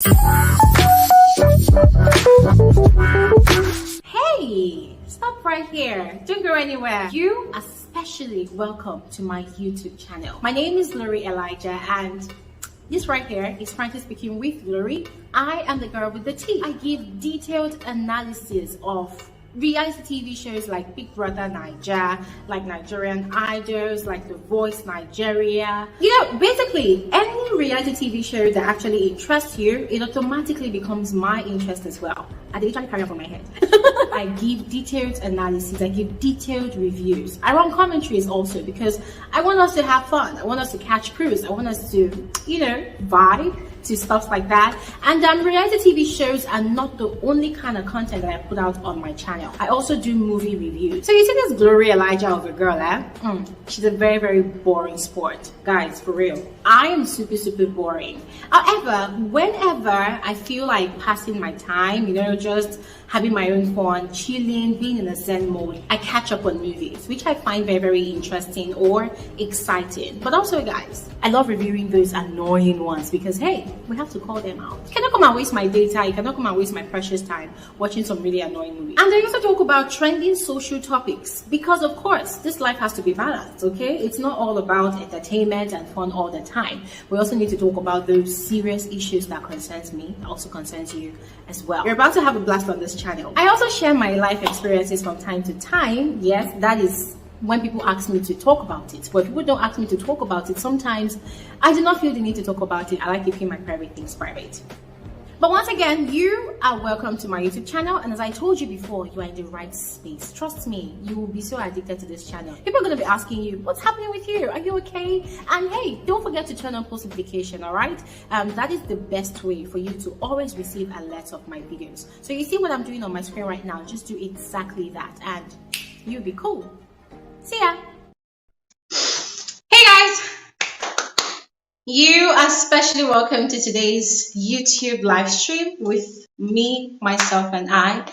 Hey, stop right here. Don't go anywhere. You are especially welcome to my YouTube channel. My name is Bbnaija, and this right here is frankly speaking with Glory. I am the girl with the tea. I give detailed analysis of reality TV shows like Big Brother Naija, like Nigerian Idols, like The Voice Nigeria. Basically any reality TV show that actually interests you, it automatically becomes my interest as well. I literally carry on from my head. I give detailed analysis, I give detailed reviews. I run commentaries also because I want us to have fun. I want us to catch cruise. I want us to, vibe to stuff like that. And reality TV shows are not the only kind of content that I put out on my channel. I also do movie reviews. So you see this Bbnaija of a girl, she's a very, very boring sport. Guys, for real. I am super, super boring. However, whenever I feel like passing my time, just having my own fun, chilling, being in a zen mode, I catch up on movies, which I find very, very interesting or exciting. But also, guys, I love reviewing those annoying ones because, hey, we have to call them out. You cannot come and waste my data. You cannot come and waste my precious time watching some really annoying movies. And I also talk about trending social topics because, of course, this life has to be balanced, okay? It's not all about entertainment and fun all the time. We also need to talk about those serious issues that concerns me, that also concerns you as well. You're about to have a blast on this channel. I also share my life experiences from time to time. Yes, that is when people ask me to talk about it. But if people don't ask me to talk about it, sometimes I do not feel the need to talk about it. I like keeping my private things private. But once again, you are welcome to my YouTube channel. And as I told you before, you are in the right space. Trust me, you will be so addicted to this channel. People are going to be asking you, what's happening with you? Are you okay? And hey, don't forget to turn on post notification, all right? That is the best way for you to always receive alerts of my videos. So you see what I'm doing on my screen right now? Just do exactly that and you'll be cool. See ya. Hey guys. You are specially welcome to today's YouTube live stream with me, myself, and I.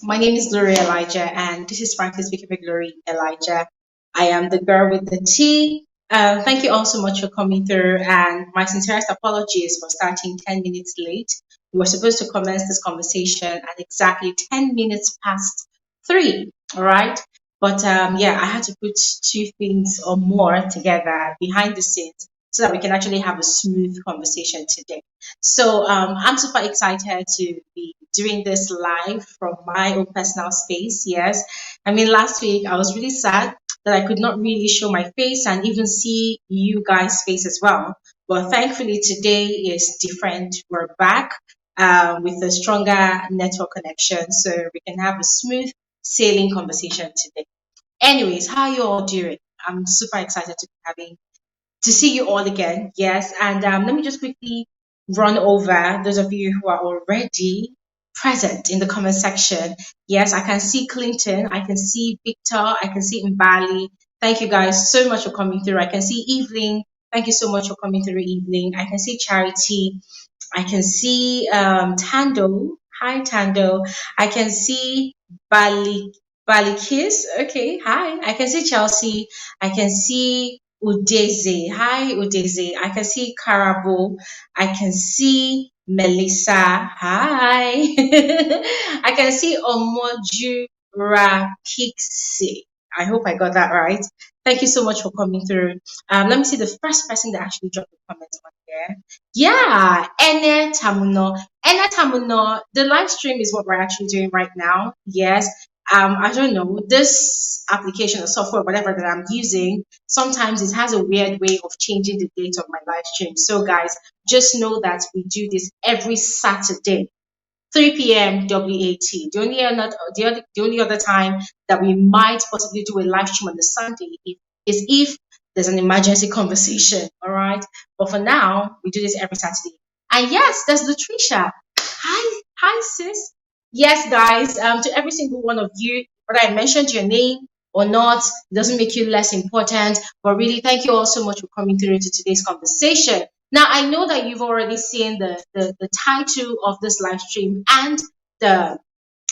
My name is Bbnaija, and this is frankly speaking with Bbnaija. I am the girl with the tea. Thank you all so much for coming through, and my sincerest apologies for starting 10 minutes late. We were supposed to commence this conversation at exactly 10 minutes past 3, all right? But yeah, I had to put two things or more together behind the scenes so that we can actually have a smooth conversation today. So I'm super excited to be doing this live from my own personal space. Yes, I mean, last week I was really sad that I could not really show my face and even see you guys' face as well. But thankfully today is different. We're back with a stronger network connection, so we can have a smooth sailing conversation today. Anyways, how are you all doing? I'm super excited to see you all again. Yes, and let me just quickly run over those of you who are already present in the comment section. Yes, I can see Clinton, I can see Victor, I can see Mbali. Thank you guys so much for coming through. I can see Evelyn. Thank you so much for coming through, Evelyn. I can see Charity. I can see Tando. Hi, Tando. I can see Balikis. Okay, hi. I can see Chelsea. I can see Udeze. Hi, Udeze. I can see Karabo. I can see Melissa. Hi. I can see Omoju Rakiksi. I hope I got that right. Thank you so much for coming through. Let me see the first person that actually dropped a comment on here. Yeah, Ene Tamuno. Ene Tamuno. The live stream is what we're actually doing right now. Yes. I don't know, this application or software, whatever that I'm using, sometimes it has a weird way of changing the date of my live stream. So guys, just know that we do this every Saturday, 3 p.m. WAT. The only other time that we might possibly do a live stream on the Sunday is if there's an emergency conversation, all right? But for now, we do this every Saturday. And yes, there's Latricia. Hi, sis. Yes, guys, to every single one of you, whether I mentioned your name or not, it doesn't make you less important. But really, thank you all so much for coming through to today's conversation. Now, I know that you've already seen the title of this live stream and the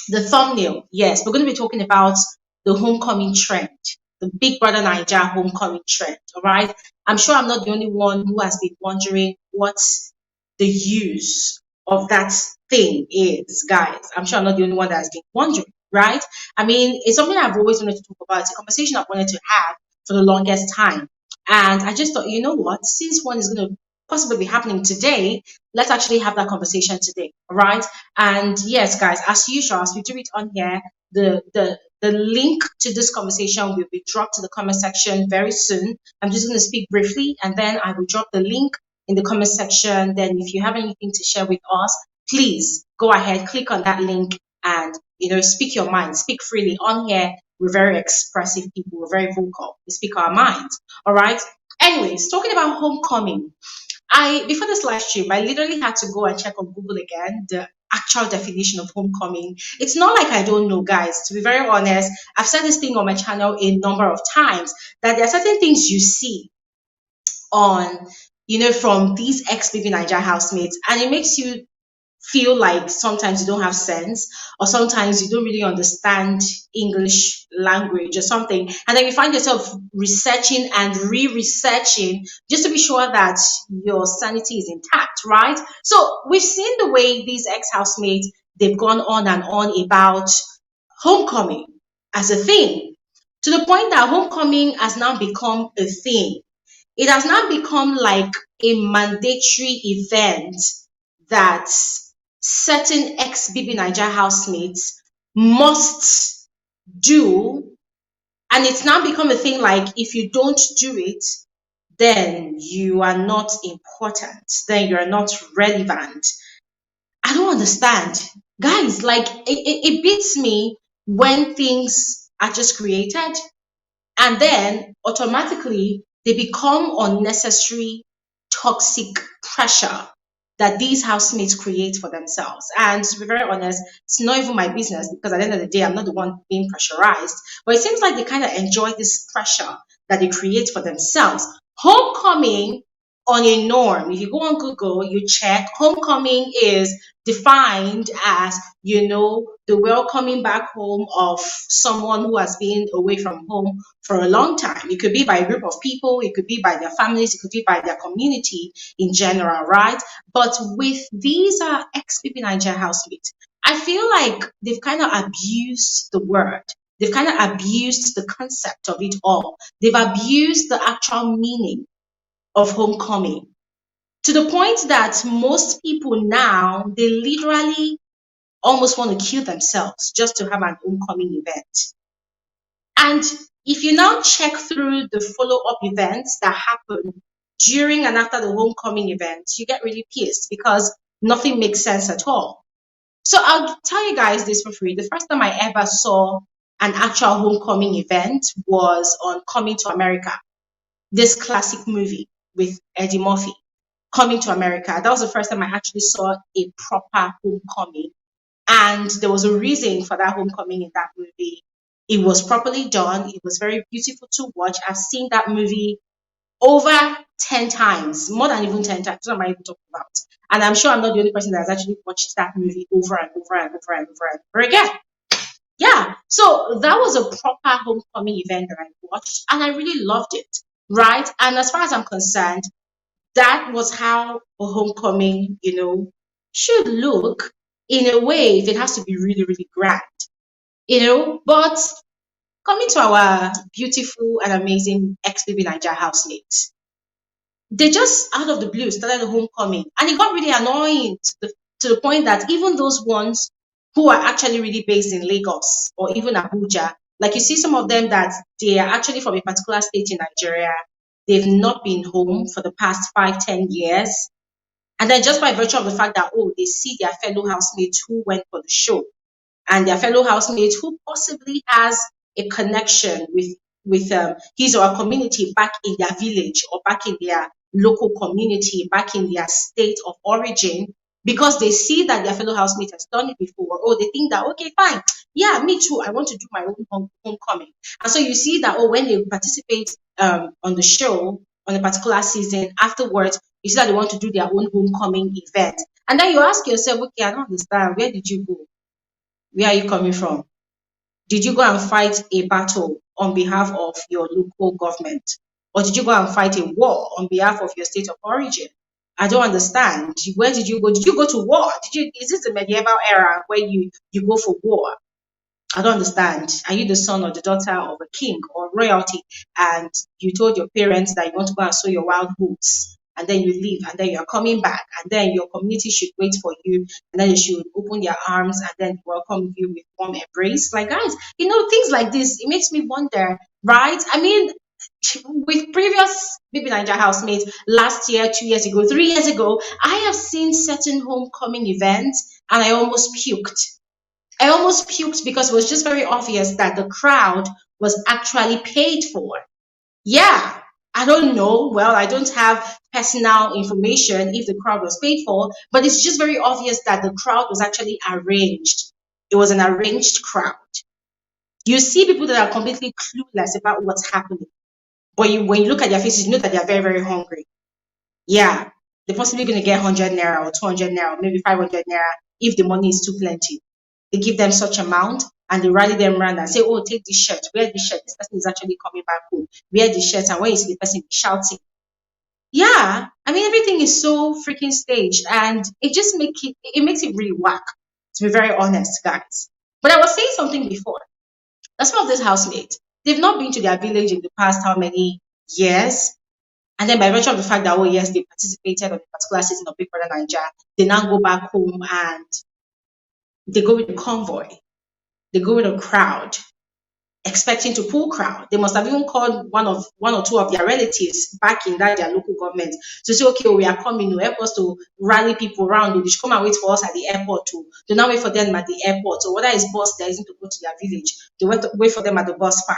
thumbnail. Yes, we're going to be talking about the homecoming trend, the Big Brother Naija homecoming trend, all right? I'm sure I'm not the only one who has been wondering what the use of that thing is, guys. I'm sure I'm not the only one that has been wondering, right? I mean, it's something I've always wanted to talk about. It's a conversation I've wanted to have for the longest time. And I just thought, you know what? Since one is going to possibly be happening today, let's actually have that conversation today, all right? And yes, guys, as usual, as we do it on here, the link to this conversation will be dropped to the comment section very soon. I'm just going to speak briefly, and then I will drop the link in the comment section. Then if you have anything to share with us, please go ahead, click on that link, and speak your mind, speak freely on here. We're very expressive people, we're very vocal, we speak our minds, all right? Anyways, talking about homecoming, I before this live stream, I literally had to go and check on Google again the actual definition of homecoming. It's not like I don't know, guys. To be very honest, I've said this thing on my channel a number of times that there are certain things you see on, from these ex Bbnaija housemates, and it makes you feel like sometimes you don't have sense, or sometimes you don't really understand English language or something, and then you find yourself researching and re-researching just to be sure that your sanity is intact, right? So we've seen the way these ex-housemates, they've gone on and on about homecoming as a thing, to the point that homecoming has now become a thing. It has now become like a mandatory event that certain ex Bbnaija housemates must do. And it's now become a thing like, if you don't do it, then you are not important, then you're not relevant. I don't understand. Guys, like, it beats me when things are just created and then automatically they become unnecessary toxic pressure that these housemates create for themselves. And to be very honest, it's not even my business, because at the end of the day, I'm not the one being pressurized. But it seems like they kind of enjoy this pressure that they create for themselves. Homecoming on a norm, if you go on Google, you check, homecoming is defined as, the welcoming back home of someone who has been away from home for a long time. It could be by a group of people, it could be by their families, it could be by their community in general, right? But with these ex Bbnaija housemates, I feel like they've kind of abused the word. They've kind of abused the concept of it all. They've abused the actual meaning of homecoming, to the point that most people now, they literally almost want to kill themselves just to have an homecoming event. And if you now check through the follow-up events that happen during and after the homecoming event, you get really pissed because nothing makes sense at all. So I'll tell you guys this for free. The first time I ever saw an actual homecoming event was on Coming to America, this classic movie with Eddie Murphy, Coming to America. That was the first time I actually saw a proper homecoming. And there was a reason for that homecoming in that movie. It was properly done. It was very beautiful to watch. I've seen that movie over 10 times, more than even 10 times. What am I even talking about? And I'm sure I'm not the only person that has actually watched that movie over and over and over and over and over again. Yeah, so that was a proper homecoming event that I watched, and I really loved it, right? And as far as I'm concerned, that was how a homecoming, should look in a way, if it has to be really, really grand, But coming to our beautiful and amazing ex Bbnaija housemates, they just out of the blue started a homecoming, and it got really annoying to the point that even those ones who are actually really based in Lagos or even Abuja, like you see some of them that they are actually from a particular state in Nigeria, they've not been home for the past 5, 10 years. And then just by virtue of the fact that, they see their fellow housemates who went for the show, and their fellow housemates who possibly has a connection with his or her community back in their village or back in their local community, back in their state of origin, because they see that their fellow housemate has done it before, or they think that, okay, fine, yeah, me too, I want to do my own homecoming. And so you see that, when they participate on the show on a particular season, afterwards, you see that they want to do their own homecoming event. And then you ask yourself, okay, I don't understand, where did you go? Where are you coming from? Did you go and fight a battle on behalf of your local government? Or did you go and fight a war on behalf of your state of origin? I don't understand. Where did you go? Did you go to war? Is this the medieval era where you go for war? I don't understand. Are you the son or the daughter of a king or royalty? And you told your parents that you want to go and sow your wild oats, and then you leave, and then you're coming back, and then your community should wait for you, and then they should open their arms and then welcome you with warm embrace. Like, guys, things like this, it makes me wonder, right? I mean, with previous Bbnaija housemates last year, 2 years ago, 3 years ago, I have seen certain homecoming events and I almost puked. I almost puked because it was just very obvious that the crowd was actually paid for. Yeah, I don't know. Well, I don't have personal information if the crowd was paid for, but it's just very obvious that the crowd was actually arranged. It was an arranged crowd. You see people that are completely clueless about what's happening, but when you look at their faces, you know that they are very, very hungry. Yeah, they're possibly going to get 100 naira or 200 naira, or maybe 500 naira if the money is too plenty. They give them such amount and they rally them around and say, oh, take this shirt, wear this shirt. This person is actually coming back home. Wear this shirt. And when you see the person shouting, yeah, I mean, everything is so freaking staged and it makes it really whack, to be very honest, guys. But I was saying something before. That's some of this housemates. They've not been to their village in the past how many years? And then by virtue of the fact that, oh yes, they participated on a particular season of Big Brother Naija, they now go back home and they go with a convoy. They go with a crowd, expecting to pull crowd. They must have even called one or two of their relatives back in their local government to say, okay, we are coming, help us to rally people around. They should come and wait for us at the airport too. Do not wait for them at the airport. So whether it's bus there isn't to go to their village, they wait for them at the bus park.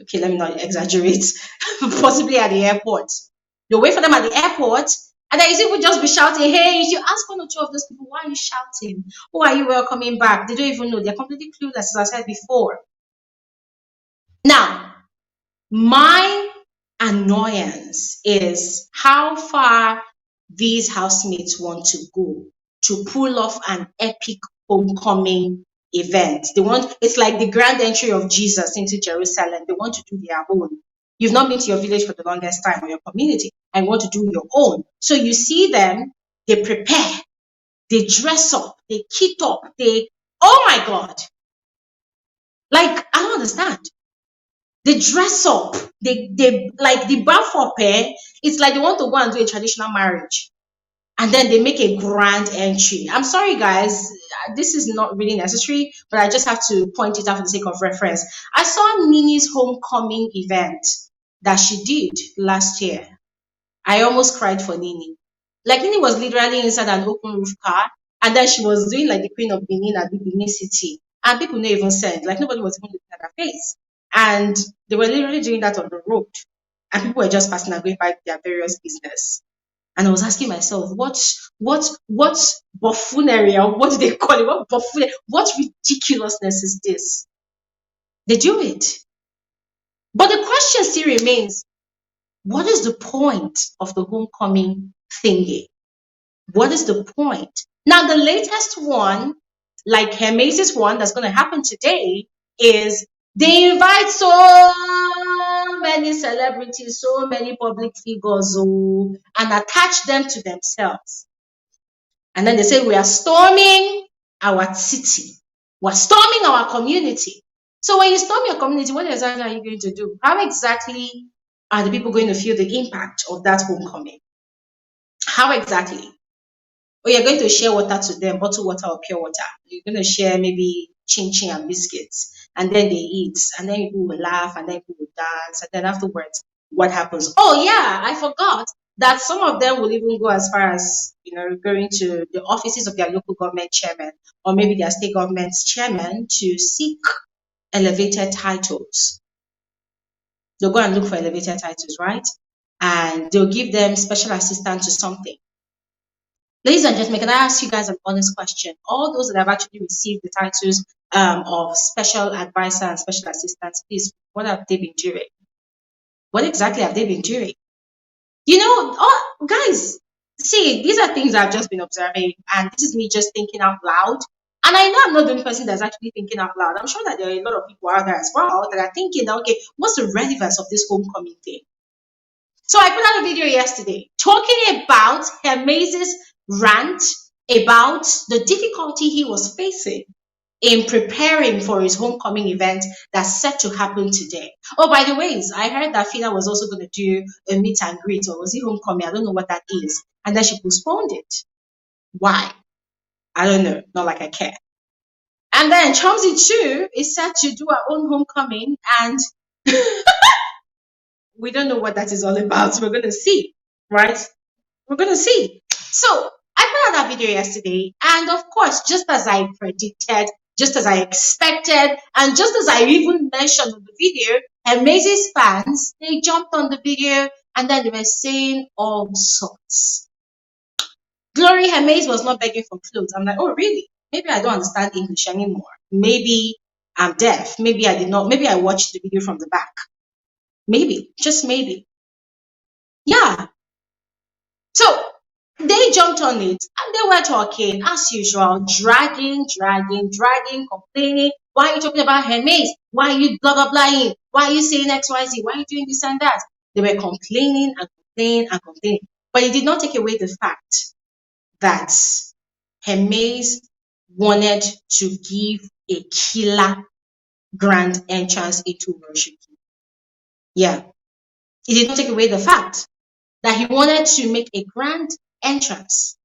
Okay, let me not exaggerate. Possibly at the airport. They wait for them at the airport, and then you see people just be shouting, hey, if you ask one or two of those people, why are you shouting? Who are you welcoming back? They don't even know. They're completely clueless, as I said before. Now, my annoyance is how far these housemates want to go to pull off an epic homecoming event. It's like the grand entry of Jesus into Jerusalem. They want to do their own. You've not been to your village for the longest time or your community and want to do your own. So you see them, they prepare, they dress up, they kit up, oh my God. Like, I don't understand. They dress up, they like the bath up, it's like they want to go and do a traditional marriage. And then they make a grand entry. I'm sorry, guys, this is not really necessary, but I just have to point it out for the sake of reference. I saw Nini's homecoming event that she did last year. I almost cried for Nini. Like, Nini was literally inside an open roof car, and then she was doing like the Queen of Benin at the Benin City. And people didn't even said, like, nobody was even looking at her face. And they were literally doing that on the road. And people were just passing and going by their various business. And I was asking myself, what buffoonery, or what do they call it? What buffoonery, what ridiculousness is this? They do it. But the question still remains, what is the point of the homecoming thingy? What is the point? Now, the latest one, like Hermes' one that's going to happen today, is they invite so many celebrities, so many public figures, and attach them to themselves. And then they say, we are storming our city. We're storming our community. So when you storm your community, what exactly are you going to do? How exactly are the people going to feel the impact of that homecoming? How exactly? Or you're going to share water to them, bottled water or pure water. You're going to share maybe chin chin and biscuits, and then they eat, and then people will laugh, and then people will dance, and then afterwards, what happens? Oh yeah, I forgot that some of them will even go as far as going to the offices of their local government chairman or maybe their state government's chairman to seek elevated titles. They'll go and look for elevated titles, right? And they'll give them special assistant to something. Ladies and gentlemen, can I ask you guys an honest question? All those that have actually received the titles of special advisor and special assistants, please, what have they been doing? What exactly have they been doing? Guys, see, these are things I've just been observing, and this is me just thinking out loud. And I know I'm not the only person that's actually thinking out loud. I'm sure that there are a lot of people out there as well that are thinking, okay, what's the relevance of this homecoming thing? So I put out a video yesterday talking about Hermes' rant about the difficulty he was facing in preparing for his homecoming event that's set to happen today. Oh, by the ways, I heard that Phyna was also going to do a meet and greet, or was it homecoming? I don't know what that is. And then she postponed it. Why? I don't know. Not like I care. And then Chomzy too is set to do her own homecoming, and we don't know what that is all about. We're going to see, right? We're going to see. So I put out that video yesterday, and of course, just as I predicted, just as I expected, and just as I even mentioned in the video, Hermes' fans, they jumped on the video and then they were saying all sorts. Glory Hermes was not begging for clothes. I'm like, oh really? Maybe I don't understand English anymore. Maybe I'm deaf. Maybe I did not. Maybe I watched the video from the back. Maybe, just maybe. Yeah. So they jumped on it and they were talking as usual, dragging, complaining. Why are you talking about Hermes? Why are you blah blah blah? Why are you saying XYZ? Why are you doing this and that? They were complaining and complaining and complaining. But it did not take away the fact that Hermes wanted to give a killer grand entrance into worship. Yeah. It did not take away the fact that he wanted to make a grand entrance.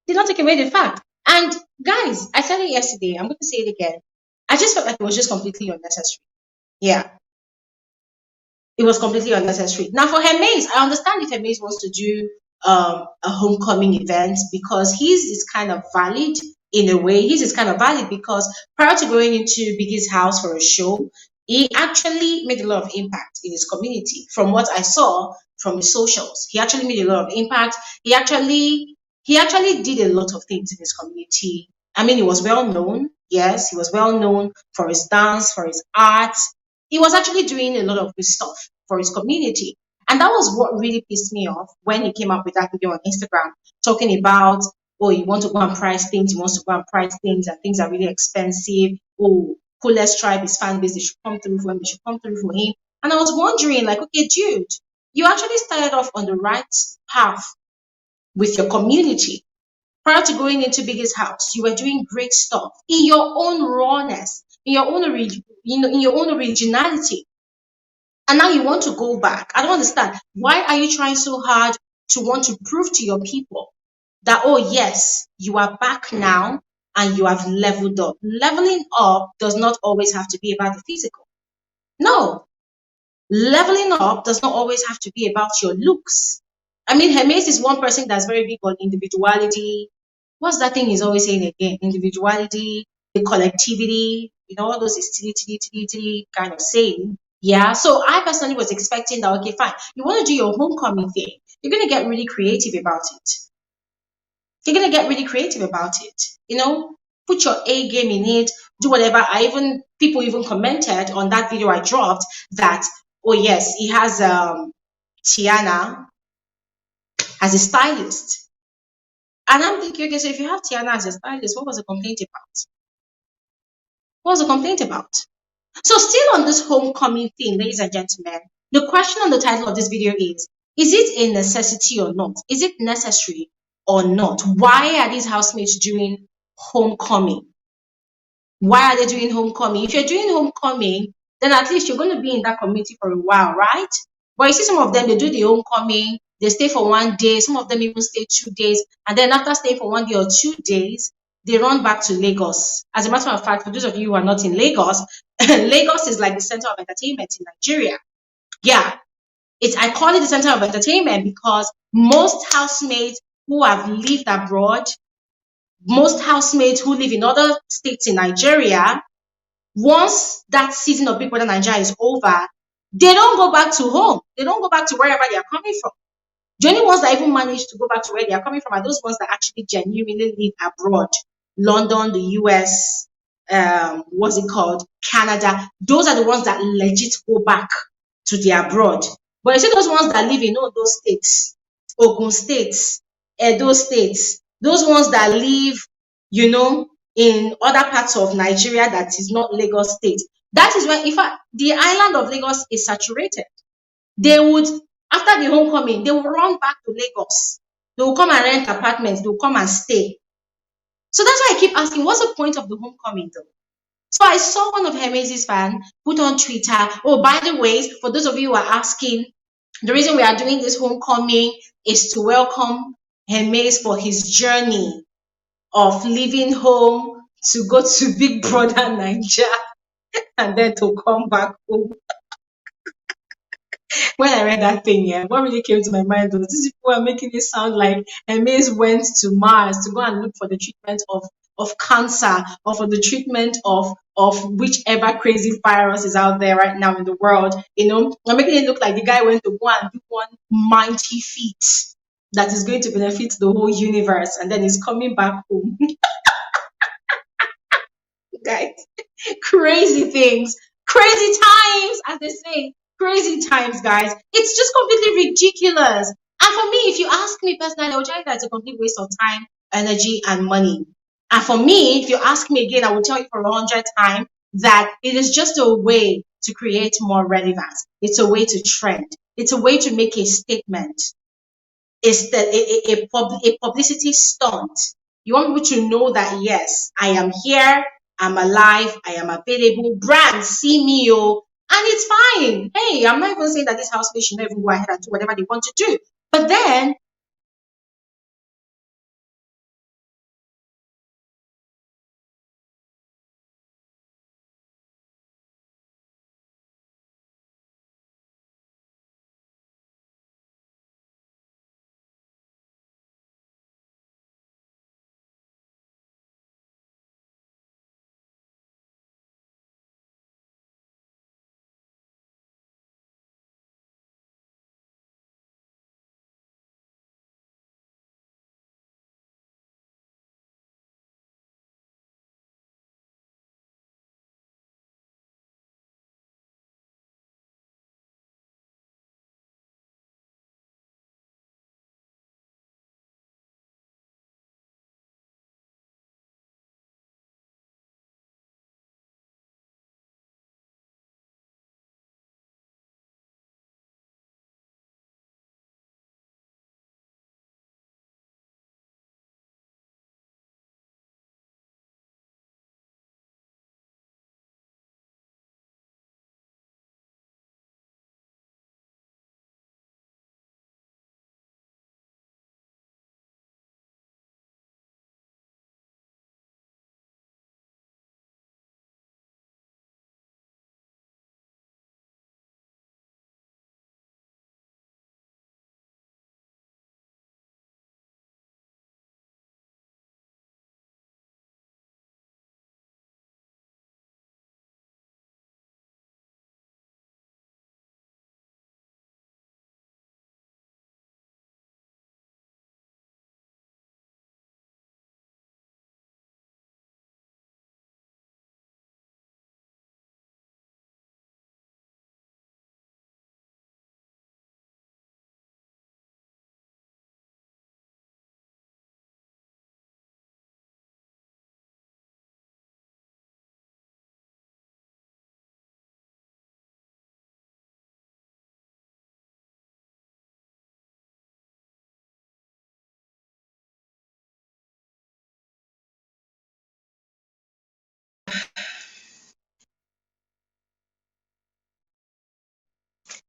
Did not take away the fact. And guys, I said it yesterday. I'm going to say it again. I just felt like it was just completely unnecessary. Yeah. It was completely unnecessary. Now for Hermes, I understand if Hermes wants to do a homecoming event because his is kind of valid in a way. His is kind of valid because prior to going into Biggie's house for a show, he actually made a lot of impact in his community. From what I saw from his socials, he actually made a lot of impact. He actually did a lot of things in his community. I mean, he was well known. Yes, he was well known for his dance, for his art. He was actually doing a lot of good stuff for his community. And that was what really pissed me off when he came up with that video on Instagram talking about, oh, you want to go and price things, he wants to go and price things, and things are really expensive. Oh, coolest tribe, his fan base, they should come through for him, they should come through for him. And I was wondering, like, okay, dude, you actually started off on the right path with your community. Prior to going into Biggie's house, you were doing great stuff in your own rawness, in your own in your own originality. And now you want to go back. I don't understand. Why are you trying so hard to want to prove to your people that, oh yes, you are back now and you have leveled up? Leveling up does not always have to be about the physical. No. Leveling up does not always have to be about your looks. I mean, Hermes is one person that's very big on individuality. What's that thing he's always saying again? Individuality, the collectivity, all those is tilly kind of saying. Yeah. So I personally was expecting that, okay, fine. You want to do your homecoming thing. You're going to get really creative about it. You're going to get really creative about it. Put your A game in it, do whatever. People even commented on that video I dropped that, oh yes, he has Tiana as a stylist. And I'm thinking, okay, so if you have Tiana as a stylist, what was the complaint about? What was the complaint about? So still on this homecoming thing, ladies and gentlemen, the question on the title of this video is it a necessity or not? Is it necessary or not? Why are these housemates doing homecoming? Why are they doing homecoming? If you're doing homecoming, then at least you're going to be in that community for a while, right? But you see some of them, they do the homecoming, they stay for 1 day, some of them even stay 2 days, and then after staying for 1 day or 2 days, they run back to Lagos. As a matter of fact, for those of you who are not in Lagos, Lagos is like the center of entertainment in Nigeria. Yeah, I call it the center of entertainment because most housemates who have lived abroad, most housemates who live in other states in Nigeria, once that season of Big Brother Naija is over, they don't go back to home. They don't go back to wherever they are coming from. The only ones that even manage to go back to where they are coming from are those ones that actually genuinely live abroad. London, the US, what's it called? Canada. Those are the ones that legit go back to their abroad. But you see those ones that live in all those states, Ogun states, Edo states, those ones that live, in other parts of Nigeria that is not Lagos state. That is why, in fact, the island of Lagos is saturated. They would After the homecoming, they will run back to Lagos. They will come and rent apartments. They will come and stay. So that's why I keep asking, what's the point of the homecoming though? So I saw one of Hermes' fan put on Twitter, oh, by the way, for those of you who are asking, the reason we are doing this homecoming is to welcome Hermes for his journey of leaving home to go to Big Brother Naija and then to come back home. When I read that thing, yeah, what really came to my mind was these people are making it sound like Hermes went to Mars to go and look for the treatment of cancer or for the treatment of whichever crazy virus is out there right now in the world. I'm making it look like the guy went to go and do one mighty feat that is going to benefit the whole universe and then he's coming back home. Guys, crazy things, crazy times, as they say, crazy times, guys. It's just completely ridiculous. And for me, if you ask me personally, I would tell you that it's a complete waste of time, energy, and money. And for me, if you ask me again, I will tell you for 100 times that it is just a way to create more relevance. It's a way to trend. It's a way to make a statement. It's a publicity stunt. You want people to know that yes, I am here, I'm alive, I am available. Brands see me, oh, and it's fine. Hey, I'm not even saying that this housemates should not even go ahead and do whatever they want to do. But then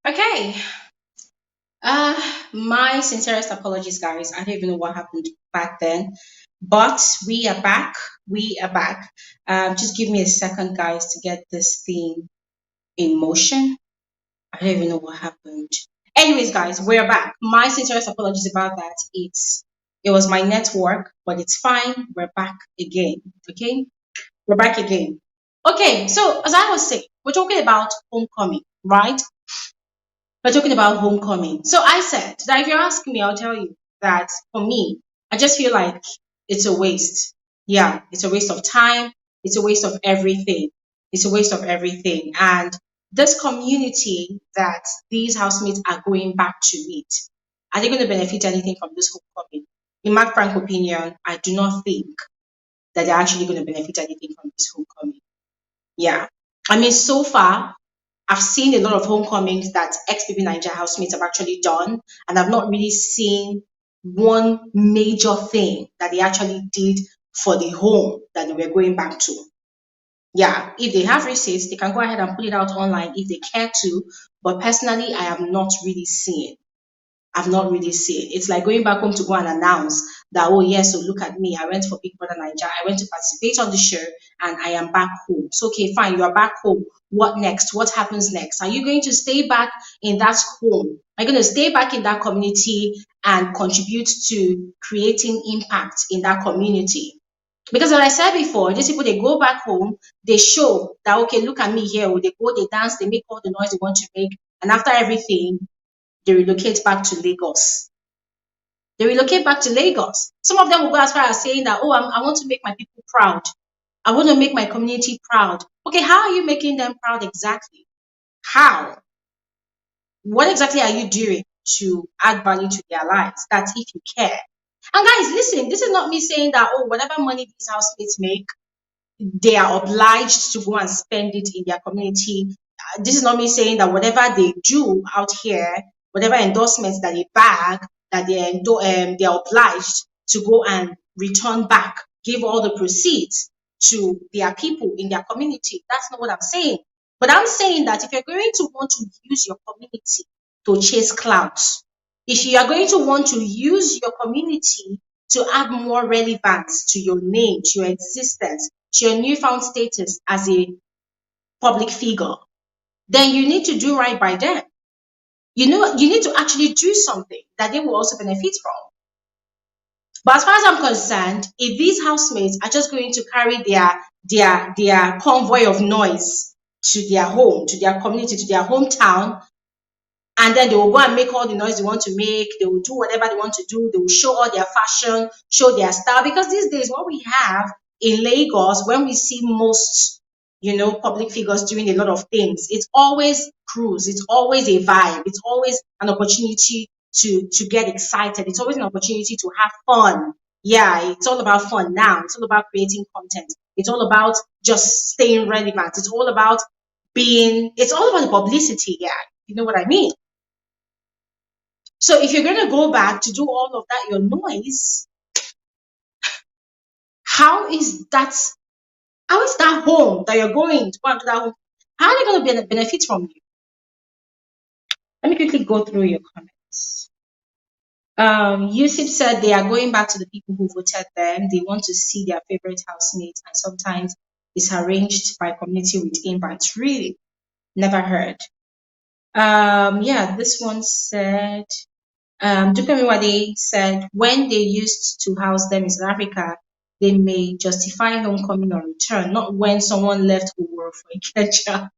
okay. Uh my sincerest apologies, guys. I don't even know what happened back then. But we are back. We are back. Just give me a second, guys, to get this thing in motion. I don't even know what happened. Anyways, guys, we're back. My sincerest apologies about that. It was my network, but it's fine. We're back again. Okay, we're back again. Okay, so as I was saying, we're talking about homecoming, right? We're talking about homecoming. So I said that if you ask me, I'll tell you that for me, I just feel like it's a waste. Yeah, it's a waste of time. It's a waste of everything. It's a waste of everything. And this community that these housemates are going back to meet, are they going to benefit anything from this homecoming? In my frank opinion, I do not think that they're actually going to benefit anything from this homecoming. Yeah. I mean, so far, I've seen a lot of homecomings that ex-Bbnaija housemates have actually done, and I've not really seen one major thing that they actually did for the home that they were going back to. Yeah, if they have receipts, they can go ahead and put it out online if they care to. But personally, I have not really seen. I've not really seen. It's like going back home to go and announce that, oh, yes, so look at me. I went for Big Brother Naija. I went to participate on the show and I am back home. So, okay, fine. You are back home. What next? What happens next? Are you going to stay back in that home? Are you going to stay back in that community and contribute to creating impact in that community? Because as I said before, these people, they go back home, they show that, okay, look at me here. They go, they dance, they make all the noise they want to make. And after everything, they relocate back to Lagos. They relocate back to Lagos. Some of them will go as far as saying that, oh, I want to make my people proud. I want to make my community proud. Okay, how are you making them proud exactly? How? What exactly are you doing to add value to their lives? That's if you care. And guys, listen, this is not me saying that, oh, whatever money these housemates make, they are obliged to go and spend it in their community. This is not me saying that whatever they do out here, whatever endorsements that they bag, that they're obliged to go and return back, give all the proceeds to their people in their community. That's not what I'm saying. But I'm saying that if you're going to want to use your community to chase clouds, if you are going to want to use your community to add more relevance to your name, to your existence, to your newfound status as a public figure, then you need to do right by them. You know, you need to actually do something that they will also benefit from. But as far as I'm concerned, if these housemates are just going to carry their convoy of noise to their home, to their community, to their hometown, and then they will go and make all the noise they want to make. They will do whatever they want to do. They will show all their fashion, show their style. Because these days, what we have in Lagos, when we see most, public figures doing a lot of things, it's always cruise. It's always a vibe. It's always an opportunity to get excited. It's always an opportunity to have fun. Yeah, it's all about fun now. It's all about creating content. It's all about just staying relevant. It's all about the publicity. Yeah, you know what I mean? So if you're going to go back to do all of that, your noise, how is that home that you're going to go and do that home? How are they going to benefit from you? Let me quickly go through your comments. Yusuf said they are going back to the people who voted them. They want to see their favorite housemate, and sometimes it's arranged by community with invites. Really? Never heard. Yeah, this one said Dukamiwade said when they used to house them in South Africa, they may justify homecoming or return, not when someone left Oworo for Ikeja,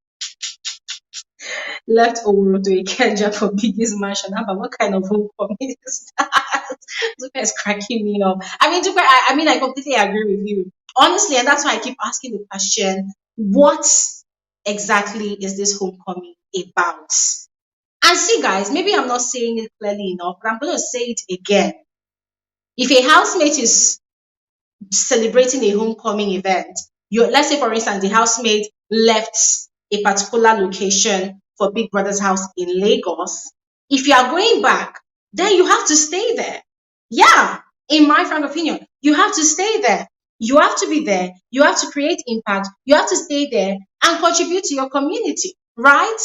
left Oworo to Ikeja for Biggie's mansion. But what kind of homecoming is that? Duka is cracking me up. I mean, Duka, I completely agree with you. Honestly, and that's why I keep asking the question, what exactly is this homecoming about? And see, guys, maybe I'm not saying it clearly enough, but I'm going to say it again. If a housemate is celebrating a homecoming event, let's say, for instance, the housemate left a particular location for Big Brother's house in Lagos. If you are going back, then you have to stay there. Yeah, in my frank opinion, you have to stay there. You have to be there. You have to create impact. You have to stay there and contribute to your community, right?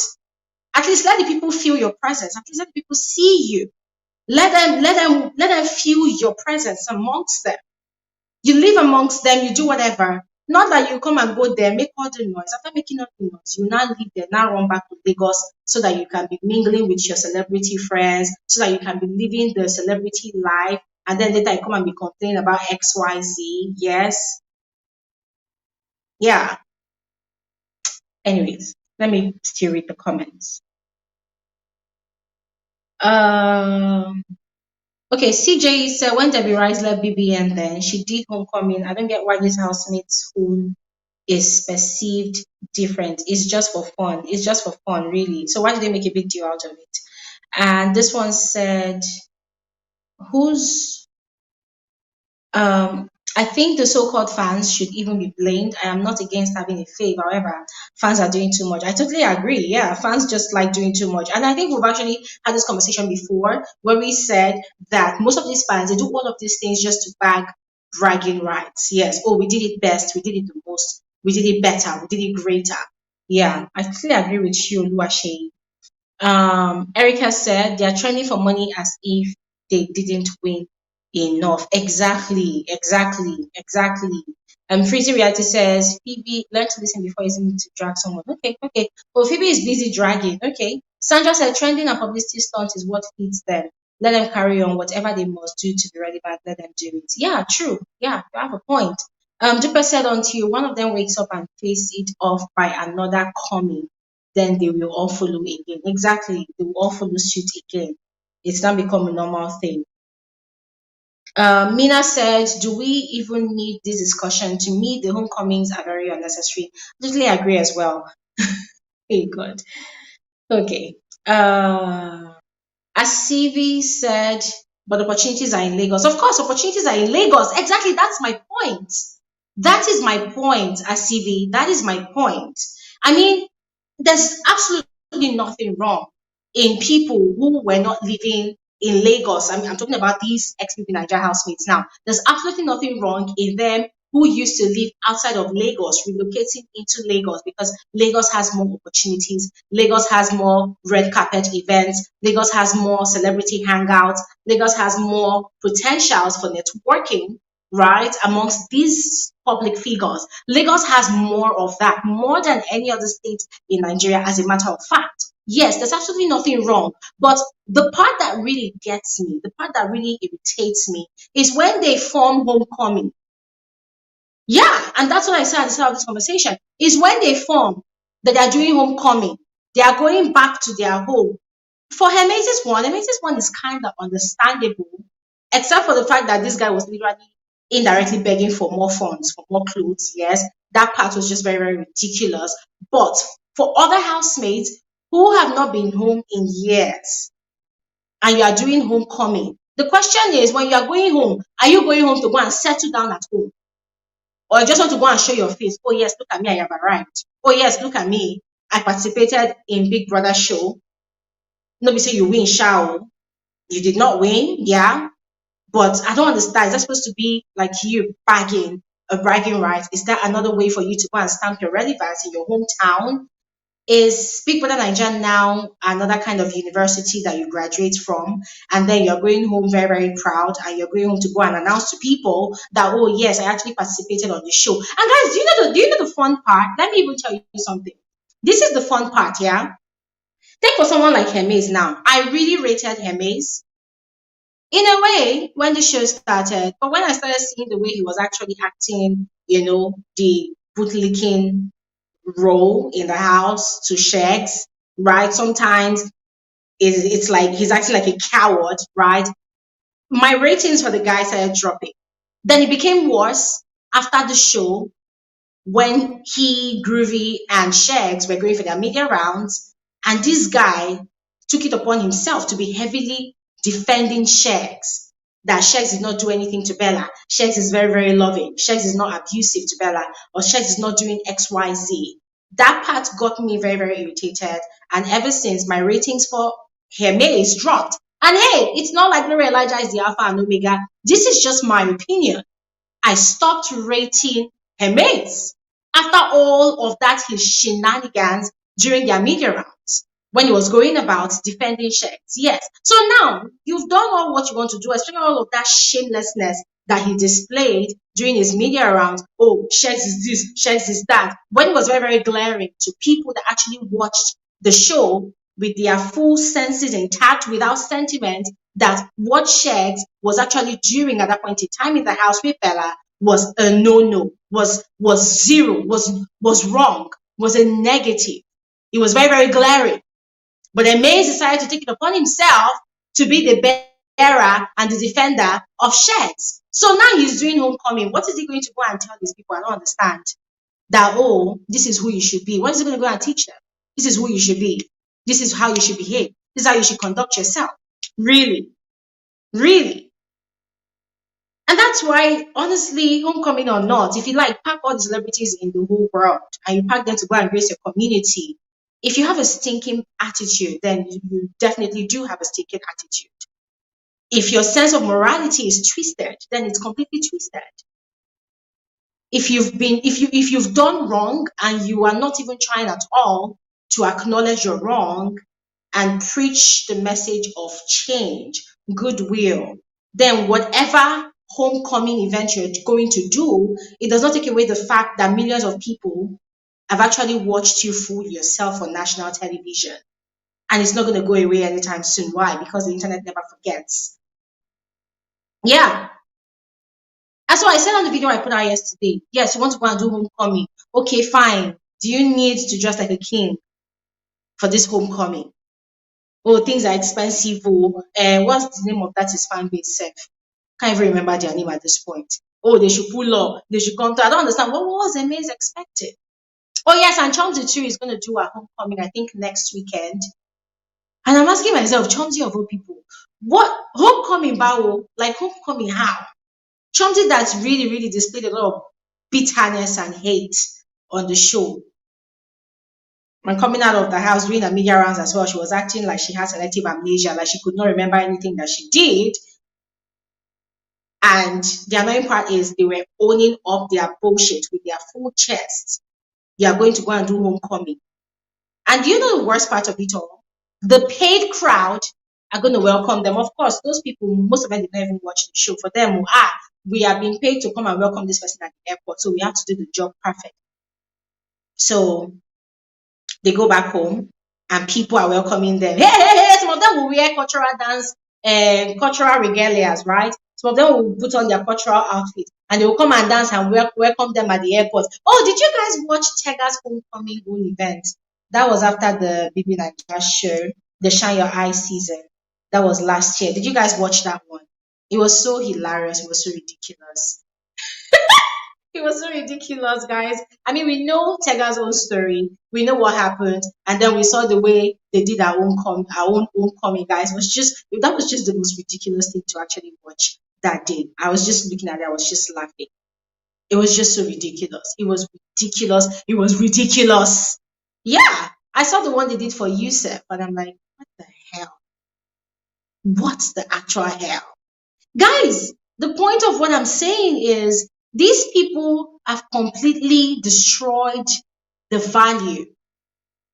At least let the people feel your presence. At least let the people see you. Let them feel your presence amongst them. You live amongst them, you do whatever. Not that you come and go there, make all the noise. After making all the noise, you now leave there, now run back to Lagos so that you can be mingling with your celebrity friends, so that you can be living the celebrity life, and then later you come and be complaining about XYZ. Yes. Yeah. Anyways, let me still read the comments. Okay, CJ said when Debbie Rice left BBN, then she did homecoming. I don't get why this housemate's home is perceived different. It's just for fun. It's just for fun, really. So why did they make a big deal out of it? And this one said, I I think the so-called fans should even be blamed. I am not against having a fave. However, fans are doing too much. I totally agree. Yeah, fans just like doing too much. And I think we've actually had this conversation before where we said that most of these fans, they do all of these things just to bag bragging rights. Yes. Oh, we did it best. We did it the most. We did it better. We did it greater. Yeah, I totally agree with you, Luashe. Erica said they are trending for money as if they didn't win enough. Exactly, exactly, exactly. Freezy Reality says Phoebe learn to listen before using it to drag someone. Okay, okay. Well, Phoebe is busy dragging. Okay. Sandra said trending and publicity stunt is what feeds them. Let them carry on whatever they must do to be relevant. Let them do it. Yeah, true. Yeah, you have a point. Duper said until one of them wakes up and face it off by another coming, then they will all follow again. Exactly. They will all follow suit again. It's now become a normal thing. Mina said, do we even need this discussion? To me, the homecomings are very unnecessary. Totally agree as well. Hey, God. Okay. Asivi said, but opportunities are in Lagos. Of course, opportunities are in Lagos. Exactly. That's my point. That is my point, Asivi. That is my point. I mean, there's absolutely nothing wrong in people who were not living in Lagos. I'm talking about these ex-Bbnaija housemates now. There's absolutely nothing wrong in them who used to live outside of Lagos, relocating into Lagos because Lagos has more opportunities. Lagos has more red carpet events. Lagos has more celebrity hangouts. Lagos has more potentials for networking, right, amongst these public figures. Lagos has more of that, more than any other state in Nigeria, as a matter of fact. Yes, there's absolutely nothing wrong. But the part that really gets me, the part that really irritates me, is when they form homecoming. Yeah, and that's what I said at the start of this conversation, is when they form that they are doing homecoming, they are going back to their home. For Hermes' one is kind of understandable, except for the fact that this guy was literally indirectly begging for more funds, for more clothes. Yes, that part was just very, very ridiculous. But for other housemates who have not been home in years and you are doing homecoming, the question is, when you are going home, are you going home to go and settle down at home? Or you just want to go and show your face? Oh, yes, look at me, I have arrived. Oh, yes, look at me. I participated in Big Brother show. Nobody say you win, shall you did not win, yeah. But I don't understand. Is that supposed to be like you bagging a bragging right? Is that another way for you to go and stamp your relevance in your hometown? Is Big Brother Naija now another kind of university that you graduate from, and then you're going home very, very proud, and you're going home to go and announce to people that, oh yes, I actually participated on the show. And guys, do you know the fun part? Let me even tell you something. This is the fun part, yeah. Take for someone like Hermes now. I really rated Hermes in a way when the show started, but when I started seeing the way he was actually acting, the bootlicking role in the house to Shex, right? Sometimes it's like he's acting like a coward, right? My ratings for the guy started dropping. Then it became worse after the show when he, Groovy, and Shex were going for their media rounds, and this guy took it upon himself to be heavily defending Shex. That Shex did not do anything to Bella. Shex is very, very loving. Shex is not abusive to Bella, or Shex is not doing XYZ. That part got me very, very irritated. And ever since, my ratings for Hermes dropped. And hey, it's not like Glory Elijah is the Alpha and Omega. This is just my opinion. I stopped rating Hermes after all of that his shenanigans during their media rounds when he was going about defending Shex. Yes. So now you've done all what you want to do, especially all of that shamelessness that he displayed during his media rounds. Oh, Shex is this, Shex is that. When it was very, very glaring to people that actually watched the show with their full senses intact without sentiment, that what Shex was actually doing at that point in time in the house with Bella was a no-no, was zero, was wrong, was a negative. It was very, very glaring. But then Mays decided to take it upon himself to be the bearer and the defender of Shex. So now he's doing homecoming. What is he going to go and tell these people? I don't understand. That, oh, this is who you should be. What is he going to go and teach them? This is who you should be. This is how you should behave. This is how you should conduct yourself. Really? Really? And that's why, honestly, homecoming or not, if you like, pack all the celebrities in the whole world and you pack them to go and grace your community, if you have a stinking attitude, then you definitely do have a stinking attitude. If your sense of morality is twisted, then it's completely twisted. If you've done wrong and you are not even trying at all to acknowledge your wrong and preach the message of change, goodwill, then whatever homecoming event you're going to do, it does not take away the fact that millions of people have actually watched you fool yourself on national television. And it's not going to go away anytime soon. Why? Because the internet never forgets. Yeah. And so I said on the video I put out yesterday, yes, you want to go and do homecoming. Okay, fine. Do you need to dress like a king for this homecoming? Oh, things are expensive. Oh, what's the name of that his fan base self? Can't even remember their name at this point. Oh, they should pull up. They should come to. I don't understand. What was the maze expected? Oh, yes, and Chomzy too is going to do a homecoming, I think, next weekend. And I'm asking myself, Chomzy of all people, what homecoming, Bao? Like homecoming, how? Chomzy that's really, really displayed a lot of bitterness and hate on the show. When coming out of the house doing the media rounds as well, she was acting like she had selective amnesia, like she could not remember anything that she did. And the annoying part is they were owning up their bullshit with their full chest. They are going to go and do homecoming. And do you know the worst part of it all? The paid crowd are going to welcome them. Of course, those people, most of them did not even watch the show. For them, we are being paid to come and welcome this person at the airport, so we have to do the job perfect. So they go back home and people are welcoming them. Hey, hey, hey, some of them will wear cultural dance and cultural regalias, right? Some of them will put on their cultural outfit and they will come and dance and welcome them at the airport. Oh, did you guys watch Tega's homecoming own event? That was after the Bbnaija show, the Shine Your Eyes season. That was last year. Did you guys watch that one? It was so hilarious. It was so ridiculous. It was so ridiculous, guys. I mean, we know Tega's own story. We know what happened, and then we saw the way they did our own homecoming, guys. That was just the most ridiculous thing to actually watch that day. I was just looking at it. I was just laughing. It was just so ridiculous. It was ridiculous. It was ridiculous. Yeah, I saw the one they did for Yusef, and I'm like, what the hell? What the actual hell? Guys, the point of what I'm saying is these people have completely destroyed the value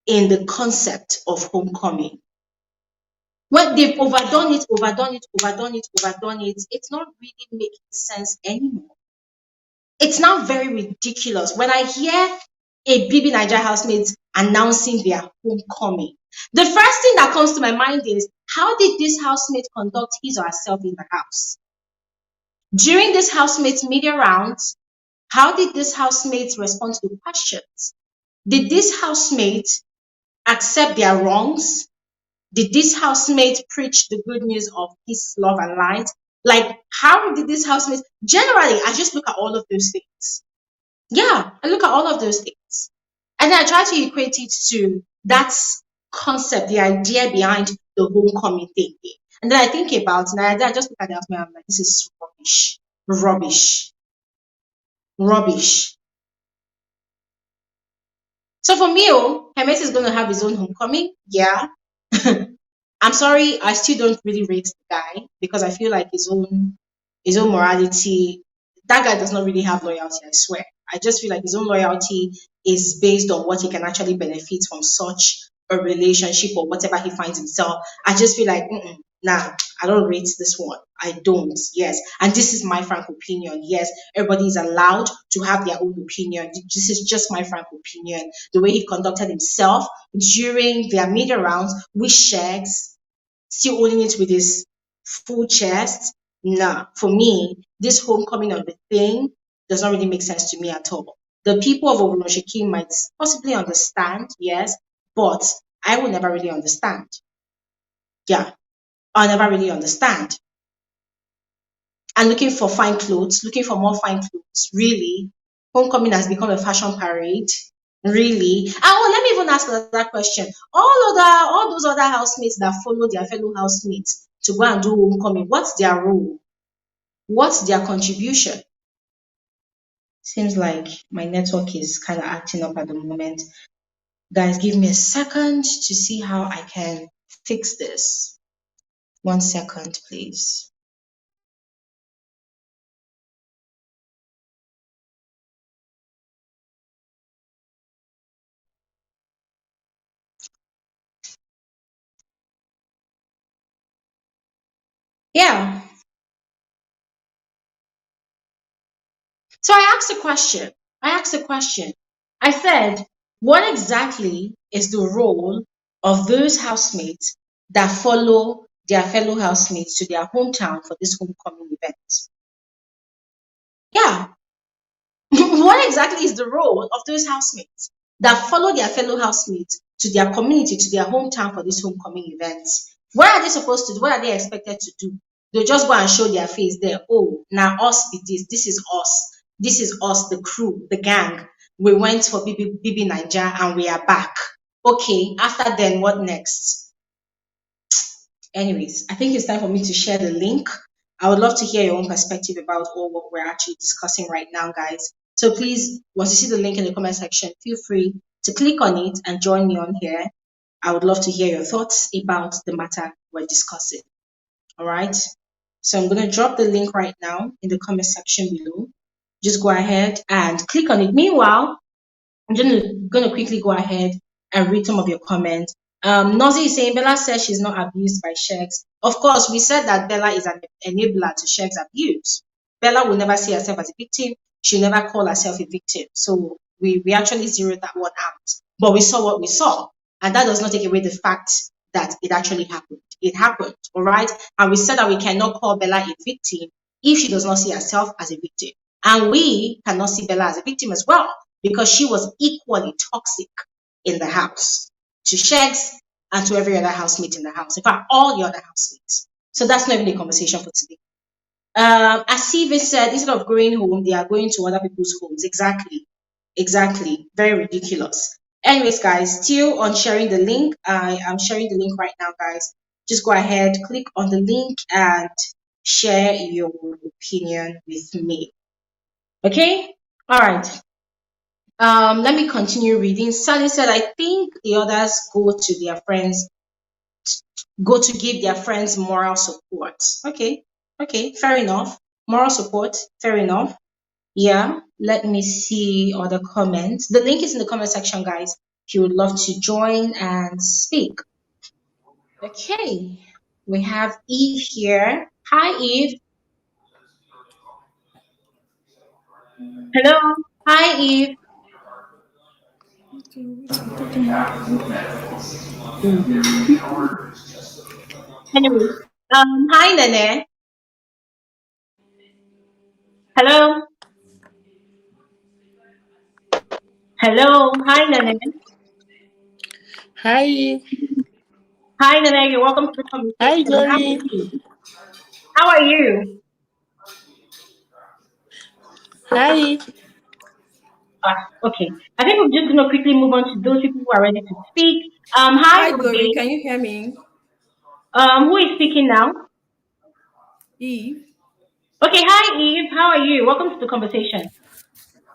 in the concept of homecoming. When they've overdone it, it's not really making sense anymore. It's now very ridiculous. When I hear a Bbnaija housemate announcing their homecoming, the first thing that comes to my mind is, how did this housemate conduct his or herself in the house? During this housemate's media rounds, how did this housemate respond to the questions? Did this housemate accept their wrongs? Did this housemate preach the good news of peace, love, and light? Like, how did this housemate? Generally, I just look at all of those things. Yeah, I look at all of those things. And then I try to equate it to that concept, the idea behind the homecoming thing. And then I think about it, and I just look at it and I'm like, this is rubbish. Rubbish. Rubbish. So for me, Hermes is going to have his own homecoming. Yeah. I'm sorry, I still don't really rate the guy because I feel like his own morality, that guy does not really have loyalty, I swear. I just feel like his own loyalty is based on what he can actually benefit from such a relationship or whatever he finds himself. I just feel like, nah, I don't rate this one. I don't. Yes. And this is my frank opinion. Yes, everybody is allowed to have their own opinion. This is just my frank opinion. The way he conducted himself during their media rounds with Shags, still holding it with his full chest. Nah, for me, this homecoming of the thing does not really make sense to me at all. The people of Obunoshiki might possibly understand, yes, but I will never really understand. Yeah, I'll never really understand. And looking for fine clothes, looking for more fine clothes, really? Homecoming has become a fashion parade. Really? Oh, let me even ask another question. All those other housemates that follow their fellow housemates to go and do homecoming, what's their role? What's their contribution? Seems like my network is kind of acting up at the moment. Guys, give me a second to see how I can fix this. 1 second, please. Yeah. So I asked a question. I said, what exactly is the role of those housemates that follow their fellow housemates to their hometown for this homecoming event? Yeah. What exactly is the role of those housemates that follow their fellow housemates to their community, to their hometown for this homecoming event? What are they supposed to do? What are they expected to do? They'll just go and show their face there. Oh, now us be this. This is us. This is us, the crew, the gang. We went for Bbnaija and we are back. Okay, after then, what next? Anyways, I think it's time for me to share the link. I would love to hear your own perspective about all what we're actually discussing right now, guys. So please, once you see the link in the comment section, feel free to click on it and join me on here. I would love to hear your thoughts about the matter we're discussing. All right. So I'm going to drop the link right now in the comment section below. Just go ahead and click on it. Meanwhile, I'm just gonna quickly go ahead and read some of your comments. Nozi is saying Bella says she's not abused by Shegs. Of course, we said that Bella is an enabler to Shegs abuse. Bella will never see herself as a victim. She'll never call herself a victim. So we actually zeroed that one out. But we saw what we saw. And that does not take away the fact that it actually happened. It happened, all right? And we said that we cannot call Bella a victim if she does not see herself as a victim. And we cannot see Bella as a victim as well because she was equally toxic in the house to Shegs and to every other housemate in the house. In fact, all the other housemates. So that's not even a conversation for today. As Steve said, instead of going home, they are going to other people's homes. Exactly. Exactly. Very ridiculous. Anyways, guys, still on sharing the link. I am sharing the link right now, guys. Just go ahead, click on the link and share your opinion with me. Okay? All right. Let me continue reading. Sally said, I think the others go to give their friends moral support. Okay, okay, fair enough. Moral support, fair enough. Yeah, let me see other comments. The link is in the comment section, guys, if you would love to join and speak. Okay, we have Eve here. Hi, Eve. Hello. Hi, Eve. Anyway, hi, Nene. Hello. Hello. Hi, Nene. Hi. Hi, Nene. You're welcome to the Hi, conversation. How are Glory. you? How are you? Hi. Okay. I think we're just gonna quickly move on to those people who are ready to speak. Hi, Hi, Glory. Ude. Can you hear me? Who is speaking now? Eve. Okay. Hi, Eve. How are you? Welcome to the conversation.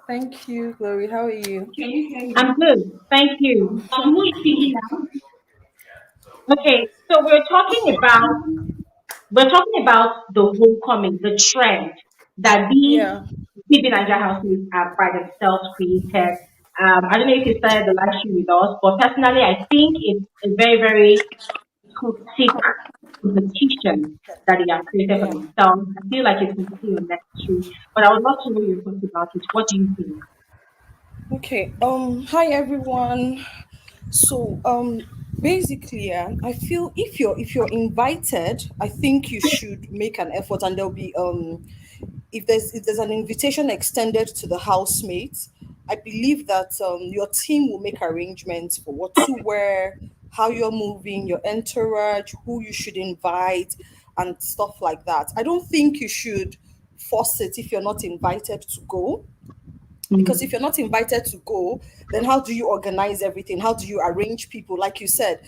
Thank you, Glory. How are you? Can you hear me? I'm good. Thank you. Who is speaking now? Okay. So we're talking about the homecoming, the trend that these Yeah. Big Naija housemates have by themselves created. I don't know if you started the live stream with us, but personally, I think it's a very, very toxic competition that they have created for Yeah. themselves. I feel like it's completely unnecessary, but I would love to know your thoughts about it. What do you think? Okay. Hi everyone. So basically, I feel if you're invited, I think you should make an effort, and there'll be if there's an invitation extended to the housemates, I believe that your team will make arrangements for what to wear, how you're moving, your entourage, who you should invite, and stuff like that. I don't think you should force it if you're not invited to go, because if you're not invited to go, then how do you organize everything? How do you arrange people? Like you said,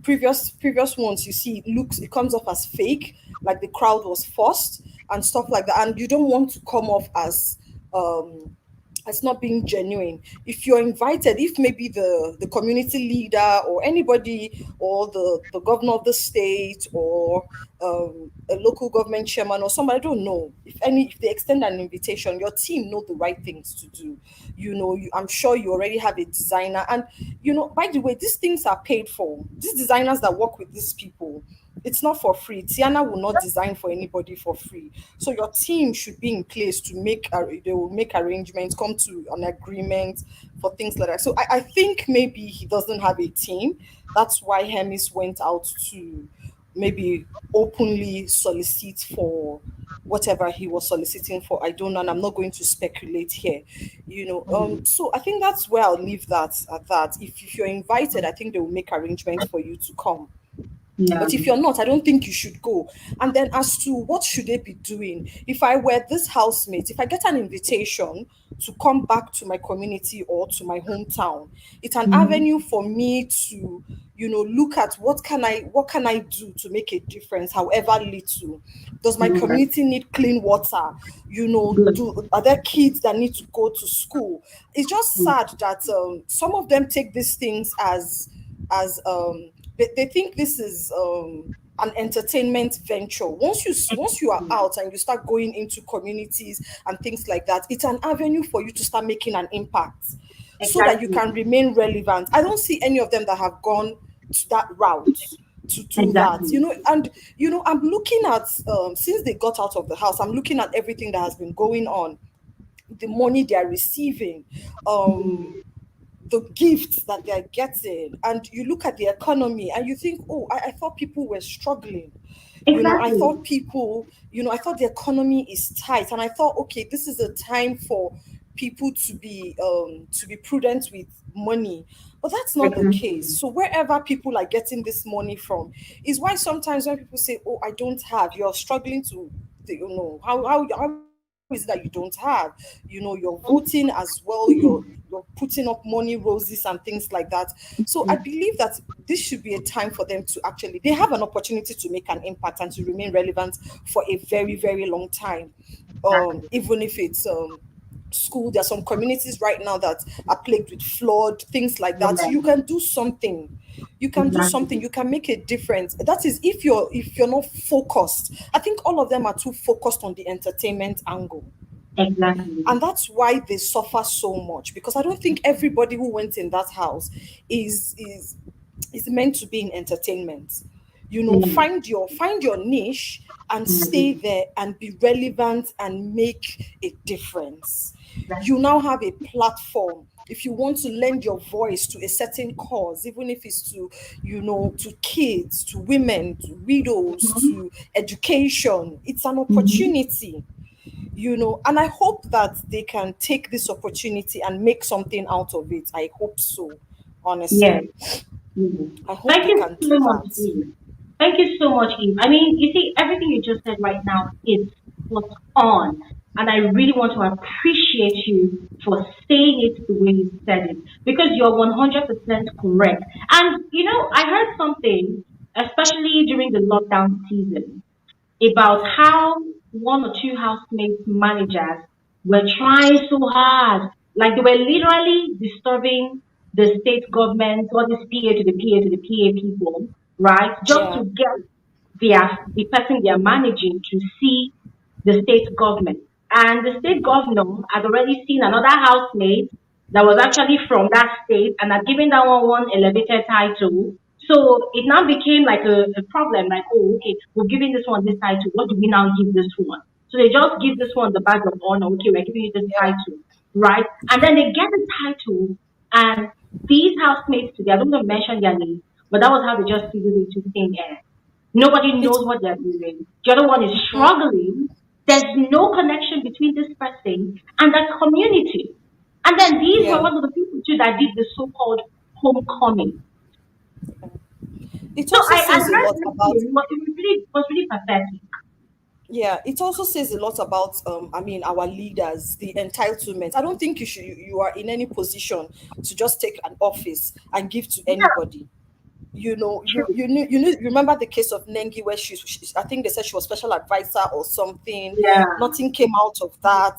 previous ones, you see, it comes off as fake, like the crowd was forced. and stuff like that, and you don't want to come off as not being genuine. If you're invited, if maybe the community leader or anybody, or the governor of the state, or a local government chairman or somebody, I don't know, if they extend an invitation, your team know the right things to do. I'm sure you already have a designer, and by the way, these things are paid for. These designers that work with these people, it's not for free. Tiana will not design for anybody for free. So your team should be in place to they will make arrangements, come to an agreement for things like that. So I think maybe he doesn't have a team. That's why Hermes went out to maybe openly solicit for whatever he was soliciting for. I don't know, and I'm not going to speculate here. So I think that's where I'll leave that at that. If you're invited, I think they will make arrangements for you to come. Yeah. But if you're not, I don't think you should go. And then, as to what should they be doing, if I were this housemate, if I get an invitation to come back to my community or to my hometown, it's an Mhm. avenue for me to, look at what can I do to make a difference, however little. Does my Yeah. community need clean water? Good. Are there kids that need to go to school? It's just Mm. sad that some of them take these things as they think this is an entertainment venture. Once you are Exactly. out and you start going into communities and things like that, it's an avenue for you to start making an impact, so that you Exactly. can remain relevant. I don't see any of them that have gone to that route to do that. Exactly. And I'm looking at, since they got out of the house, I'm looking at everything that has been going on, the money they are receiving, um Mm. the gifts that they're getting, and you look at the economy and you think, oh, I thought people were struggling. I Exactly. thought I thought the economy is tight, and I thought, okay, this is a time for people to be prudent with money. But that's not the case. Exactly. So wherever people are getting this money from is why sometimes when people say, oh, I don't have, you're struggling to, how is it that you don't have? You're voting as well, you're putting up money roses and things like that. So I believe that this should be a time for them to actually, they have an opportunity to make an impact and to remain relevant for a very, very long time. Exactly. Even if it's school, there are some communities right now that are plagued with flood, things like that. Yeah. You can do something. You can do something. Exactly. You can make a difference. That is, if you're not focused. I think all of them are too focused on the entertainment angle, Exactly. and that's why they suffer so much, because I don't think everybody who went in that house is meant to be in entertainment. Mm. Find your niche and stay Mm. there and be relevant and make a difference. You Exactly. now have a platform. If you want to lend your voice to a certain cause, even if it's to kids, to women, to widows, Mhm. to education, it's an Mhm. opportunity. And I hope that they can take this opportunity and make something out of it. I hope so, Yes. honestly. Mm. I hope Thank they you can so do much, that. Eve. Thank you so much, Eve. I mean, you see, everything you just said right now is spot on. And I really want to appreciate you for saying it the way you said it, because you're 100% correct. And, I heard something, especially during the lockdown season, about Yeah. how one or two housemates managers were trying so hard. Like they were literally disturbing the state government or this PA to the PA to the PA people, right? Just Yeah. to get the person they are managing to see the state government. And the state governor had already seen another housemate that was actually from that state and had given that one elevated title. So it now became like a problem, like, oh, okay, we're giving this one this title. What do we now give this one? So they just give this one the badge of honor. Okay, we're giving you this Yeah. title, right? And then they get the title, and these housemates today, I don't want to mention their names, but that was how they just figured into thin air. Nobody It's knows what they're doing. The other one is Mhm. struggling. There's no connection between this person and that community. And then these were Yeah. one of the people too that did the so-called homecoming. It So also I says a heard lot this about thing, but it was really pathetic. Yeah, it also says a lot about our leaders, the entitlement. I don't think you are in any position to just take an office and give to Yeah, anybody. you remember the case of Nengi where I think they said she was special advisor or something. Yeah, Nothing came out of that.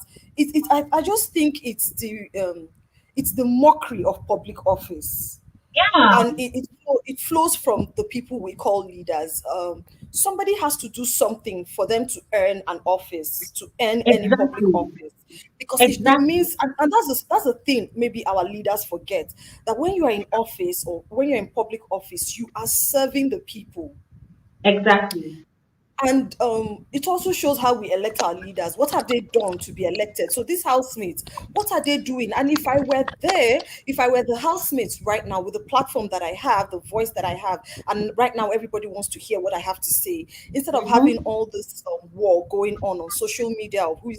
I just think it's the mockery of public office, yeah, and it flows from the people we call leaders. Somebody has to do something for them to earn an office, to earn any public exactly, office, because it exactly, means, and that's the thing maybe our leaders forget, that when you are in office or when you're in public office, you are serving the people. exactly. And it also shows how we elect our leaders. What have they done to be elected? So these housemates, what are they doing? And if I were there, if I were the housemates right now with the platform that I have, the voice that I have, and right now everybody wants to hear what I have to say, instead of having Mm-hmm. all this war going on social media of who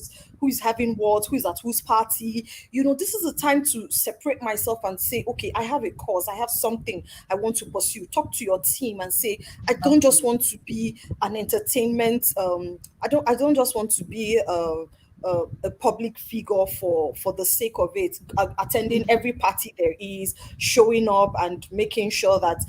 is having wars, who is at whose party, this is a time to separate myself and say, okay, I have a cause, I have something I want to pursue. Talk to your team and say, I don't just want to be an entertainment. I don't just want to be a public figure for the sake of it, attending every party there is, showing up and making sure that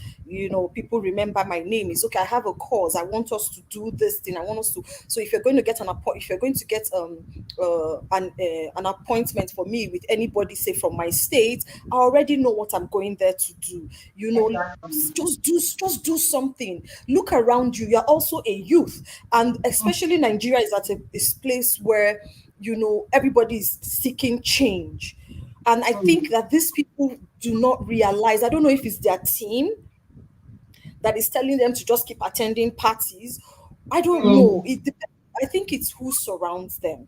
people remember my name. Is okay, I have a cause, I want us to do this thing, I want us to. So if you're going to get if you're going to get an appointment for me with anybody, say from my state, I already know what I'm going there to do. Exactly. Just do something. Look around you, you're also a youth, and especially Nigeria is at this place where everybody is seeking change. And I think that these people do not realize, I don't know if it's their team that is telling them to just keep attending parties. I don't know. Mm. I think it's who surrounds them,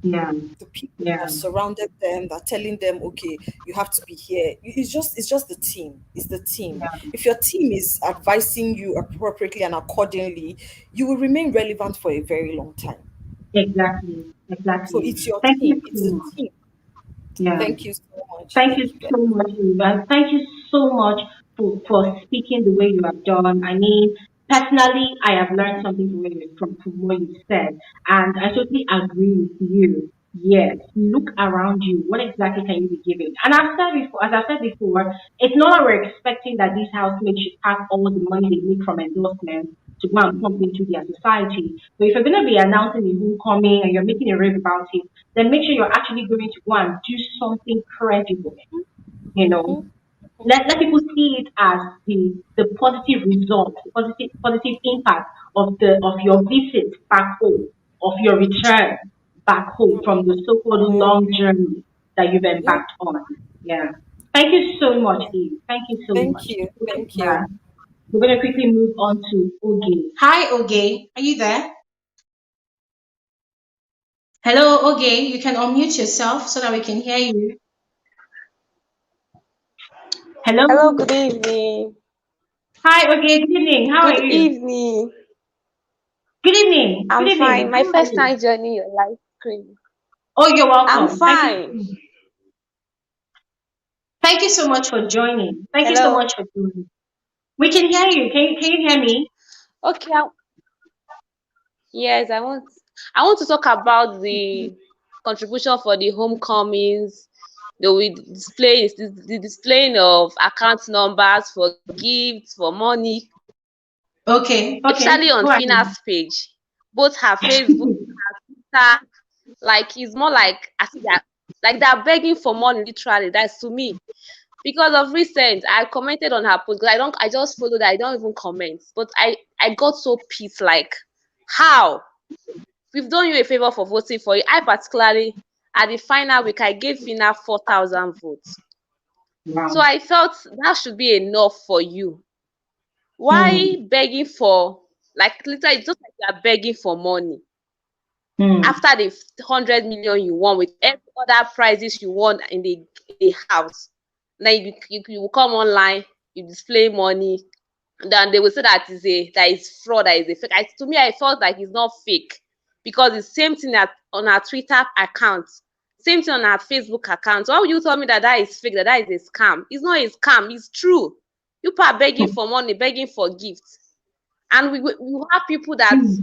Yeah, the people yeah, that surrounded them, that are telling them, okay, you have to be here. It's just the team. It's the team. yeah, If your team is advising you appropriately and accordingly, you will remain relevant for a very long time. exactly, So exactly. it's your Thank team. you so It's the much. team. Yeah. Thank you so much. Thank you Thank you, guys. so much, Eva. Thank you so much for speaking the way you have done. I mean, personally, I have learned something from what you said, and I totally agree with you. Yes, look around you. What exactly can you be giving? And I've said before, as I've said before, it's not that we're expecting that these housemates should pack all the money they make from endorsements to go and pump into their society. But if you're going to be announcing a homecoming and you're making a rave about it, then make sure you're actually going to go and do something credible. You know, Mhm. let people see it as the positive result, the positive impact of your visit back home, of your return back home from the so-called long journey that you've Yeah. embarked on. Yeah. Thank you so much, Eve. Thank you so Thank much. you. Thank Yeah. you. We're gonna quickly move on to Oge. Hi, Oge. Are you there? Hello, Oge. You can unmute yourself so that we can hear you. Hello. Hello, good evening. Hi, Oge. Good evening. How are Good you? evening. Good evening. Good I'm evening. fine. How My are first you? time joining your live stream. Oh, you're I'm welcome. fine. Thank you so much for joining. Thank you so Hello. much for joining. We can hear you. Can you hear me? Okay. Yes, I want to talk about the contribution for the homecomings, the displaying of account numbers for gifts, for money, Okay. Okay. especially on Go ahead. Fina's page, both her Facebook, Twitter. Like it's more like I see that like they're begging for money literally. That's to me. Because of recent, I commented on her post. 'Cause I just follow that. I don't even comment. But I got so pissed. Like, how? We've done you a favor for voting for you. I particularly at the final week I gave Phyna 4,000 votes. So Wow. I felt that should be enough for you. Hmm. Why begging for, like, literally just like you are begging for money Hmm. after the 100 million you won with every other prizes you won in the house? Now you will come online, you display money, then they will say that is fraud, that is a fake. To me, I felt like it's not fake because the same thing that on our Twitter account, same thing on our Facebook account. Why would you tell me that is fake, that is a scam? It's not a scam. It's true. You are begging for money, begging for gifts, and we have people Hmm.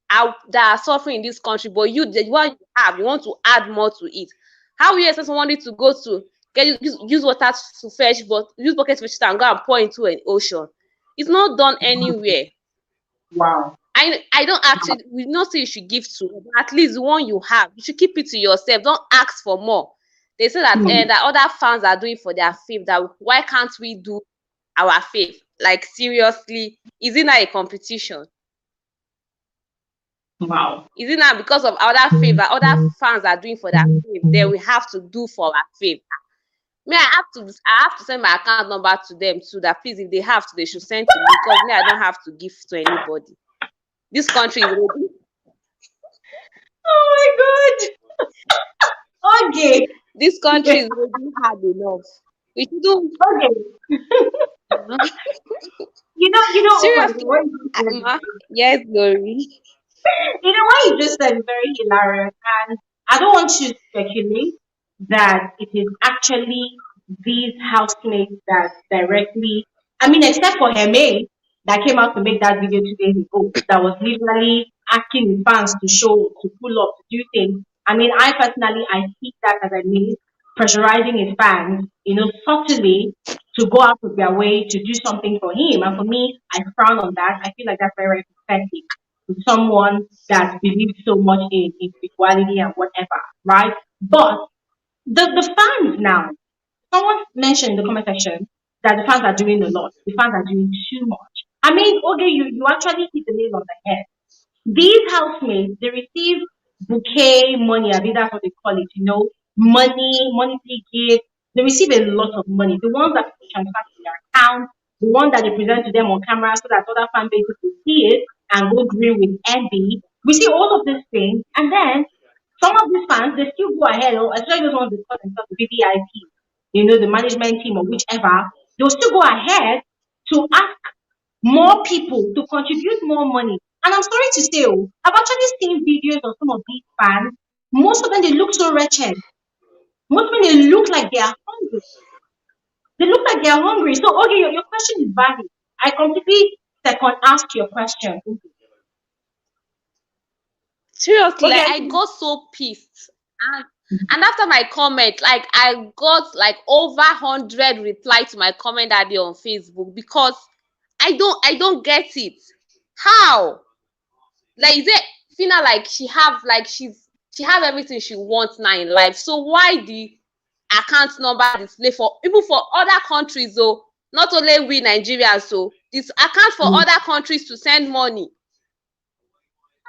that are suffering in this country, but the one you have, you want to add more to it. How will you expect somebody to go to use water to fetch, but use bucket to fetch it and go and pour into an ocean. It's not done anywhere. Wow. I don't actually, we not say you should give to, but at least the one you have, you should keep it to yourself. Don't ask for more. They say that that other fans are doing for their fave. That why can't we do our fave? Like seriously, is it not a competition? Wow. Is it now because of other favor, other fans are doing for their fave, then we have to do for our fave? Me, I have to send my account number to them too. That please, if they have to, they should send to me, because me, I don't have to give to anybody. This country is ready. Oh my god. Okay. This country is already hard enough. We should do. Okay. Seriously, yes, Glory. What you just said is very hilarious, and I don't want to speculate that it is actually these housemates that directly, I mean, except for Hermes that came out to make that video 2 days ago, that was literally asking his fans to show, to pull up, to do things. I mean, I personally, I see that as a means pressurizing his fans, subtly to go out of their way to do something for him. And for me, I frown on that. I feel like that's very, very pathetic with someone that believes so much in individuality and whatever, right? But the fans now, someone mentioned in the comment section that the fans are doing a lot. The fans are doing too much. I mean, okay, you actually hit the nail on the head. These housemates, they receive bouquet money, I mean that's what they call it, monetary gifts. They receive a lot of money. The ones that people transfer to their account, the ones that they present to them on camera so that other fan bases will see it and go green with envy. We see all of these things, and then some of these fans they still go ahead, or especially those ones that call themselves the VVIP, the management team or whichever, they'll still go ahead to ask more people to contribute more money. And I'm sorry to say, I've actually seen videos of some of these fans. Most of them, they look so wretched. Most of them, they look like they are hungry. They look like they are hungry. So, okay, your question is valid. I completely second ask your question. Seriously, Okay. like I got so pissed. And after my comment, like I got like over 100 reply to my comment that day on Facebook, because I don't get it. How? Like, is it Phyna, like she have everything she wants now in life. So why the account number display for even for other countries though? Not only we Nigerians, so this account for other countries to send money.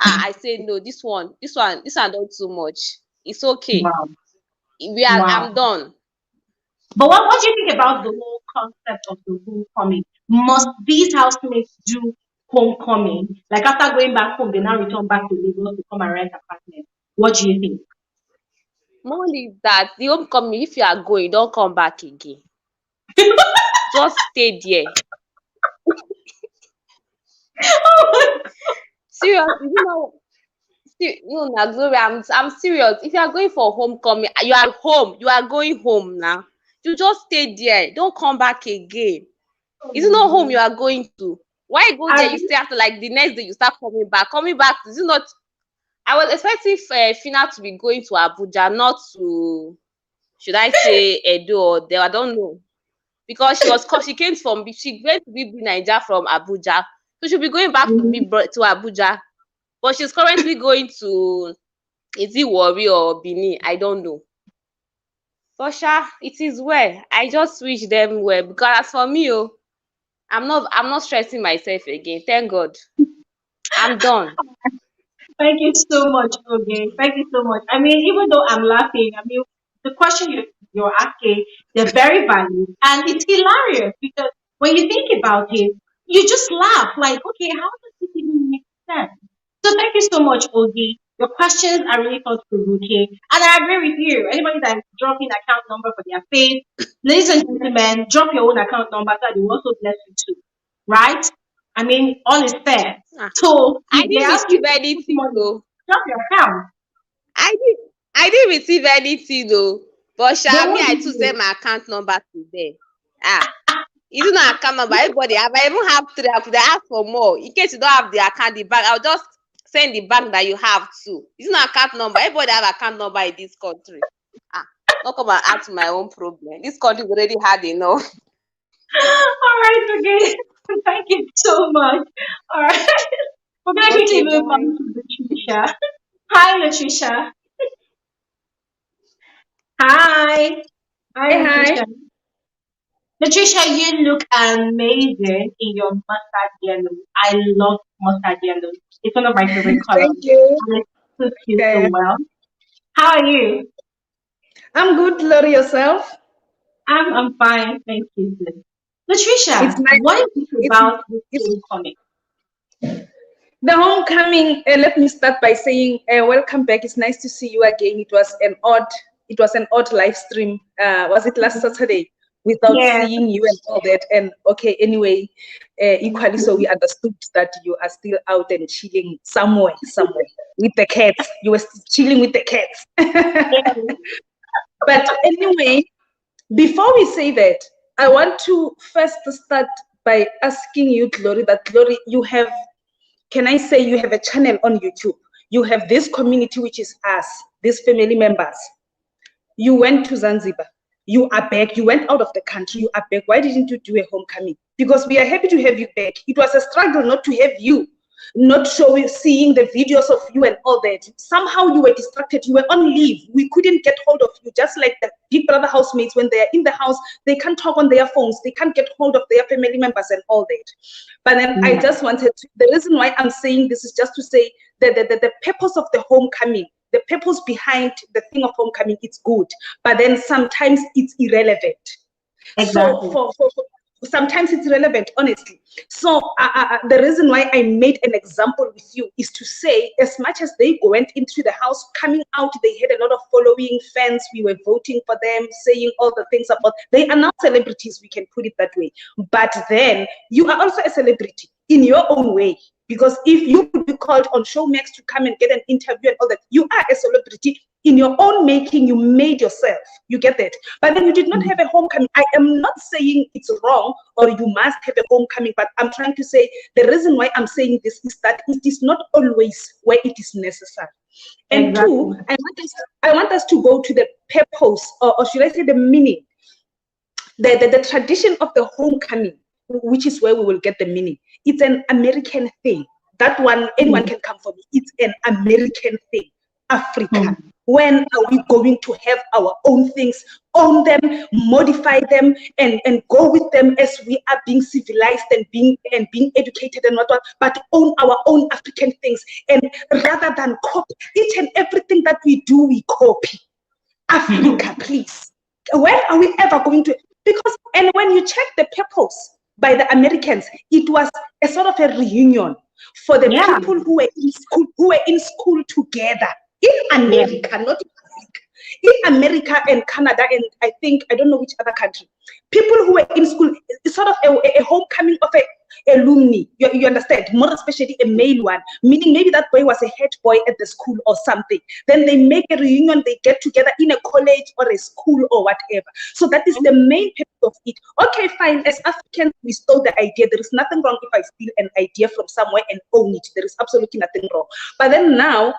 I say no, this one not too much. It's okay. Wow. I'm done. But what do you think about the whole concept of the homecoming? Must these housemates do homecoming? Like after going back home, they now return back to Lagos to come and rent apartment. What do you think? More is that the homecoming, if you are going, don't come back again. Just stay there. Seriously, Glory, I'm serious. If you are going for homecoming, you are home. You are going home now. You just stay there. Don't come back again. Is it not home you are going to? Why go there? You stay after like the next day you start coming back. Coming back, is it not? I was expecting Phyna to be going to Abuja, not to, should I say Edo or there? I don't know, because she came she went to Bbnaija from Abuja, so she'll be going back to Abuja. But she's currently going to, is it Warri or Benin? I don't know. But it is well. I just wish them well, because as for me, I'm not stressing myself again. Thank God. I'm done. Thank you so much, okay. Thank you so much. I mean, even though I'm laughing, I mean, the question you're asking, they're very valid, and it's hilarious because when you think about it, you just laugh. Like, okay, how does this even make sense? So thank you so much, Ogi. Your questions are really thought provoking, and I agree with you. Anybody that's dropping account number for their faith, ladies and gentlemen, drop your own account number so they will also bless you too, right? I mean, all is fair. So I if they didn't ask you receive to put anything money, though. drop your account. I didn't receive anything though. But Then me, what do I you too do? send my account number to them. It's not account number. Everybody have. I even have 3. They ask for more. In case you don't have the account, the bank, I'll just send the bank that you have too. It's not account number. Everybody have account number in this country. Not come and ask my own problem. This country already had enough. All right, okay. Thank you so much. All right. We're going to quickly Okay, move bye. on to Latricia. Hi, Latricia. Hi. Hi, Hey, hi. Latricia. Latricia, you look amazing in your mustard yellow. I love mustard yellow. It's one of my favorite colors. Thank you. And it suits you so Okay. well. How are you? I'm good, Lori, yourself. I'm fine. Thank you. Sis. It's Latricia, nice. what is it It's about this it's homecoming? the homecoming. Let me start by saying, welcome back. It's nice to see you again. It was an odd live stream. Was it last Saturday? Without Yeah. seeing you and all that. And okay, anyway, equally so we understood that you are still out and chilling somewhere with the cats. You were still chilling with the cats. Yeah. But anyway, before we say that, I want to first start by asking you, Glory, you have, can I say you have a channel on YouTube? You have this community, which is us, these family members. You went to Zanzibar. You are back. You went out of the country. You are back. Why didn't you do a homecoming? Because we are happy to have you back. It was a struggle not to have you, not seeing the videos of you and all that. Somehow you were distracted. You were on leave. We couldn't get hold of you. Just like the Big Brother housemates, when they are in the house, they can't talk on their phones. They can't get hold of their family members and all that. But then I just wanted to, the reason why I'm saying this is just to say that the purpose of the homecoming, the purpose behind the thing of homecoming, it's good, but then sometimes it's irrelevant. Exactly. So for sometimes it's relevant, honestly. So the reason why I made an example with you is to say, as much as they went into the house, coming out, they had a lot of following fans. We were voting for them, saying all the things about, they are not celebrities, we can put it that way. But then you are also a celebrity in your own way. Because if you would be called on Showmax to come and get an interview and all that, you are a celebrity in your own making. You made yourself. You get that? But then you did not have a homecoming. I am not saying it's wrong or you must have a homecoming, but I'm trying to say the reason why I'm saying this is that it is not always where it is necessary. And Exactly. two, I want us to go to the purpose, or should I say the meaning, the tradition of the homecoming, which is where we will get the meaning. It's an American thing. That one, anyone can come for me. It's an American thing. Africa. When are we going to have our own things, own them, modify them, and go with them as we are being civilized and being educated and whatnot, but own our own African things, and rather than copy each and everything that we do, we copy. Africa, please. When are we ever going to? Because, and when you check the purpose by the Americans, it was a sort of a reunion for the people who were in school together in America, not in Africa. In America and Canada, and I think, I don't know which other country, people who were in school, it's sort of a homecoming of a alumni, you understand, more especially a male one, meaning maybe that boy was a head boy at the school or something. Then they make a reunion, they get together in a college or a school or whatever. So that is the main purpose of it. Okay, fine, as Africans, we stole the idea. There is nothing wrong if I steal an idea from somewhere and own it. There is absolutely nothing wrong. But then now,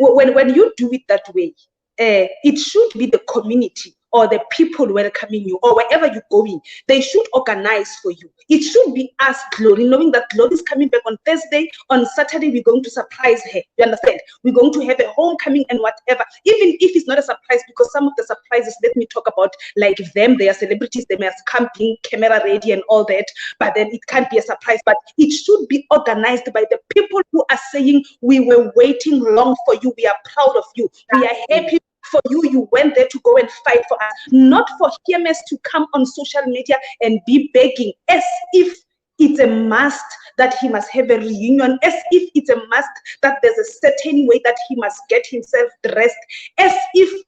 when you do it that way, it should be the community or the people welcoming you, or wherever you're going, they should organize for you. It should be us, Glory, knowing that Glory is coming back on Thursday. On Saturday, we're going to surprise her. You understand? We're going to have a homecoming and whatever. Even if it's not a surprise, because some of the surprises, let me talk about, like them, they are celebrities, they must come being camera ready and all that, but then it can't be a surprise. But it should be organized by the people who are saying, we were waiting long for you, we are proud of you, we are happy for you, you went there to go and fight for us, not for Hermes to come on social media and be begging as if it's a must that he must have a reunion, as if it's a must that there's a certain way that he must get himself dressed, as if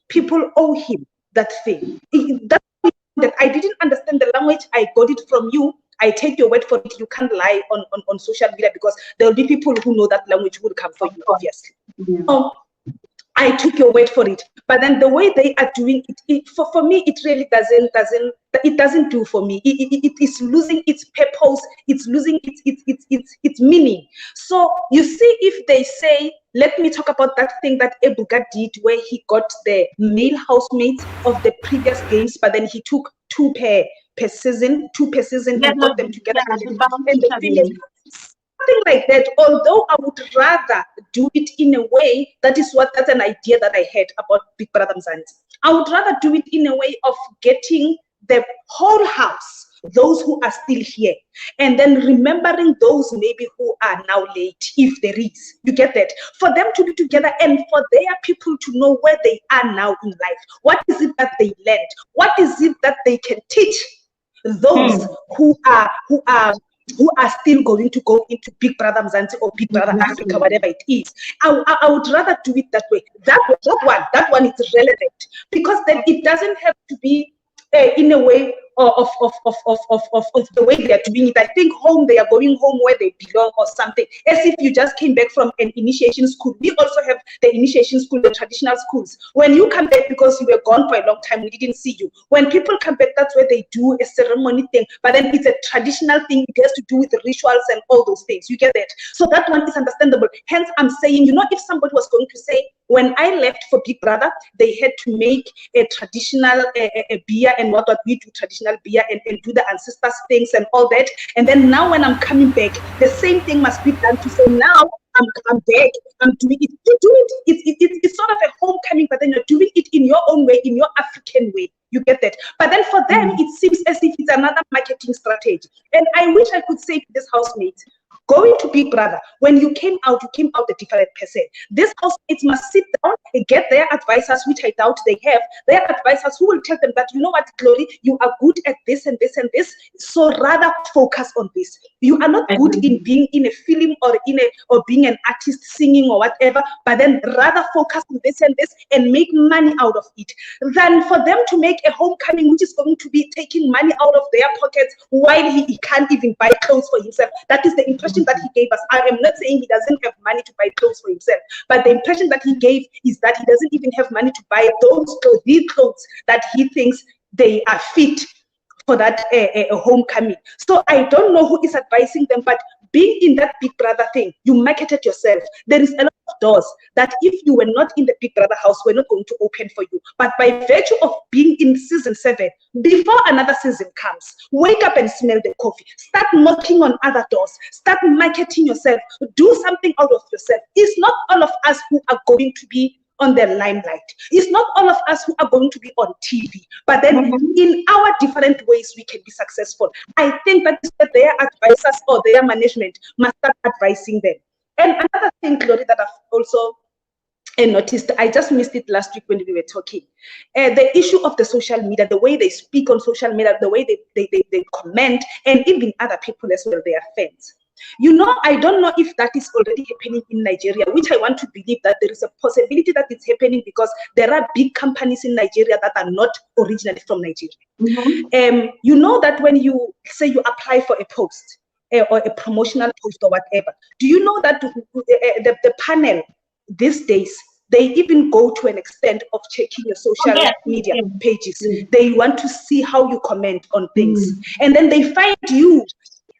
people owe him that thing. That I didn't understand the language. I got it from you. I take your word for it. You can't lie on social media, because there will be people who know that language will come for you, obviously. I took your word for it. But then the way they are doing it, for me, it really doesn't do for me. It is losing its purpose. It's losing its meaning. So you see, if they say, let me talk about that thing that Ebuka did, where he got the male housemates of the previous games, but then he took two per season, and got them together, and the female. Something like that, although I would rather do it in a way, that's an idea that I had about Big Brother Naija. I would rather do it in a way of getting the whole house, those who are still here, and then remembering those maybe who are now late, if there is. You get that? For them to be together and for their people to know where they are now in life. What is it that they learned? What is it that they can teach those who are still going to go into Big Brother Naija or Big Brother Africa, whatever it is. I would rather do it that way. That one is relevant, because then it doesn't have to be in a way of the way they are doing it. I think they are going home where they belong or something, as if you just came back from an initiation school. We also have the initiation school, the traditional schools. When you come back because you were gone for a long time, we didn't see you. When people come back, that's where they do a ceremony thing, but then it's a traditional thing. It has to do with the rituals and all those things. You get that? So that one is understandable. Hence, I'm saying, if somebody was going to say, when I left for Big Brother, they had to make a traditional a beer and what we do, traditional beer, and do the ancestors things and all that. And then now when I'm coming back, the same thing must be done to say, now I'm back, I'm doing it. You do it. It's sort of a homecoming, but then you're doing it in your own way, in your African way. You get that? But then for them, it seems as if it's another marketing strategy. And I wish I could say to this housemate, going to Big Brother, when you came out a different person. This housemates must sit down and get their advisors, which I doubt they have, their advisors who will tell them that, you know what, Glory, you are good at this and this and this, so rather focus on this. You are not good in being in a film or being an artist singing or whatever, but then rather focus on this and this and make money out of it, than for them to make a homecoming which is going to be taking money out of their pockets while he can't even buy clothes for himself. That is the impression that he gave us. I am not saying he doesn't have money to buy clothes for himself, but the impression that he gave is that he doesn't even have money to buy these clothes that he thinks they are fit for that homecoming. So I don't know who is advising them, but being in that Big Brother thing, you marketed yourself. There is a lot of doors that if you were not in the Big Brother house, we're not going to open for you. But by virtue of being in season 7, before another season comes, wake up and smell the coffee. Start knocking on other doors. Start marketing yourself. Do something out of yourself. It's not all of us who are going to be on the limelight. It's not all of us who are going to be on TV, but then in our different ways we can be successful. I think that is where their advisors or their management must start advising them. And another thing, Glory, that I've also noticed, I just missed it last week when we were talking, the issue of the social media, the way they speak on social media, the way they comment, and even other people as well, their fans. I don't know if that is already happening in Nigeria, which I want to believe that there is a possibility that it's happening because there are big companies in Nigeria that are not originally from Nigeria. You know that when you say you apply for a post or a promotional post or whatever, do you know that the panel these days, they even go to an extent of checking your social media pages. They want to see how you comment on things. And then they find you.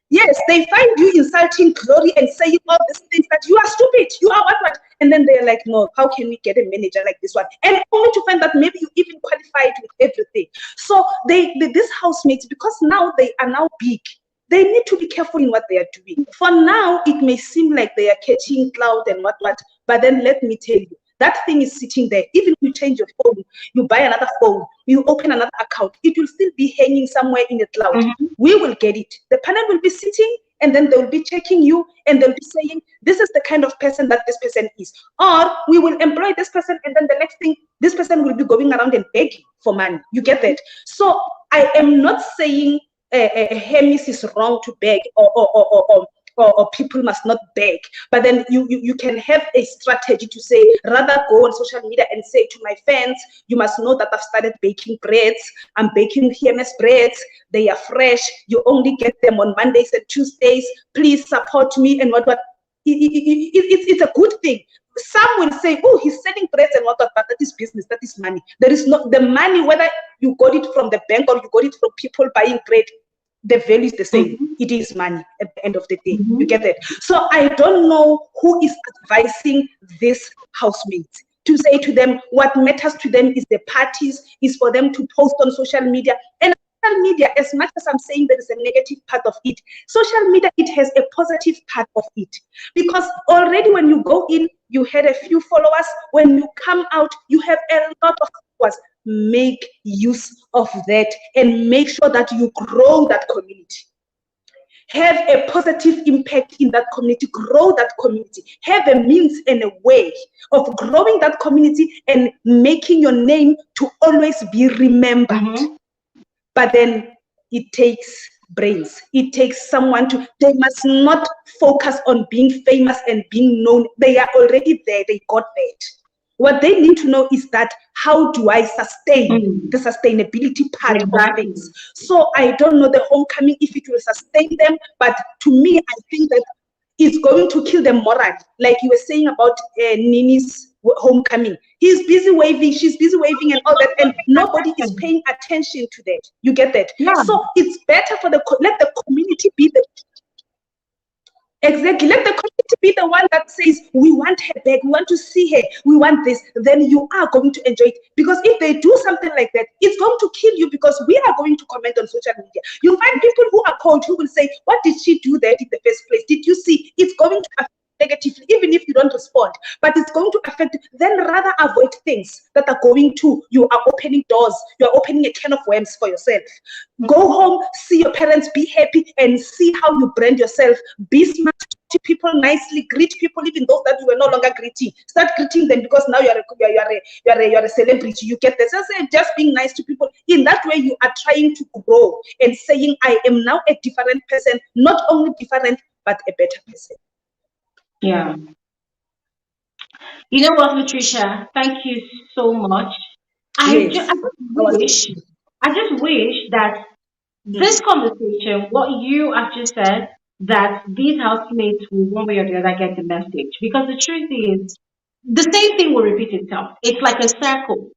Yes, they find you insulting Glory and saying all these things that you are stupid, you are what. And then they're like, no, how can we get a manager like this one? And only to find that maybe you even qualified with everything. So these housemates, because now they are now big, they need to be careful in what they are doing. For now, it may seem like they are catching clout and what, but then let me tell you, that thing is sitting there. Even if you change your phone, you buy another phone, you open another account, it will still be hanging somewhere in the cloud. We will get it. The panel will be sitting and then they will be checking you and they'll be saying, this is the kind of person that this person is. Or we will employ this person and then the next thing, this person will be going around and begging for money. You get that? So I am not saying Hermes is wrong to beg or people must not beg, but then you can have a strategy to say, rather go on social media and say to my fans, you must know that I've started baking breads. I'm baking Hermes breads. They are fresh. You only get them on Mondays and Tuesdays. Please support me and what. it's a good thing. Some will say, oh, he's selling breads and whatnot, but that is business, that is money. There is not the money, whether you got it from the bank or you got it from people buying bread, the value is the same. It is money at the end of the day. You get that? So I don't know who is advising this housemates to say to them what matters to them is the parties, is for them to post on social media. And social media, as much as I'm saying there is a negative part of it, social media, it has a positive part of it. Because already when you go in, you had a few followers. When you come out, you have a lot of followers. Make use of that and make sure that you grow that community. Have a positive impact in that community, grow that community, have a means and a way of growing that community and making your name to always be remembered. But then it takes brains. It takes someone they must not focus on being famous and being known. They are already there. They got that. What they need to know is that how do I sustain the sustainability part of things? So I don't know the homecoming if it will sustain them, but to me, I think that it's going to kill them morally. Like you were saying about Nini's homecoming. He's busy waving, she's busy waving and all that, and nobody is paying attention to that. You get that? Yeah. So it's better for let the community be the Exactly. Let the community be the one that says, we want her back, we want to see her, we want this. Then you are going to enjoy it. Because if they do something like that, it's going to kill you because we are going to comment on social media. You find people who are cold who will say, what did she do that in the first place? Did you see? It's going to affect negatively, even if you don't respond. But it's going to affect, then rather avoid things that are going to, you are opening doors, you are opening a can of worms for yourself. Go home, see your parents, be happy, and see how you brand yourself. Be smart, talk to people nicely, greet people, even those that you were no longer greeting. Start greeting them because now you're a celebrity. You get this. Just being nice to people. In that way, you are trying to grow and saying, I am now a different person, not only different, but a better person. Yeah. You know what, Latricia? Thank you so much. I just wish that this conversation, what you have just said, that these housemates will one way or the other get the message. Because the truth is, the same thing will repeat itself. It's like a circle.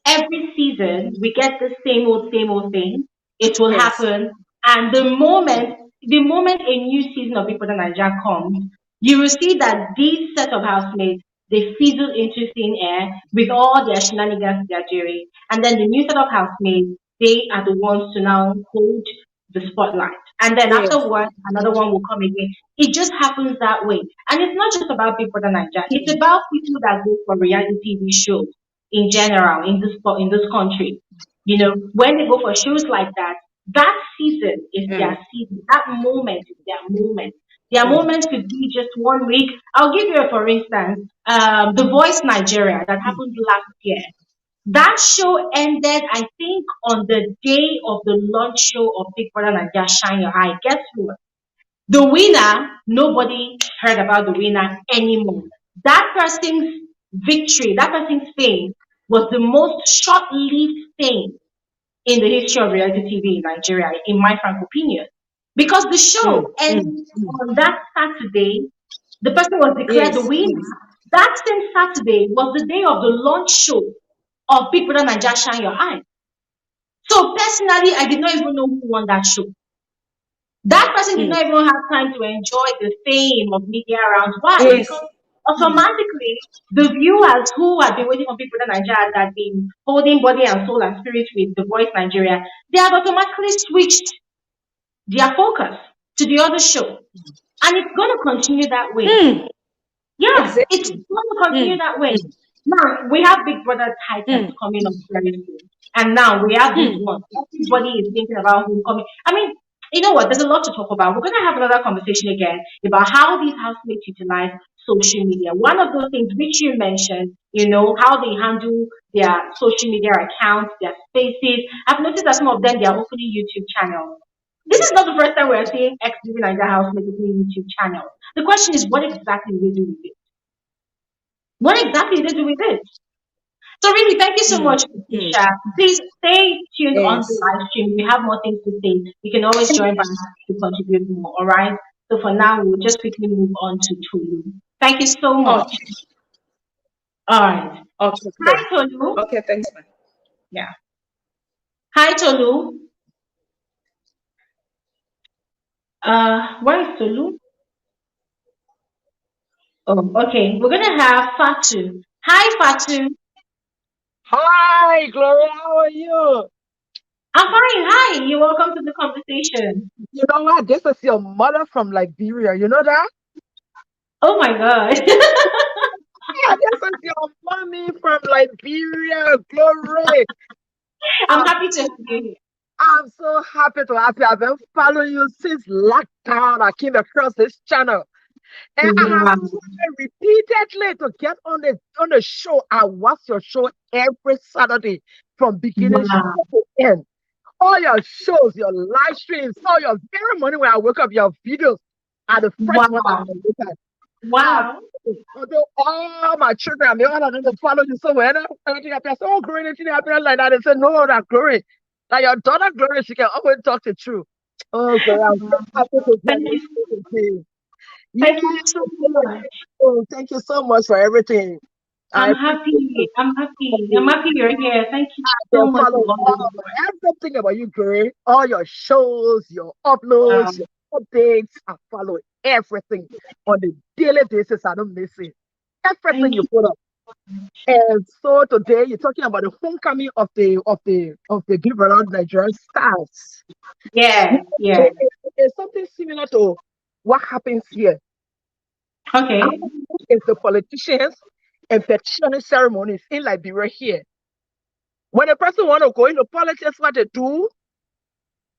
Every season, we get the same old thing. It will happen. And the moment a new season of Big Brother Naija comes, you will see that these set of housemates, they fizzle into thin air with all their shenanigans they're doing. And then the new set of housemates, they are the ones to now hold the spotlight. And then afterwards, another one will come again. It just happens that way. And it's not just about Big Brother Naija. It's about people that go for reality TV shows in general in this country. You know, when they go for shows like that, that season is their season. That moment is their moment. Their moment could be just 1 week. I'll give you a for instance, The Voice Nigeria that happened last year. That show ended, I think, on the day of the launch show of Big Brother Naija Shine Your Eye. Guess what? The winner, nobody heard about the winner anymore. That person's victory, that person's fame was the most short-lived thing in the history of reality TV in Nigeria, in my frank opinion. Because the show ended on that Saturday, the person was declared the winner. That same Saturday was the day of the launch show of Big Brother Naija Shine Your Eye. So personally, I did not even know who won that show. That person did not even have time to enjoy the fame of media rounds. Why? Because automatically, the viewers who had been waiting for Big Brother Naija that had been holding body and soul and spirit with The Voice Nigeria, they have automatically switched their focus to the other show. And it's going to continue that way. Yeah, it's going to continue that way. Now, we have Big Brother Titans coming up very soon. And now we have this one. Everybody is thinking about who's coming. I mean, you know what? There's a lot to talk about. We're going to have another conversation again about how these housemates utilize social media. One of those things which you mentioned, you know, how they handle their social media accounts, their spaces. I've noticed that some of them, they are opening YouTube channels. This is not the first time we're seeing ex-Bbnaija housemates opening YouTube channels. The question is, what exactly do they do with it? What exactly do they do with it? So really, thank you so much, Tisha. Please stay tuned on the live stream. We have more things to say. You can always join back to contribute more, all right? So for now, we'll just quickly move on to Tolu. Thank you so much. Okay. All right. Okay. Hi, Tolu. Okay. Thanks, man. Yeah. Hi, Tolu. Where is Tolu? Oh, okay. We're gonna have Fatu. Hi, Fatu. Hi, Gloria, how are you? I'm fine. Hi. You're welcome to the conversation. You know what? This is your mother from Liberia. You know that? Oh my God. Yeah, this is your mommy from Liberia. Glory. I'm I'm, happy to have you here. I'm so happy to have you. I've been following you since lockdown. I came across this channel. And I have Wow. tried repeatedly to get on the show. I watch your show every Saturday from beginning Wow. to end. All your shows, your live streams, all your very morning when I wake up, your videos are the first one that Wow. I look at. Ah, Wow. although all my children, I mean, all of them to follow you somewhere. Everything happens. Oh, Glory, anything happening like that. They say, no, that Glory. Like your daughter, Glory, she can always talk the truth. Oh, Glory, I'm so happy to hear Thank this you. today. Yeah, Thank you so much. oh, thank you so much for everything. I I'm appreciate happy. I'm happy. I'm you. happy you're here. Thank you They so much for follow all the all support. everything about you, Glory. All your shows, your uploads, Wow. your updates. I follow everything on a daily basis. I don't miss it. Everything Thank you you. put up. And so today you're talking about the homecoming of the Big Brother Nigerian stars. Yeah. Yeah. It's something similar to what happens here. How Okay. is the politicians and petitioning ceremonies in Liberia here? When a person want to go into politics, what they do,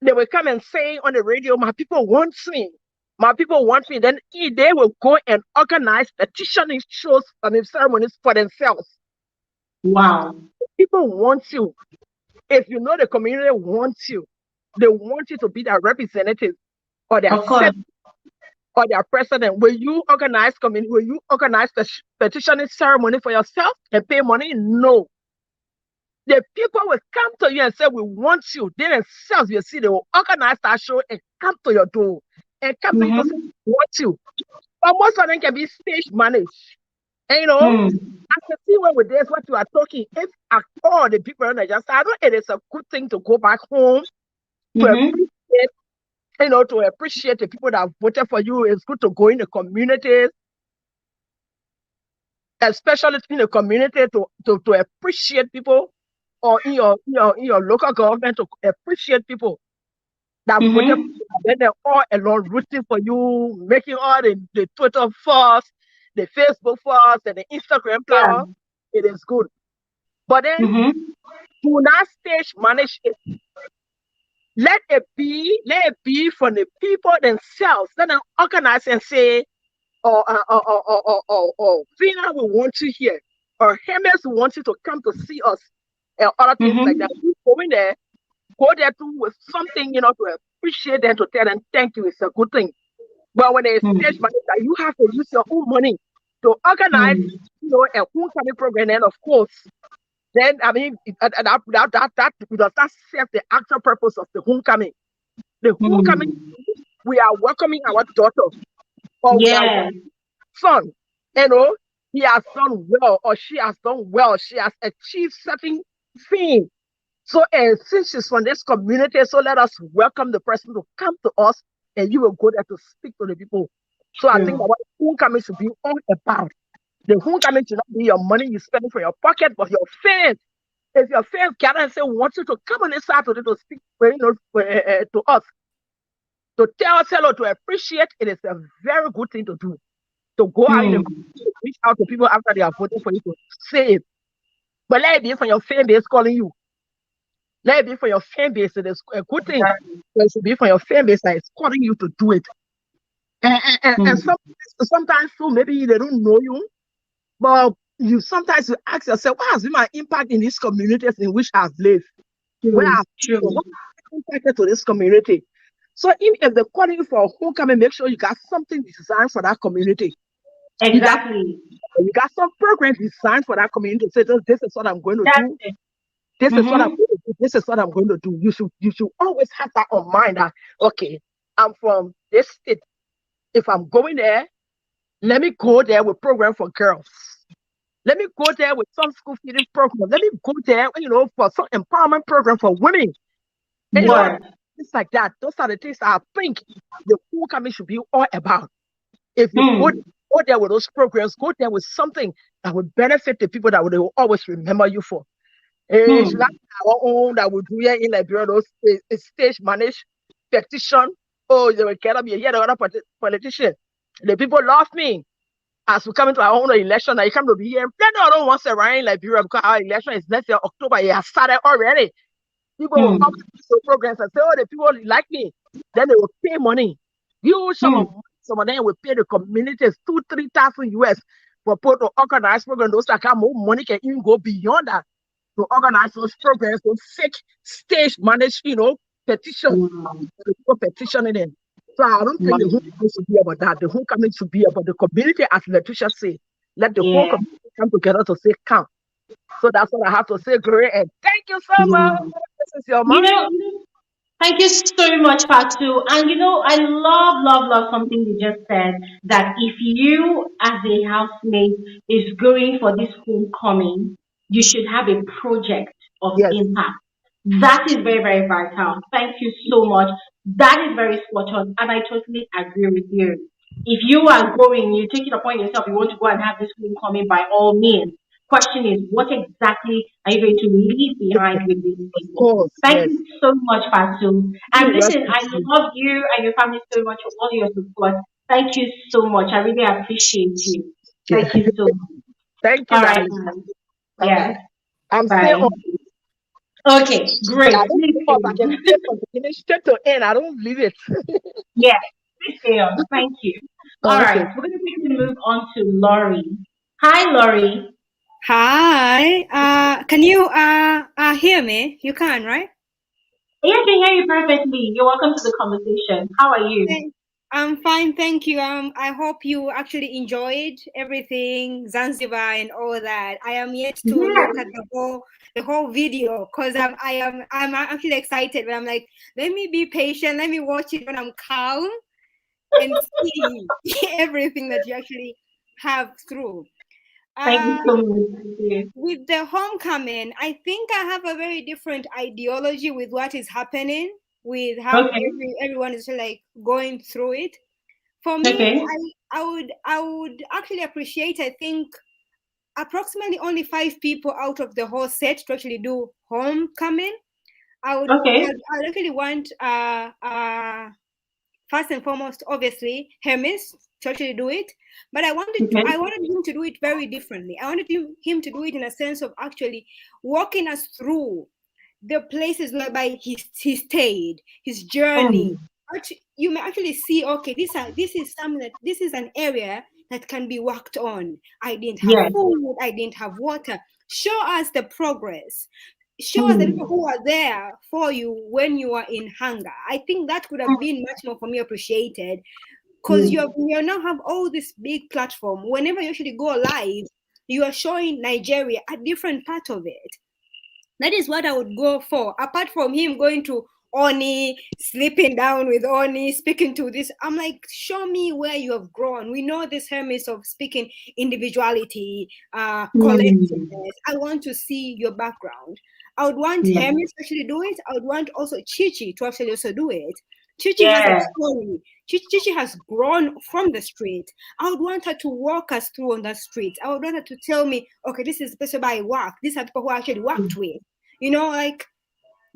they will come and say on the radio, my people want me. My people want me. Then they will go and organize petitioning shows, ceremonies for themselves. Wow. People want you. If you know the community wants you, they want you to be their representative or their Of course. set or their president. Will you organize community? Will you organize the petitioning ceremony for yourself and pay money? No. The people will come to you and say, we want you. They themselves, you see, they will organize that show and come to your door and come to you to say, Mm-hmm. we want you. But most of them can be stage managed. And Hmm. I can see when with this, what you are talking, if at all the people in Nigeria, I know it is a good thing to go back home to Mm-hmm. appreciate, to appreciate the people that voted for you. It's good to go in the communities, especially in the community to appreciate people, or in your local government to appreciate people that voted for Mm-hmm. you. And then they're all along rooting for you, making all the Twitter fuss, the Facebook fuss, and the Instagram Yeah. clamor. It is good. But then Mm-hmm. do not stage manage it. Let it be from the people themselves. Let them organize and say, or Phyna, we want you here, or Hermes, we want you to come to see us, and other things like that. Mm-hmm. You go there too with something, to appreciate them, to tell them thank you. It's a good thing. But when they stage Mm-hmm. manager, you have to use your own money to organize, a homecoming program. And of course, then I mean that serves the actual purpose of the homecoming. The homecoming, Mm-hmm. we are welcoming our daughter, or we are Yeah. son. You know, he has done well, or she has done well. She has achieved certain things. So, since she's from this community, so let us welcome the person to come to us, and you will go there to speak to the people. So, I think that True. what homecoming should be all about. The homecoming should not be your money you spend for your pocket, but your fans. If your fans gather and say, we want you to come on this Saturday to speak, to us, to tell us hello, to appreciate, it is a very good thing to do. To go out in the Mm. community, reach out to people after they are voting for you to say it. But let it be from your fan base calling you. Let it be for your fan base. It is a good thing. Exactly. It should be for your fan base that is calling you to do it. And Mm. sometimes too, maybe they don't know you, but sometimes you ask yourself, what has been my impact in these communities in which I've lived? Where True. I've True. what impacted to this community? So if they're calling you for a homecoming, make sure you got something designed for that community. You got Exactly. you got some program designed for that community. Say, this is what I'm going to That's do. it. This is what I'm Mm-hmm. going to do. This is what I'm going to do. You should always have that on mind that, okay, I'm from this state. If I'm going there, let me go there with program for girls. Let me go there with some school feeding program. Let me go there, for some empowerment program for women. And, Word. things like that. Those are the things I think the homecoming should be all about. If you Mm. go there with those programs, go there with something that would benefit the people that they will always remember you for. It's Mm. like our own that we do here in Liberia, those stage managed petition. Oh, they will get me here, the other politician. The people love me. As we come into our own election, I come to be here. They don't want to run in Liberia because our election is next year, October. It has started already. People will come to these programs and say, oh, the people like me. Then they will pay money. Huge sum of Mm. money. Some of them will pay the communities 2,000-3,000 US for people to organize programs. Those that have more money can even go beyond that to organize those programs, those fake stage managed, petitions. Wow. People petitioning in. So I don't think the Wow. homecoming should be about that. The homecoming should be about the community, as Letitia said. Let the whole Yeah. community come together to say count. So that's what I have to say, Gloria. And thank you so much. Wow. This is your You mom. know, thank you so much, Fatu. And I love something you just said, that if you as a housemate is going for this homecoming, you should have a project of Yes. impact. That is very, very vital. Thank you so much. That is very spot on. And I totally agree with you. If you are going, you take it upon yourself, you want to go and have this homecoming, by all means. Question is, what exactly are you going to leave behind with these Of people? course, Thank yes. you so much, Fatu. You're And listen, welcome. I love you and your family so much for all your support. Thank you so much. I really appreciate you. Yeah. Thank you so much. Thank you, All right, darling. guys. Bye-bye. Yeah. I'm still Bye. on. Okay, But I great. don't Please give stay up. I can on. stay from beginning straight to end. I don't leave it. Yeah, please stay on. Thank you. All Okay. right, we're going to quickly move on to Laurie. Hi, Laurie. Hi. Can you hear me? You can, right? Yes, I can hear you perfectly. You're welcome to the conversation. How are you? I'm fine, thank you. I hope you actually enjoyed everything, Zanzibar and all that. I am yet to look Yes. at the whole video because I'm actually excited. But I'm like, let me be patient. Let me watch it when I'm calm and see everything that you actually have through. Thank you Uh, so much. Thank you. with the homecoming, I think I have a very different ideology with what is happening, with how Okay. everyone is like going through it. For me, Okay. I would actually appreciate, I think, approximately only 5 people out of the whole set to actually do homecoming. I would Okay. I actually want first and foremost, obviously, Hermes to actually do it. But Okay. I wanted him to do it very differently. I wanted him to do it in a sense of actually walking us through the places whereby he stayed, his journey. Mm. You may actually see, okay, this is an area that can be worked on. I didn't have Yes. food, I didn't have water. Show us the progress. Show us the people Mm. who are there for you when you are in hunger. I think that could have been much more for me appreciated, because Mm. you now have all this big platform. Whenever you actually go live, you are showing Nigeria a different part of it. That is what I would go for. Apart from him going to Oni, sleeping down with Oni, speaking to this, I'm like, show me where you have grown. We know this Hermes of speaking individuality, Mm. collectiveness. I want to see your background. I would want Yeah. Hermes to actually do it. I would want also Chichi to actually also do it. Chichi has a Yeah. story. Chichi has grown from the street. I would want her to walk us through on the street. I would want her to tell me, okay, this is the person I work. These are people who I actually worked with. Like,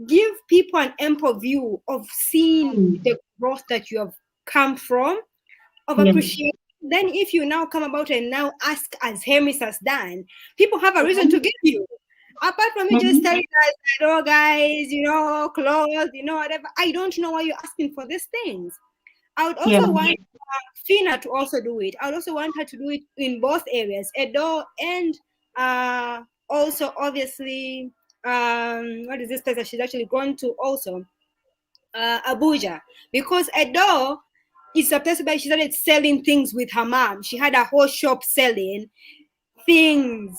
give people an ample view of seeing Mm. the growth that you have come from, of Yeah. appreciation. Then if you now come about and now ask, as Hermes has done, people have a reason to give you. Apart from you just Mhm. telling us that, oh guys, clothes, whatever. I don't know why you're asking for these things. I would Yeah. also want Phyna to also do it. I would also want her to do it in both areas, Edo and also obviously what is this place that she's actually gone to also? Abuja. Because Edo is a place where she started selling things with her mom. She had a whole shop selling things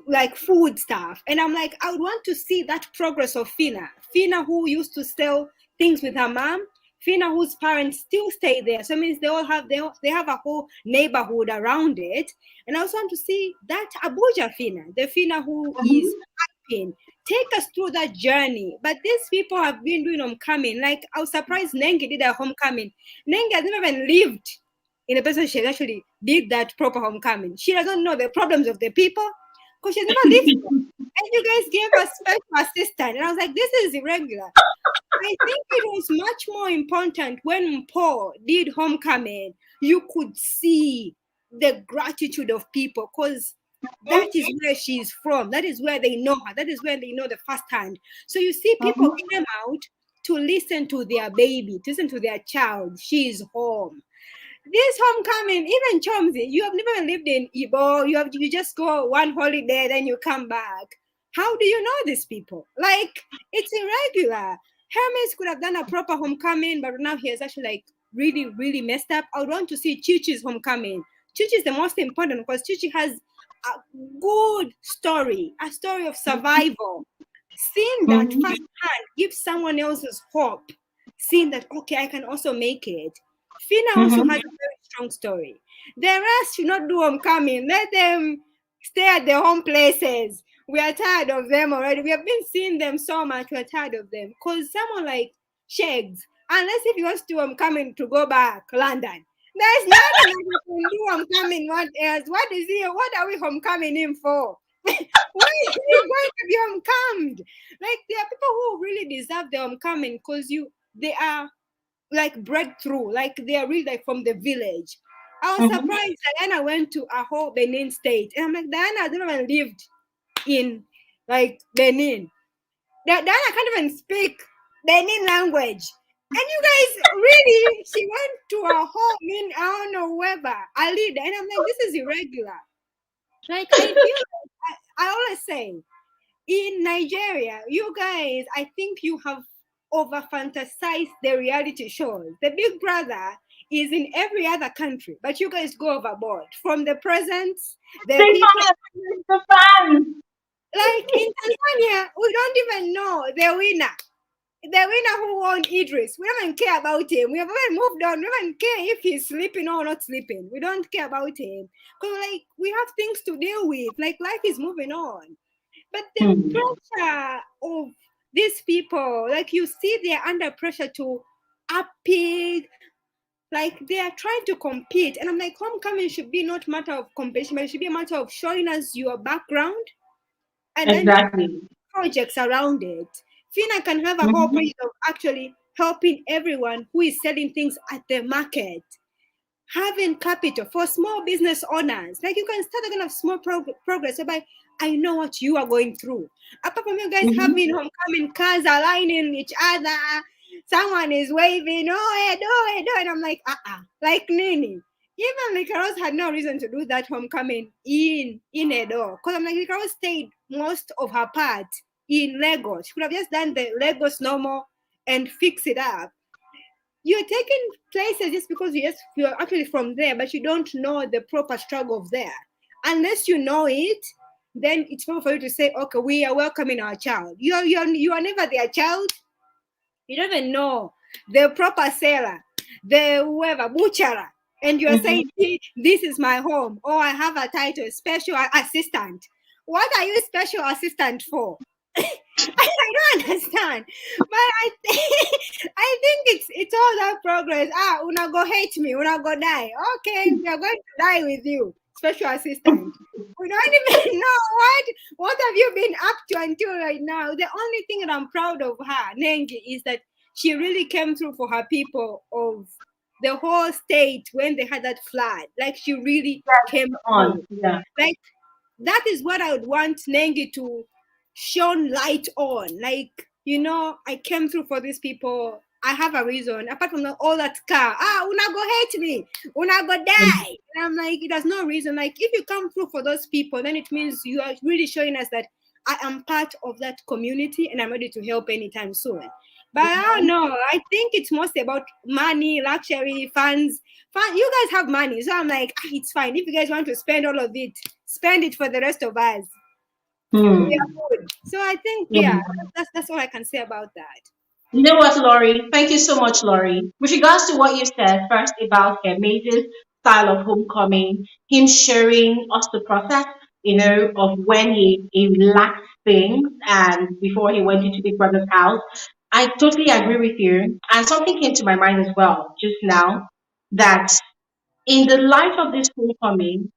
like food stuff. And I'm like, I would want to see that progress of Phyna. Phyna, who used to sell things with her mom, Phyna, whose parents still stay there. So it means they have a whole neighborhood around it. And I also want to see that Abuja Phyna, the Phyna who is happy. Take us through that journey. But these people have been doing homecoming. Like, I was surprised Nengi did a homecoming. Nengi has never even lived in a person she actually did that proper homecoming. She doesn't know the problems of the people because she's never lived there. And you guys gave us special assistant. And I was like, this is irregular. I think it was much more important when Paul did homecoming. You could see the gratitude of people because that is where she's from. That is where they know her. That is where they know the first hand. So you see, people came out to listen to their baby, to listen to their child. She's home. This homecoming, even Chomzy, you have never lived in Igbo. You just go one holiday, then you come back. How do you know these people? Like, it's irregular. Hermes could have done a proper homecoming, but now he has actually like really, really messed up. I would want to see Chichi's homecoming. Chichi is the most important because Chichi has a good story, a story of survival. Seeing that firsthand gives someone else's hope. Seeing that, okay, I can also make it. Phyna also has a very strong story. The rest should not do homecoming. Let them stay at their home places. We are tired of them already. We have been seeing them so much. We're tired of them. Because someone like Shegs, unless if he wants to homecoming to go back London, there's nothing we can do homecoming. What else? What are we homecoming him for? Why is he going to be homecomed? Like, there are people who really deserve the homecoming because they are like breakthrough, like they are really like from the village. I was surprised Diana went to a whole Benin state, and I'm like, Diana has never even lived in like Benin. Diana can't even speak Benin language, and you guys really, she went to a home in I don't know wherever Ali, and I'm like, this is irregular. Like, I feel like I always say in Nigeria, you guys, I think you have over fantasized the reality shows. The Big Brother is in every other country, but you guys go overboard. From the presents, the people, like in Tanzania, we don't even know the winner. The winner who won Idris, we don't even care about him. We have even moved on. We don't even care if he's sleeping or not sleeping. We don't care about him because, like, we have things to deal with. Like, life is moving on. But the pressure of these people, like, you see they're under pressure to uppick, like they are trying to compete. And I'm like, homecoming should be not matter of competition, but it should be a matter of showing us your background and then projects around it. Phyna can have a whole project of actually helping everyone who is selling things at the market. Having capital for small business owners, like you can start a kind of small progress whereby I know what you are going through. Apart from you guys having homecoming cars aligning each other, someone is waving, oh, and I'm like, like Nini. Even Likaros had no reason to do that homecoming in Edo. Because I'm like, Likaros stayed most of her part in Lagos. She could have just done the Lagos normal and fix it up. You're taking places just because you're actually from there, but you don't know the proper struggle of there. Unless you know it, then it's possible for you to say, okay, we are welcoming our child. You are never their child. You don't even know the proper seller, the whoever, butcher, and you're saying, this is my home, or I have a title, special assistant. What are you special assistant for? I don't understand, but I think it's all that progress. Una go hate me, una go die. Okay, we are going to die with you, special assistant. We don't even know what have you been up to until right now. The only thing that I'm proud of her, Nengi, is that she really came through for her people of the whole state when they had that flood. Like, she really came on. Like, that is what I would want Nengi to shone light on. Like, I came through for these people. I have a reason. Apart from all that car, una go hate me, una go die. And I'm like, it has no reason. Like, if you come through for those people, then it means you are really showing us that I am part of that community and I'm ready to help anytime soon. But I don't know. I think it's mostly about money, luxury, funds. You guys have money, so I'm like, it's fine. If you guys want to spend all of it, spend it for the rest of us. We are good. So I think, that's all I can say about that. You know what, Laurie? Thank you so much, Laurie. With regards to what you said first about Hermes' style of homecoming, him sharing us the process, of when he lacked things and before he went into Big Brother's house, I totally agree with you. And something came to my mind as well just now that in the light of this homecoming,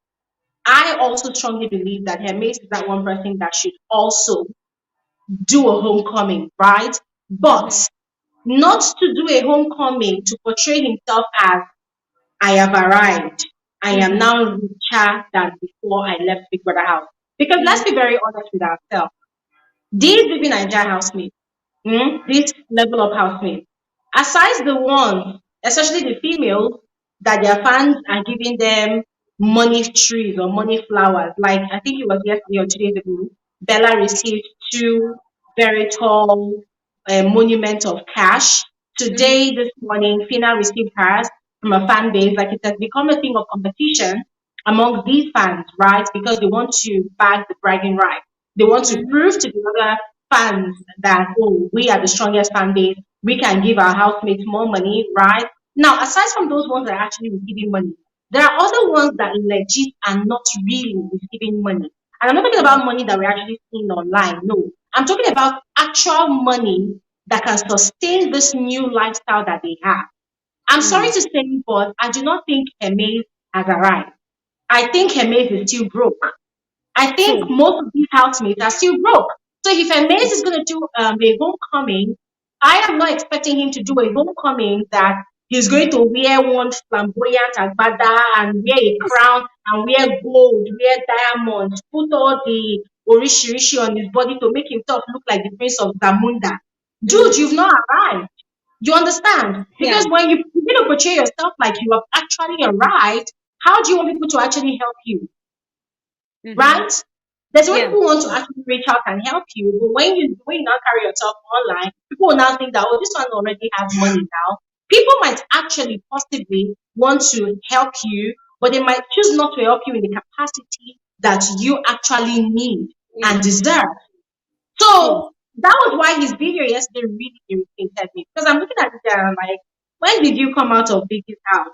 I also strongly believe that Hermes is that one person that should also do a homecoming, right? But Mm-hmm. not to do a homecoming to portray himself as I have arrived. I am Mm-hmm. now richer than before I left Big Brother house. Because let's be very honest with ourselves. These Bbnaija housemates, this level of housemates, aside the ones, especially the females, that their fans are giving them money trees or money flowers. Like I think it was yesterday or 2 days ago, Bella received two very tall monuments of cash. Mm-hmm. Today, this morning, Phyna received hers from a fan base. Like it has become a thing of competition among these fans, right? Because they want to bag the bragging right. They want to Mm-hmm. prove to the other fans that, oh, we are the strongest fan base. We can give our housemates more money, right? Now, aside from those ones that are actually receiving money, there are other ones that legit are not really receiving money. And I'm not talking about money that we're actually seeing online. No, I'm talking about actual money that can sustain this new lifestyle that they have. I'm sorry to say, but I do not think Hermes has arrived. I think Hermes is still broke. I think True. most of these housemates are still broke. So if Hermes is going to do a homecoming, I am not expecting him to do a homecoming that he's going to wear one flamboyant agbada and wear a crown and wear gold, wear diamonds, put all the orishirishi on his body to make himself look like the prince of Zamunda. Dude, Mm-hmm. you've not arrived. You understand? Yeah. Because when you begin to portray yourself like you have actually arrived, how do you want people to actually help you? Mm-hmm. Right? There's when Yeah. people want to actually reach out and help you, but when you now carry yourself online, people will now think that, oh, this one already has money now. People might actually possibly want to help you, but they might choose not to help you in the capacity that you actually need Yeah. and deserve. True. So that was why his video yesterday really irritated me because I'm looking at it there and I'm like, when did you come out of Biggie's house?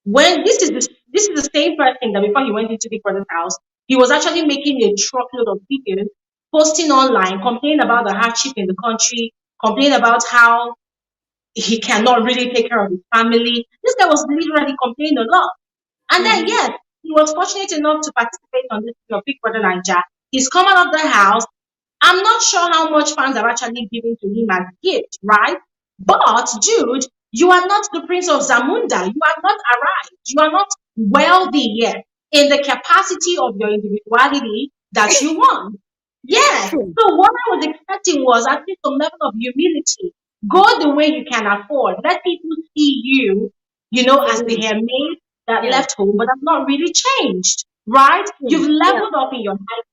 When this is the same person that before he went into Big Brother's house, he was actually making a truckload of videos, posting online, complaining about the hardship in the country, complaining about how he cannot really take care of his family. This guy was literally complaining a lot. And then Mm-hmm. yes, he was fortunate enough to participate on this Big Brother Naija. He's come out of the house. I'm not sure how much fans are actually giving to him as gift, right? But dude, you are not the Prince of Zamunda. You are not arrived. You are not wealthy yet in the capacity of your individuality that you want. Yes. True. So what I was expecting was at least some level of humility. Go the way you can afford. Let people see you, For as the real. handmaid that Yeah. left home, but have not really changed, right? True. You've Yeah. leveled up in your life,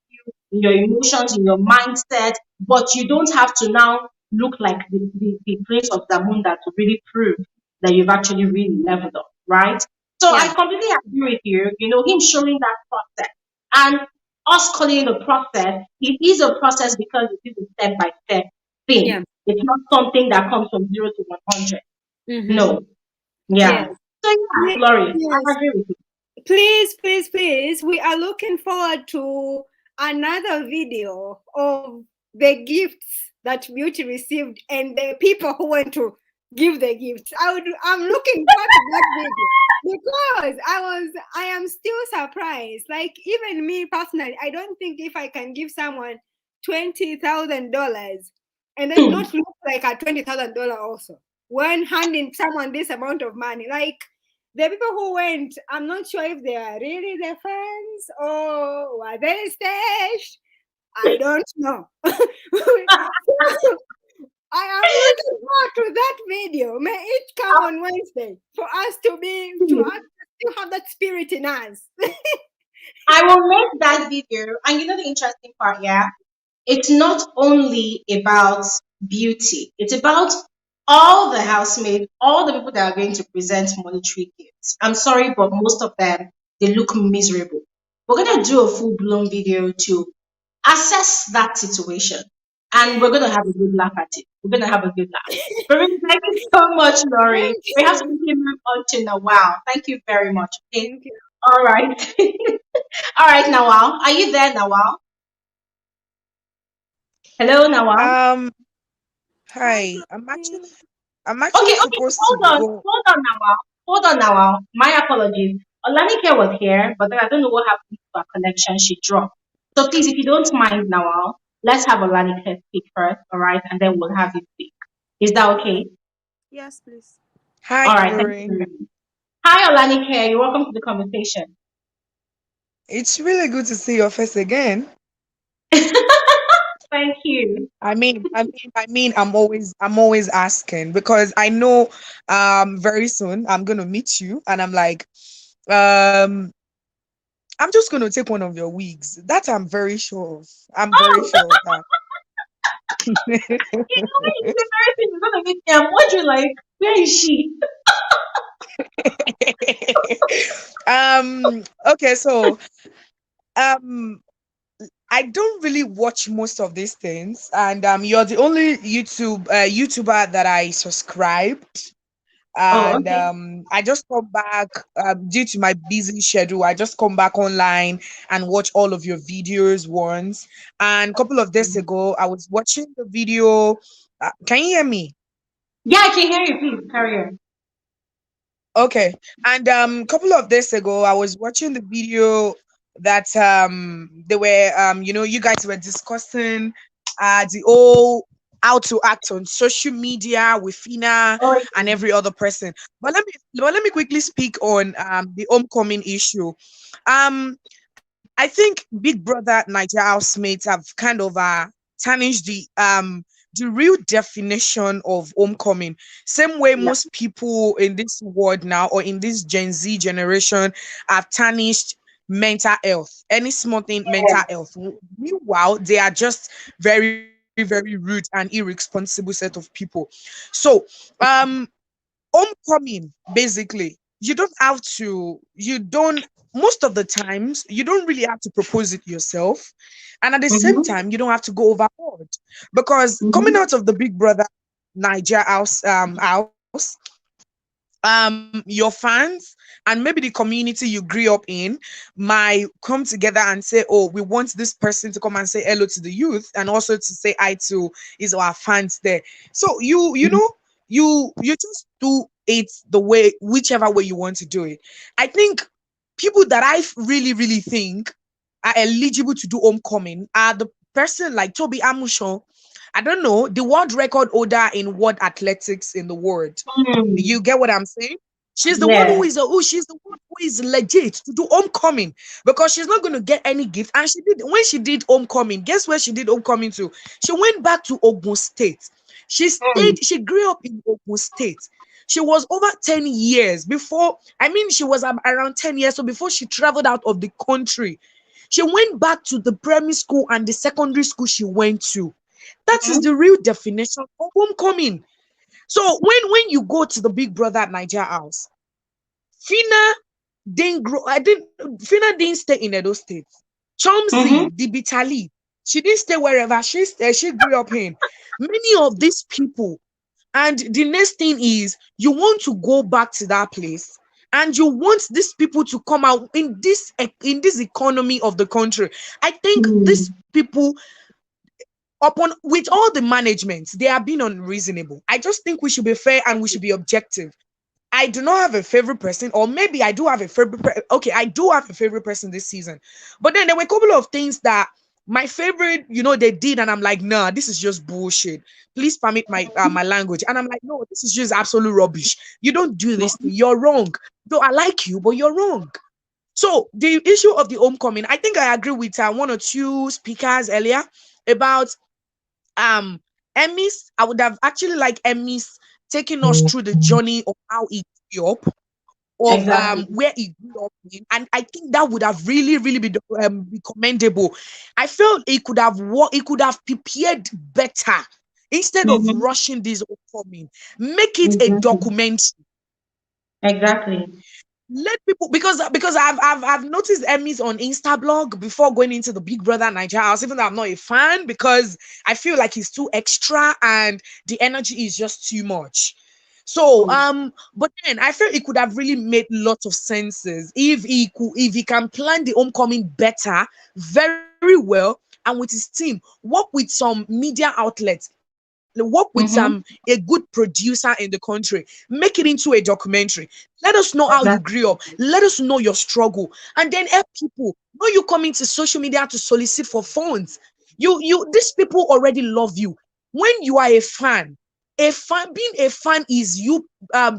in your emotions, in your mindset, but you don't have to now look like the prince of Zamunda to really prove that you've actually really leveled up, right? So I Yeah. completely agree with you, him showing that process. And us calling it a process, it is a process because it is a step by step thing. Yeah. It's not something that comes from 0 to 100. Mm-hmm. No. Yeah. Yes. So yeah, Laurie, I Yes. agree with you. Please, please, please. We are looking forward to another video of the gifts that Beauty received and the people who went to give the gifts. I'm looking forward to that video because I am still surprised. Like even me personally, I don't think if I can give someone $20,000 and then not look like a $20,000 also when handing someone this amount of money, like the people who went, I'm not sure if they are really the fans or were they staged. I don't know. I am looking forward to that video. May it come on Wednesday for us to have that spirit in us. I will make that video. And the interesting part, yeah, it's not only about beauty, it's about all the housemaids, all the people that are going to present monetary gifts. I'm sorry, but most of them, they look miserable. We're going to do a full blown video to assess that situation. And Yeah. we're going to have a good laugh at it. We're gonna have a good laugh. But really, thank you so much, Lori. Thank We have to you. quickly move on to Nawal. Thank you very much. Okay. Thank you. All right. All right, Nawal. Are you there, Nawal? Hello, Nawal. Um, Hi, Hi. Glory. I'm actually Okay, okay. supposed to Hold on. go. Hold on, Nawal. Hold on, Nawal. My apologies. Olanike was here, but then I don't know what happened to her connection. She dropped. So please, if you don't mind, Nawal, let's have Olanike speak first, all right? And then we'll have you speak. Is that okay? Yes, please. All Hi, right. Thank you Glory. very much. Hi, Olanike. You're welcome to the conversation. It's really good to see your face again. Thank you. I'm always asking because I know, very soon I'm gonna meet you, and I'm like, um, I'm just gonna take one of your wigs. That I'm very sure of. I'm very Oh, sure of that. you know when you say everything is gonna make me, I'm wondering like, where is she? Okay, so um I don't really watch most of these things, and you're the only YouTuber that I subscribed, Oh, and okay. I just come back due to my busy schedule. I just come back online and watch all of your videos once. And a couple of days ago, I was watching the video. Can you hear me? Yeah, I can hear you. Please carry on. Okay. And a couple of days ago, I was watching the video that they were you guys were discussing the whole how to act on social media with Phyna Oh, and every other person. But let me quickly speak on the homecoming issue. I think Big Brother Naija housemates have kind of tarnished the real definition of homecoming. Same way yeah. most people in this world now, or in this Gen Z generation, have tarnished mental health. Any small thing, mental health. Meanwhile, they are just very, very rude and irresponsible set of people. So, um, homecoming basically, you don't, most of the times you don't really have to propose it yourself, and at the same Mm-hmm. time you don't have to go overboard, because coming Mm-hmm. out of the Big Brother Naija house, your fans and maybe the community you grew up in might come together and say, oh, we want this person to come and say hello to the youth, and also to say hi to is our fans there. So you just do it the way, whichever way you want to do it. I think people that really think are eligible to do homecoming are the person like Toby Amusho. I don't know, the world record holder in world athletics in the world. Mm. You get what I'm saying? She's the one who Yeah. is she's the one who is legit to do homecoming, because she's not going to get any gift. And she did, when she did homecoming, guess where she did homecoming to? She went back to Ogun State. Mm. She grew up in Ogun State. She was over 10 years before, I mean, she was around 10 years. So before she traveled out of the country, she went back to the primary school and the secondary school she went to. That is Mm-hmm. the real definition of homecoming. So when you go to the Big Brother Naija house, Phyna didn't grow. I didn't. Phyna didn't stay in Edo State. Mm-hmm. Chomzy, the Bitali, she didn't stay wherever she grew up in. Many of these people, and the next thing is you want to go back to that place, and you want these people to come out in this economy of the country. I think Mm. these people, upon with all the management, they are being unreasonable. I just think we should be fair and we should be objective. I do not have a favorite person, or maybe I do have a favorite. Okay, I do have a favorite person this season, but then there were a couple of things that my favorite, they did, and I'm like, nah, this is just bullshit. Please permit my language, and I'm like, no, this is just absolute rubbish. You don't do this thing. You're wrong. Though I like you, but you're wrong. So the issue of the homecoming, I think I agree with one or two speakers earlier about um Emmys. I would have actually liked Emmys taking us through the journey of how he grew up, of Exactly. where he grew up in, and I think that would have really be commendable. I felt he could have prepared better instead of Mm-hmm. rushing this homecoming. Make it a Exactly. documentary. Exactly. let people, because I've noticed Emmys on Instablog before going into the Big Brother Naija house, even though I'm not a fan, because I feel like he's too extra and the energy is just too much. So but then I feel it could have really made lots of senses if he can plan the homecoming better, very well, and with his team, work with some media outlets, work with Mm-hmm. a good producer in the country, make it into a documentary. Let us know how you Exactly. grew up, let us know your struggle, and then help people. No, you coming to social media to solicit for funds. These people already love you. When you are being a fan is you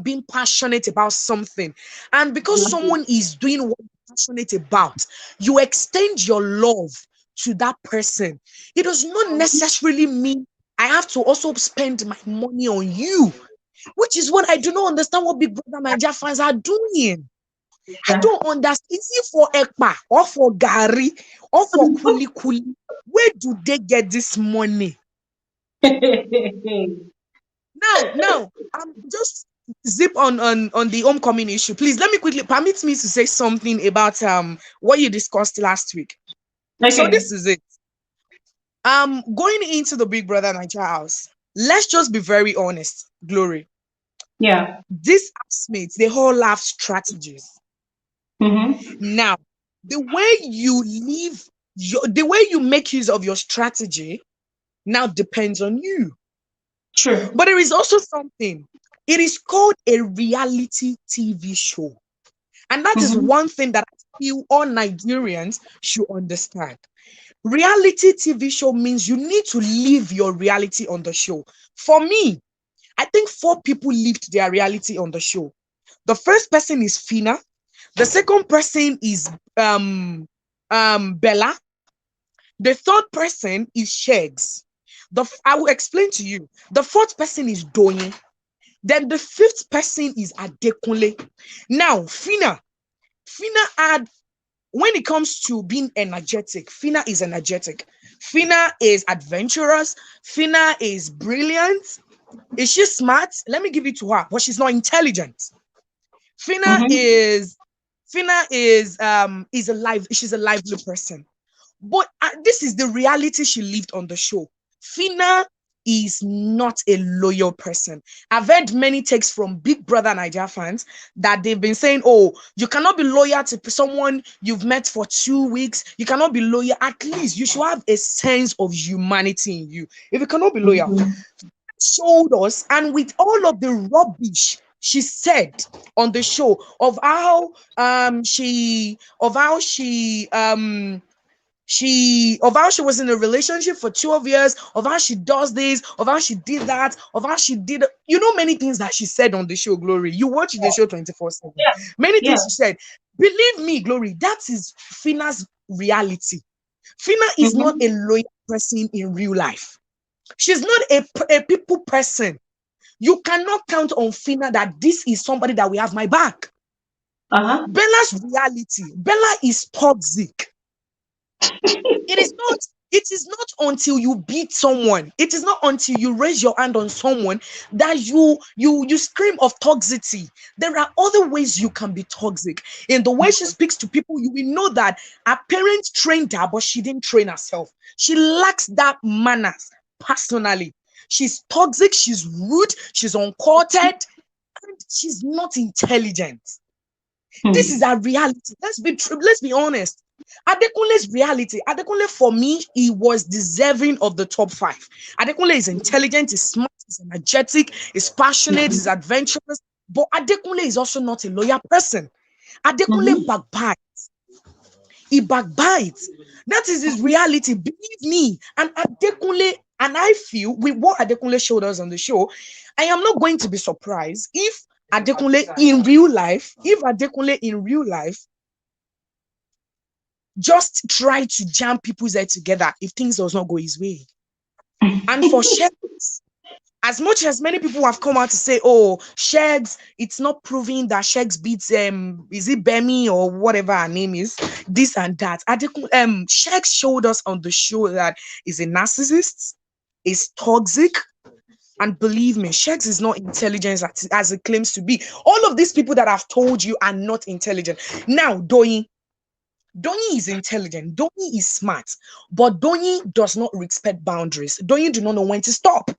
being passionate about something, and because Exactly. someone is doing what you're passionate about, you extend your love to that person. It does not necessarily mean I have to also spend my money on you, which is what I do not understand what Big Brother Naija fans are doing. I Exactly. don't understand. Is it for Ekpa or for Gary or for Kuli Kuli? Where do they get this money? Now, just zip on the homecoming issue. Please let me quickly permit me to say something about what you discussed last week. So Okay. this is it. Going into the Big Brother Naija house, let's just be very honest, Glory. Yeah. These housemates, they all have strategies. Mm-hmm. Now, the way you live, the way you make use of your strategy now depends on you. True. But there is also something. It is called a reality TV show. And that is Mm-hmm. one thing that I feel all Nigerians should understand. Reality TV show means you need to live your reality on the show. For me, I think 4 people lived their reality on the show. The first person is Phyna. The second person is Bella. The third person is Shegs. I will explain to you. The fourth person is Doyin. Then the fifth person is Adekunle. Now, Phyna had, when it comes to being energetic, Phyna is energetic. Phyna is adventurous. Phyna is brilliant. Is she smart? Let me give it to her, but she's not intelligent. Phyna Mm-hmm. is is a she's a lively person. But this is the reality she lived on the show. Phyna is not a loyal person. I've heard many takes from Big Brother Naija fans that they've been saying, oh, you cannot be loyal to someone you've met for 2 weeks. You cannot be loyal. At least you should have a sense of humanity in you. If you cannot be loyal, Mm-hmm. showed us, and with all of the rubbish she said on the show of how she was in a relationship for 12 years, of how she does this, of how she did that, of how she did, many things that she said on the show, Glory. You watch the show 24/7. Yeah. Many Yeah. things she said. Believe me, Glory, that is Phyna's reality. Phyna is not Mm-hmm. a loyal person in real life. She's not a people person. You cannot count on Phyna that this is somebody that will have my back. Uh-huh. Bella is toxic. It is not until you beat someone, it is not until you raise your hand on someone that you scream of toxicity. There are other ways you can be toxic. In the way she speaks to people, you will know that her parents trained her, but she didn't train herself. She lacks that manners personally. She's toxic, she's rude, she's uncultured, and she's not intelligent. This is our reality. Let's be honest. Adekunle's reality. Adekunle, for me, he was deserving of the top 5. Adekunle is intelligent, he's smart, he's energetic, he's passionate, he's adventurous. But Adekunle is also not a loyal person. Adekunle Mm-hmm. backbites. He backbites. That is his reality. Believe me. And Adekunle, and I feel with what Adekunle showed us on the show, I am not going to be surprised if Adekunle in real life just try to jam people's head together if things does not go his way. And for Shegs, as much as many people have come out to say, oh, Shegs, it's not proving that Shegs beats is it Bemi or whatever her name is, this and that. Shegs showed us on the show that he's a narcissist, is toxic, And believe me, Shex is not intelligent as it claims to be. All of these people that I've told you are not intelligent. Now, Doyin is intelligent. Doyin is smart. But Doyin does not respect boundaries. Doyin do not know when to stop.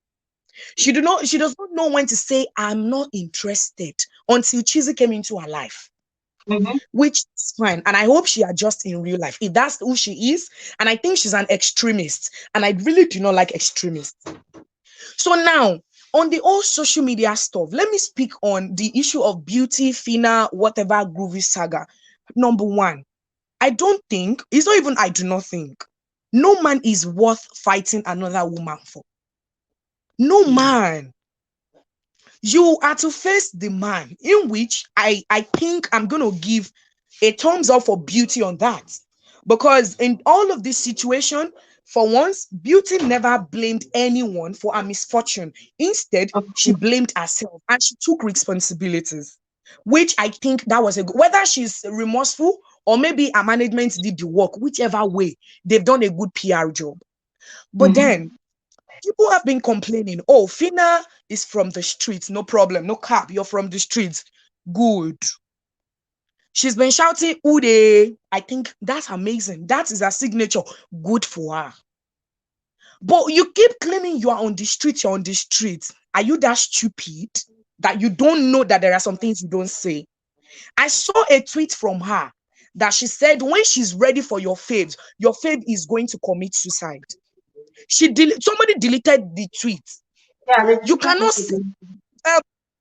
She does not know when to say, I'm not interested, until Chizzy came into her life. Mm-hmm. Which is fine. And I hope she adjusts in real life. If that's who she is. And I think she's an extremist. And I really do not like extremists. So now, on the old social media stuff, let me speak on the issue of beauty, Phyna, whatever Groovy saga. Number one, I don't think, it's not even I do not think, no man is worth fighting another woman for. No man. You are to face the man, in which I think I'm going to give a thumbs up for beauty on that. Because in all of this situation, for once, Beauty never blamed anyone for her misfortune. Instead, she blamed herself and she took responsibilities, which I think that was whether she's remorseful or maybe her management did the work, whichever way, they've done a good PR job. But then, people have been complaining, oh, Phyna is from the streets, no problem, no cap, you're from the streets. Good. She's been shouting, Ude. I think that's amazing. That is her signature. Good for her. But you keep claiming you are on the street, you're on the street. Are you that stupid that you don't know that there are some things you don't say? I saw a tweet from her that she said when she's ready for your fave is going to commit suicide. Somebody deleted the tweet. Yeah, You cannot say,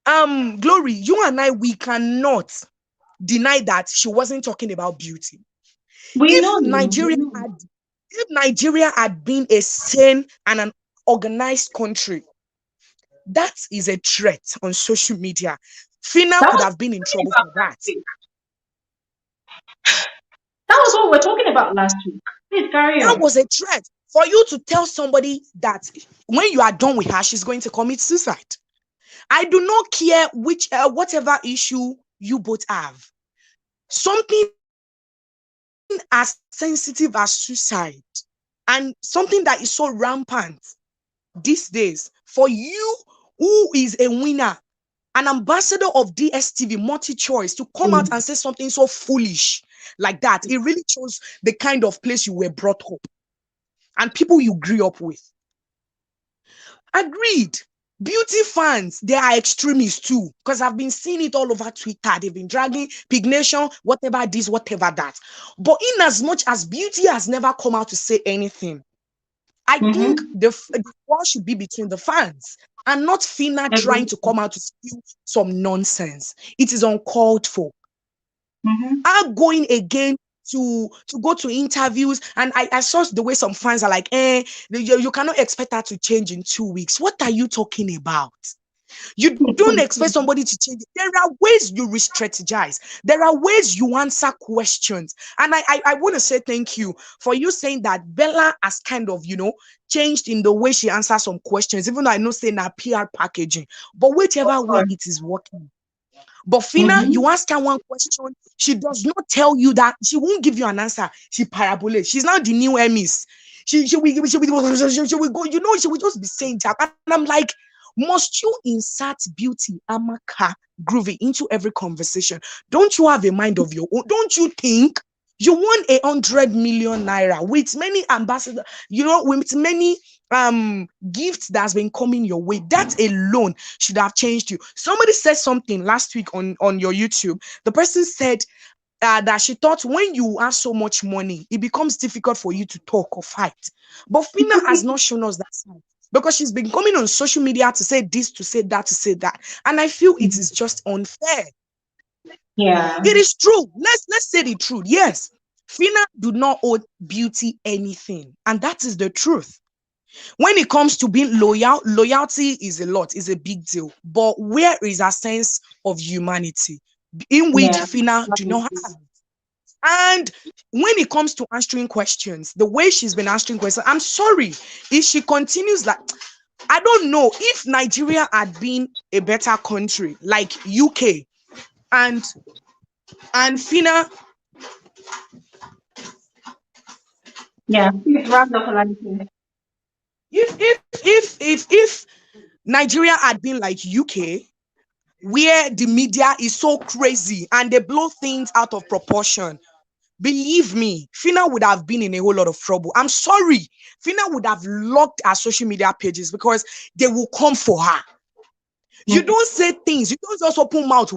Glory, you and I, we cannot deny that she wasn't talking about beauty. If Nigeria had been a sane and an organized country, that is a threat on social media. Phyna could have been in trouble for that. That was what we were talking about last week. Please carry on. That was a threat for you to tell somebody that when you are done with her, she's going to commit suicide. I do not care whatever issue you both have. Something as sensitive as suicide and something that is so rampant these days, for you who is a winner, an ambassador of DSTV multi-choice, to come out and say something so foolish like that, it really shows the kind of place you were brought up and people you grew up with. Agreed. Beauty fans, they are extremists too, because I've been seeing it all over Twitter. They've been dragging Pig Nation, whatever this, whatever that. But in as much as Beauty has never come out to say anything, I think the war should be between the fans and not Phyna trying to come out to spew some nonsense. It is uncalled for. I'm going again to go to interviews, and I saw the way some fans are like, you cannot expect her to change in 2 weeks. What are you talking about? You don't expect somebody to change. There are ways you re-strategize. There are ways you answer questions. And I want to say thank you for you saying that Bella has kind of, changed in the way she answers some questions, even though I know saying that PR packaging. But whichever way it is working. But Phyna, you ask her one question, she does not tell you that. She won't give you an answer. She parabolates. She's now the new Hermes. She will go, she will just be saying that. And I'm like, must you insert beauty, Amaka, Groovy into every conversation? Don't you have a mind of your own? Don't you think you won 100 million naira with many ambassadors, with many gifts that's been coming your way? That alone should have changed you. Somebody said something last week on your YouTube. The person said that she thought when you have so much money, it becomes difficult for you to talk or fight. But Phyna has not shown us that side, because she's been coming on social media to say this, to say that, to say that. And I feel it is just unfair. Yeah. It is true. Let's say the truth. Yes. Phyna do not owe beauty anything. And that is the truth. When it comes to being loyal, loyalty is a lot, is a big deal. But where is a sense of humanity in which Phyna do not have? And when it comes to answering questions, the way she's been answering questions, I'm sorry, if she continues like, I don't know, if Nigeria had been a better country like UK and Phyna. Yeah, please round up like this. If Nigeria had been like UK, where the media is so crazy and they blow things out of proportion, believe me, Phyna would have been in a whole lot of trouble. I'm sorry. Phyna would have locked her social media pages because they will come for her. You don't say things. You don't just open mouth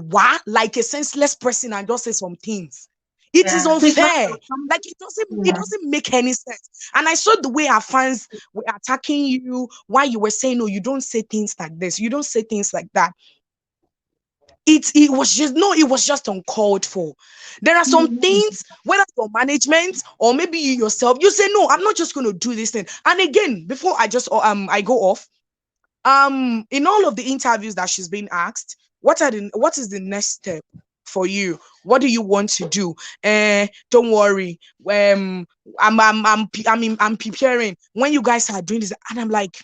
like a senseless person and just say some things. It is Yeah. So it's not. unfair. Like it Yeah. doesn't make any sense. And I saw the way our fans were attacking you while you were saying, no, you don't say things like this. You don't say things like that. It was just uncalled for. There are some things, whether your management or maybe you yourself, you say, no, I'm not just going to do this thing. And again, before I go off, in all of the interviews that she's been asked, what is the next step for you? What do you want to do? Don't worry. I'm preparing. When you guys are doing this, and I'm like,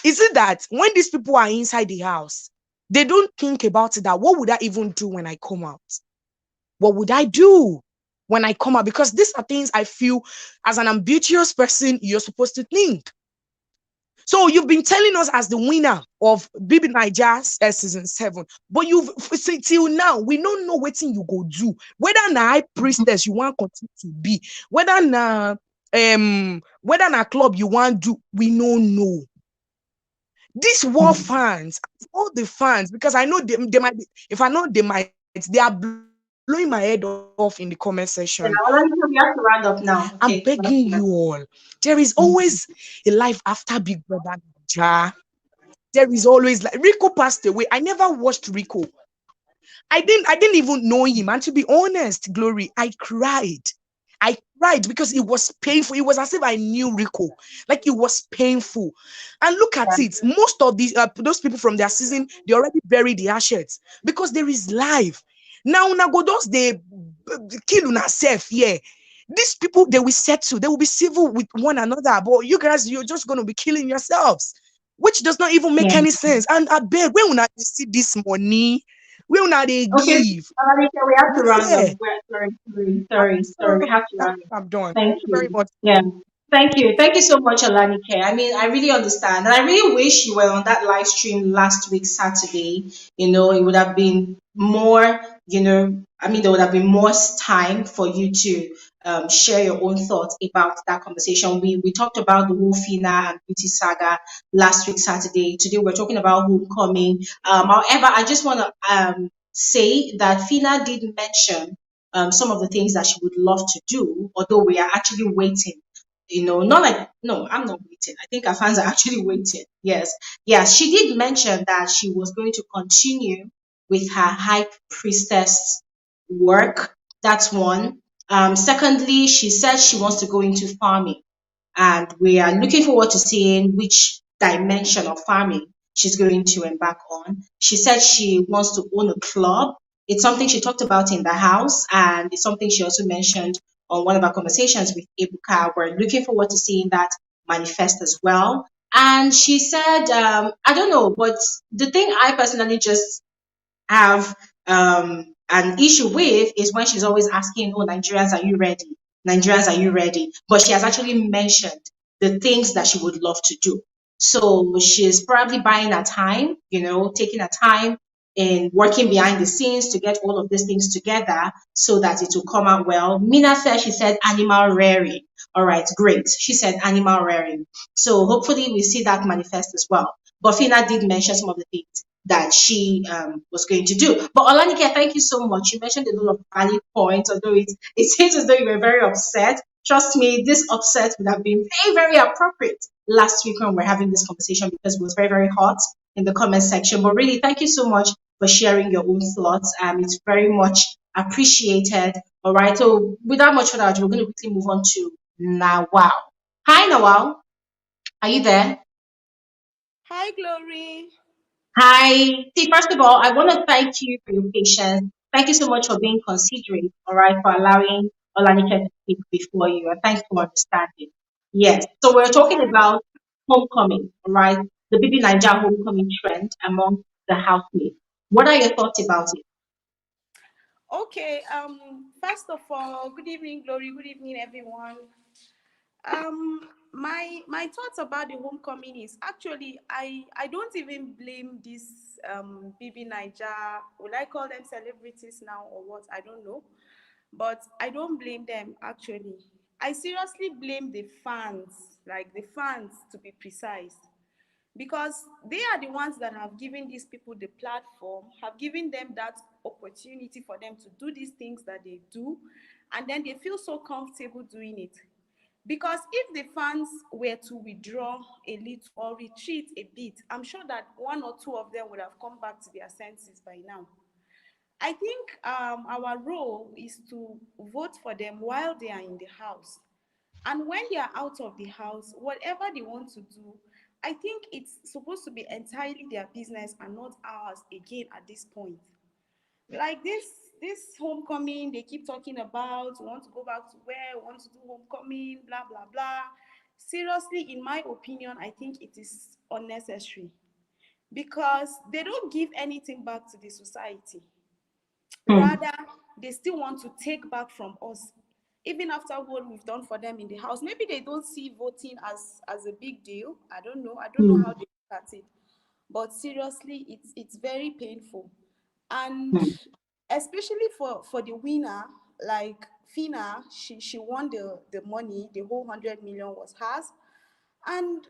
is it that when these people are inside the house, they don't think about it, that what would I even do when I come out? What would I do when I come out? Because these are things I feel as an ambitious person, you're supposed to think. So you've been telling us as the winner of Bbnaija season 7, but you've till now we don't know what thing you go do. Whether na high priestess you want continue to be, whether na club you want do, we don't know. These war fans, all the fans, because I know they might be, if I know they are blowing my head off in the comment Yeah, section. we have to round up now. I'm Okay. begging you all. There is always a life after Big Brother Naija. There is always, like, Rico passed away. I never watched Rico. I didn't even know him. And to be honest, Glory, I cried. I cried because it was painful. It was as if I knew Rico. Like, it was painful. And look at it. Most of those people from their season, they already buried the ashes because there is life. Now go those they kill on herself. Yeah. These people, they will settle. They will be civil with one another. But you guys, you're just going to be killing yourselves, which does not even make Yeah. any sense. And I beg, when will I see this money? When will they Okay. give? We have to round up. Yeah. Sorry. We have to round up. I'm done. Thank Thank you very you. much. Yeah. Thank you. Thank you so much, Alanike. I mean, I really understand. And I really wish you were on that live stream last week, Saturday. It would have been more, there would have been more time for you to share your own thoughts about that conversation. We talked about the whole Phyna and beauty saga last week, Saturday. Today, we're talking about homecoming. However, I just want to say that Phyna did mention some of the things that she would love to do, although we are actually waiting. Not like, no, I'm not waiting. I think our fans are actually waiting. Yes. Yeah, she did mention that she was going to continue with her high priestess work. That's one. Secondly, she said she wants to go into farming, and we are looking forward to seeing which dimension of farming she's going to embark on. She said she wants to own a club. It's something she talked about in the house, and it's something she also mentioned on one of our conversations with Ebuka. We're looking forward to seeing that manifest as well. And she said, I don't know, but the thing I personally just have an issue with is when she's always asking, "Oh, Nigerians, are you ready? Nigerians, are you ready?" But she has actually mentioned the things that she would love to do. So she's probably buying her time, taking her time in working behind the scenes to get all of these things together so that it will come out well. Mina said she said animal rearing. All right, great. She said animal rearing. So hopefully we see that manifest as well. But Phyna did mention some of the things that she was going to do. But Olanike, thank you so much. You mentioned a lot of valid points, although it seems as though you were very upset. Trust me, this upset would have been very, very appropriate last week when we were having this conversation because it was very, very hot in the comment section. But really, thank you so much for sharing your own thoughts. It's very much appreciated. All right. So without much further ado, we're going to quickly move on to Nawal. Hi, Nawal. Are you there? Hi, Glory. Hi. See, first of all, I want to thank you for your patience. Thank you so much for being considerate, all right, for allowing Olanike to speak before you. And thanks for understanding. Yes. So we're talking about homecoming, all right, the Bbnaija homecoming trend among the housemates. What are your thoughts about it? Okay. First of all, good evening, Glory. Good evening, everyone. my thoughts about the homecoming is actually I don't even blame this Bbnaija. Will I call them celebrities now or what? I don't know. But I don't blame them actually. I seriously blame the fans, like the fans to be precise, because they are the ones that have given these people the platform, have given them that opportunity for them to do these things that they do, and then they feel so comfortable doing it. Because if the fans were to withdraw a little or retreat a bit, I'm sure that one or two of them would have come back to their senses by now. I think our role is to vote for them while they are in the house. And when they are out of the house, whatever they want to do, I think it's supposed to be entirely their business and not ours again at this point. Like this homecoming they keep talking about, we want to go back to where we want to do homecoming, blah blah blah. Seriously, in my opinion, I think it is unnecessary because they don't give anything back to the society. Hmm. Rather, they still want to take back from us. Even after what we've done for them in the house, maybe they don't see voting as a big deal. I don't know. I don't know how Hmm. they look at it. But seriously, it's very painful. And Hmm. especially for the winner, like Phyna, she won the money, the whole 100 million was hers. And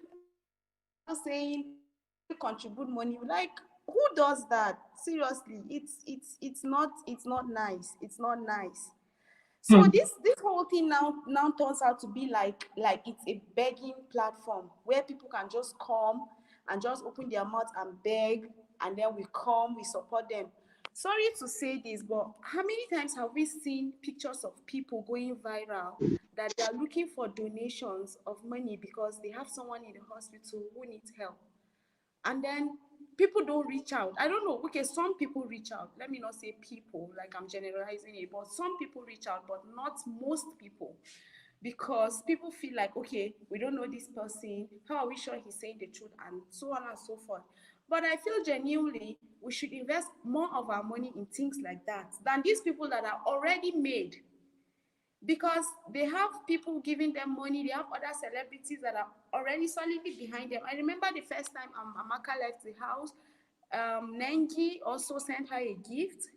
now saying, will you contribute money? Like, who does that? Seriously, it's not nice. It's not nice. So Hmm. this whole thing now turns out to be like it's a begging platform where people can just come and just open their mouth and beg, and then we come, we support them. Sorry to say this, but how many times have we seen pictures of people going viral that they are looking for donations of money because they have someone in the hospital who needs help? And then people don't reach out. I don't know. Okay, some people reach out. Let me not say people, like I'm generalizing it, but some people reach out, but not most people. Because people feel like, okay, we don't know this person. How are we sure he's saying the truth? And so on and so forth. But I feel genuinely we should invest more of our money in things like that than these people that are already made, because they have people giving them money. They have other celebrities that are already solidly behind them. I remember the first time Amaka left the house, Nengi also sent her a gift,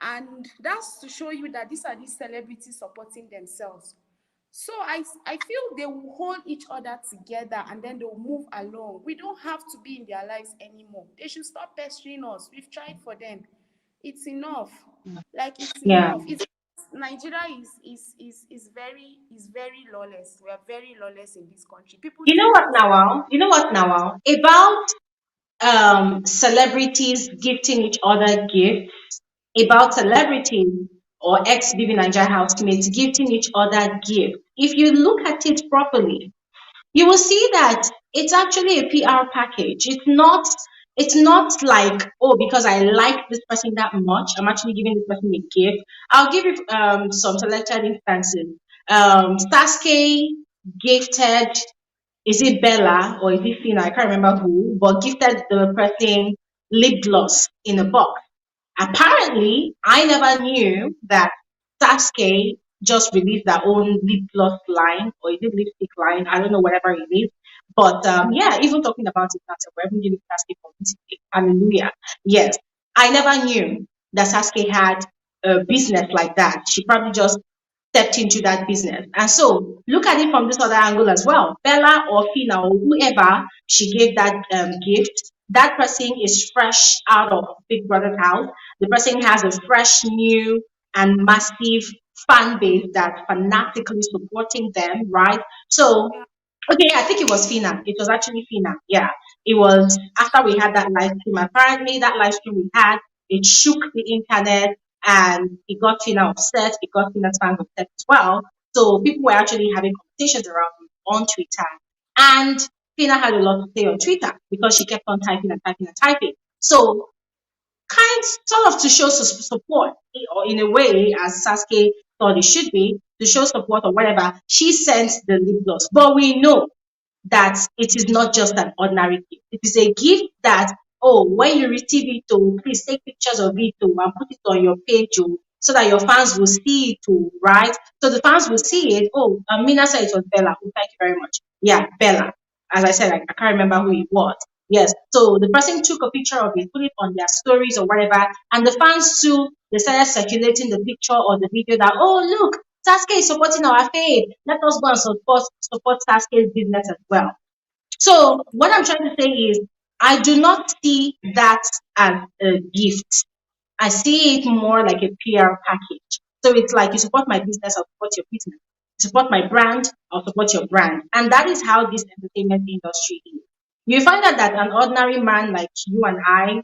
and that's to show you that these are these celebrities supporting themselves. So I feel they will hold each other together and then they'll move along. We don't have to be in their lives anymore. They should stop pestering us. We've tried for them. It's enough. Like it's Yeah. enough. It's Nigeria is very lawless. We are very lawless in this country. People You know think what, it's Nawal? You know what, Nawal? About celebrities gifting each other gifts, about celebrities or ex BB Niger housemates gifting each other gifts. If you look at it properly, you will see that it's actually a PR package. It's not like, oh, because I like this person that much, I'm actually giving this person a gift. I'll give you some selected instances. Sasuke gifted, is it Bella or is it Fina? I can't remember who, but gifted the person lip gloss in a box. Apparently, I never knew that Sasuke just released their own lip gloss line, or is it lipstick line? I don't know, whatever it is. But yeah, even talking about it now, so we're even giving Sasuke publicity. Hallelujah. Yes, I never knew that Sasuke had a business like that. She probably just stepped into that business. And so look at it from this other angle as well. Bella or Fina or whoever she gave that gift, that person is fresh out of Big Brother's house. The person has a fresh, new, and massive fan base that's fanatically supporting them, right? So yeah, okay, I think it was Fina. It was actually Fina. Yeah. It was after we had that live stream. Apparently, that live stream we had, it shook the internet and it got Fina upset. It got Fina's fans upset as well. So people were actually having conversations around it on Twitter. And Fina had a lot to say on Twitter because she kept on typing and typing and typing. So kind sort of to show support or in a way as Sasuke thought it should be to show support or whatever, she sent the lip gloss. But we know that it is not just an ordinary gift. It is a gift that, oh, when you receive it, oh, please take pictures of it, oh, and put it on your page, oh, so that your fans will see it too, right? So the fans will see it. Oh, Mina said it was Bella. Oh, thank you very much. Yeah, Bella. As I said, I can't remember who it was. Yes. So the person took a picture of it, put it on their stories or whatever, and the fans too, they started circulating the picture or the video that, oh, look, Sasuke is supporting our faith. Let us go and support Sasuke's business as well. So what I'm trying to say is, I do not see that as a gift. I see it more like a PR package. So it's like, you support my business, I'll support your business. You support my brand, I'll support your brand. And that is how this entertainment industry is. You find out that an ordinary man like you and I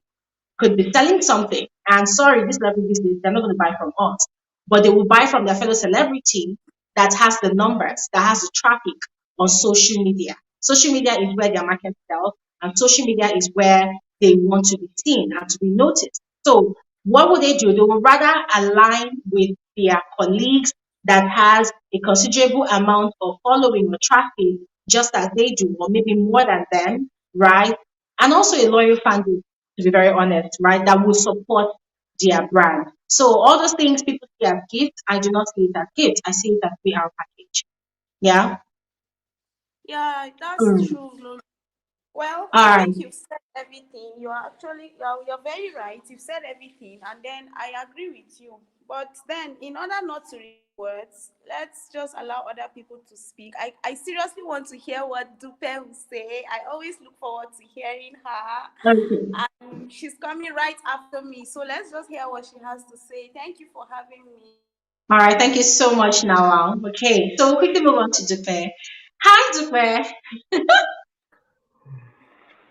could be selling something, and sorry, this celebrities, they're not going to buy from us, but they will buy from their fellow celebrity that has the numbers, that has the traffic on social media. Social media is where their market sells, and social media is where they want to be seen and to be noticed. So what would they do? They would rather align with their colleagues that has a considerable amount of following or traffic, just as they do, or maybe more than them, right? And also a loyal fan base, to be very honest, right? That will support their brand. So all those things people see as gifts, I do not see it as gifts. I see it as PR package. Yeah. Yeah, that's Mm. true, Glory. Well, I All right. think you've said everything. You are actually you're very right. You've said everything, and then I agree with you. But then, in order not to read words, let's just allow other people to speak. I seriously want to hear what Dupe will say. I always look forward to hearing Okay. her, and she's coming right after me. So let's just hear what she has to say. Thank you for having me. All right. Thank you so much, Nawal. Okay. So we'll quickly move on to Dupe. Hi, Dupe.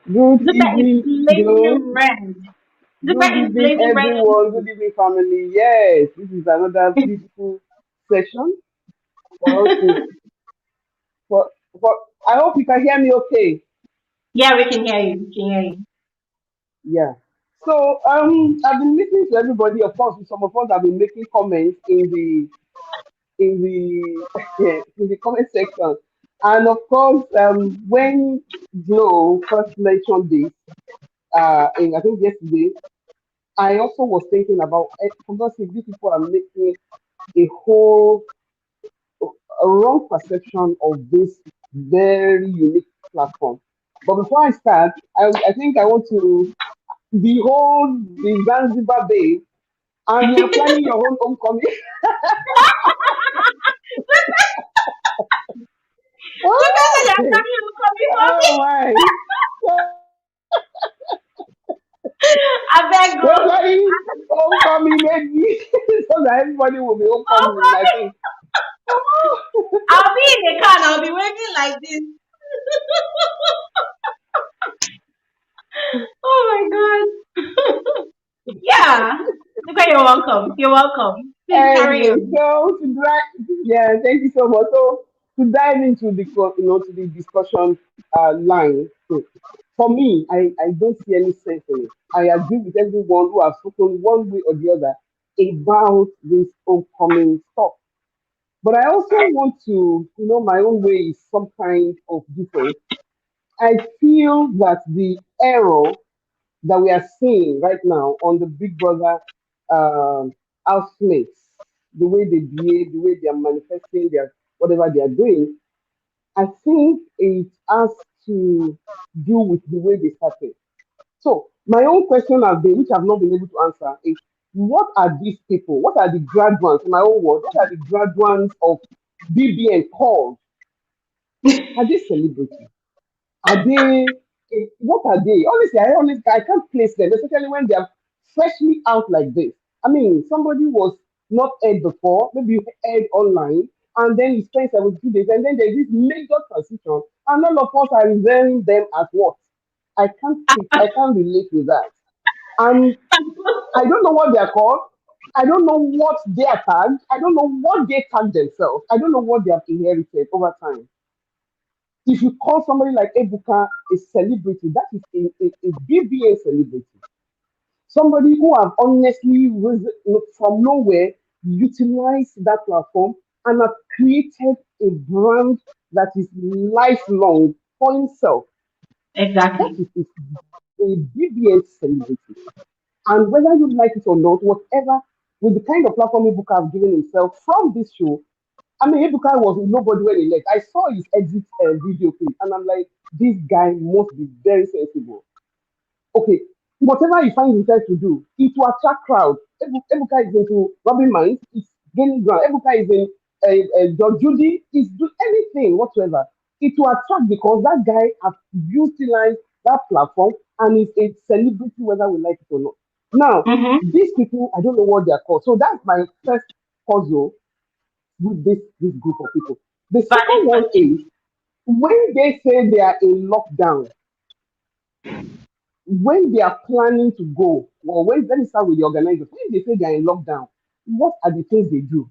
Good Dupe is evening, Glo. flaming red. Dupe Good is evening, flaming red. everyone. Good evening, family. Yes, this is another beautiful session for us to. For, for, I hope you can hear me okay. Yeah, we can hear you. We can hear you. Yeah. So I've been listening to everybody. Of course, some of us have been making comments in the in the comment section, and of course, when Glo first mentioned this, in I think yesterday, I also was thinking about, for God's sake, these people are making a whole a wrong perception of this very unique platform. But before I start, I think I want to behold the Zanzibar Bay, and you are planning your own homecoming. Dupe said Oh, you're coming, you're coming for me. oh my. I beg We're go. planning homecoming maybe so that everybody will be homecoming, I Homecoming. think. Oh, I'll be in the car and I'll be waving like this. Oh my god. Yeah. Okay, you're welcome. You're welcome. Please carry anyway, on. so to dive, yeah, thank you so much. So to dive into the to the discussion line. For me, I don't see any sense in it. I agree with everyone who has spoken one way or the other about this upcoming stuff. But I also want to, my own way is some kind of different. I feel that the error that we are seeing right now on the Big Brother housemates, the way they behave, the way they are manifesting their whatever they are doing, I think it has to do with the way they started. So my own question has been, which I've not been able to answer, is what are these people? What are the graduates? In my own word, what are the graduates of BBN called? Are they celebrities? Are they? What are they? Honestly, I can't place them, especially when they are freshly out like this. I mean, somebody was not aired before, maybe you aired online, and then you spend 72 days, and then there's this major transition, and all of us are revering them as what? I can't relate with that. And I don't know what they're called. I don't know what they are tagged. I don't know what they tag themselves. I don't know what they have inherited over time. If you call somebody like Ebuka a celebrity, that is a BBA celebrity. Somebody who have honestly risen from nowhere, utilized that platform and have created a brand that is lifelong for himself. That Exactly. is a BBA celebrity. And whether you like it or not, whatever with the kind of platform Ebuka has given himself from this show. I mean, Ebuka was nobody when he left. I saw his exit video clip, and I'm like, this guy must be very sensible. Okay, whatever he finds himself to do, it will attract crowd. Ebuka is into robbing minds, it's gaining ground. Ebuka is in Judge Judy, is do anything whatsoever. It will attract because that guy has utilized that platform and is a celebrity, whether we like it or not. Now, these people, I don't know what they are called. So that's my first puzzle with this group of people. The second one is when they say they are in lockdown, when they are planning to go, or when let me start with the organizers, when they say they are in lockdown, what are the things they do?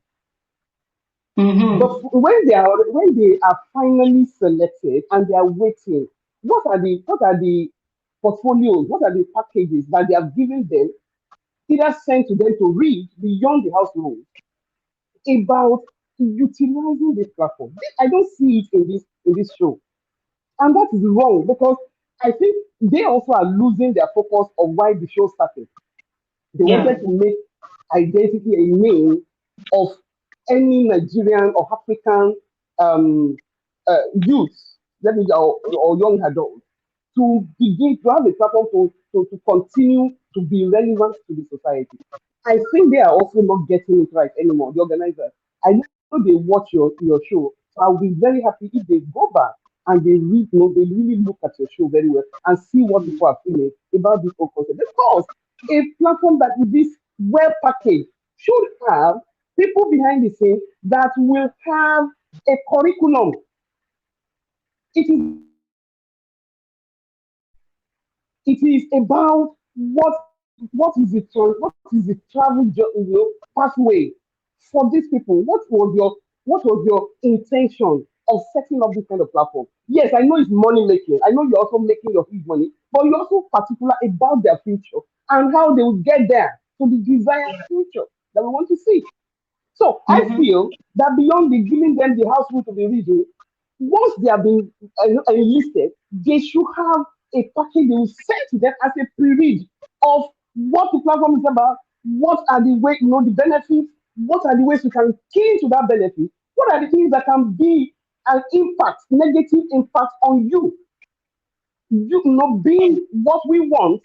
But when they are finally selected and they are waiting, what are the portfolios, what are the packages that they have given them, either sent to them to read beyond the house rules about utilizing this platform? I don't see it in this show. And that is wrong because I think they also are losing their focus of why the show started. They wanted to make identity a name of any Nigerian or African youth, let me or young adults, to begin to have a platform to continue to be relevant to the society. I think they are also not getting it right anymore, the organizers. I know they watch your show, so I'll be very happy if they go back and they read, they really look at your show very well and see what people are feeling about this whole concept. Because a platform that is this well packaged should have people behind the scene that will have a curriculum. It is about what is the travel pathway for these people. What was your intention of setting up this kind of platform? Yes, I know it's money making. I know you're also making your huge money, but you're also particular about their future and how they will get there to the desired future that we want to see. So I feel that beyond the giving them the house rule to be reading, once they have been enlisted, they should have a package they will send to them as a pre-read of what the platform is about, what are the way, the benefits, what are the ways you can key into that benefit, what are the things that can be an impact, negative impact on you. Being what we want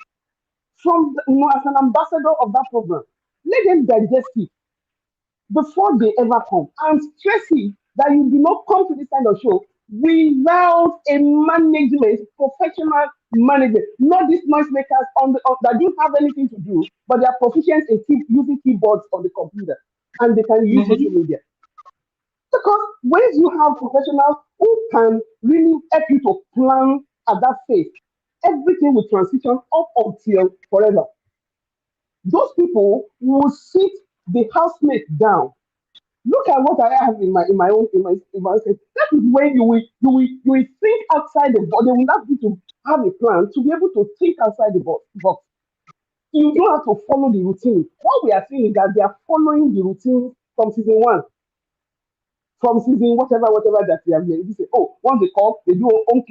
from as an ambassador of that program. Let them digest it before they ever come and stress it that you do not come to this kind of show without a professional management, not these noisemakers that don't have anything to do, but they are proficient in using keyboards on the computer and they can use social media. Because when you have professionals who can really help you to plan at that phase, everything will transition up until forever. Those people will sit the housemate down. Look at what I have in my own sense. That is when you will think outside the box. They will ask you to have a plan to be able to think outside the box. You don't have to follow the routine. What we are seeing is that they are following the routine from season one, from season whatever that they have made. They say, oh, once they come, they do home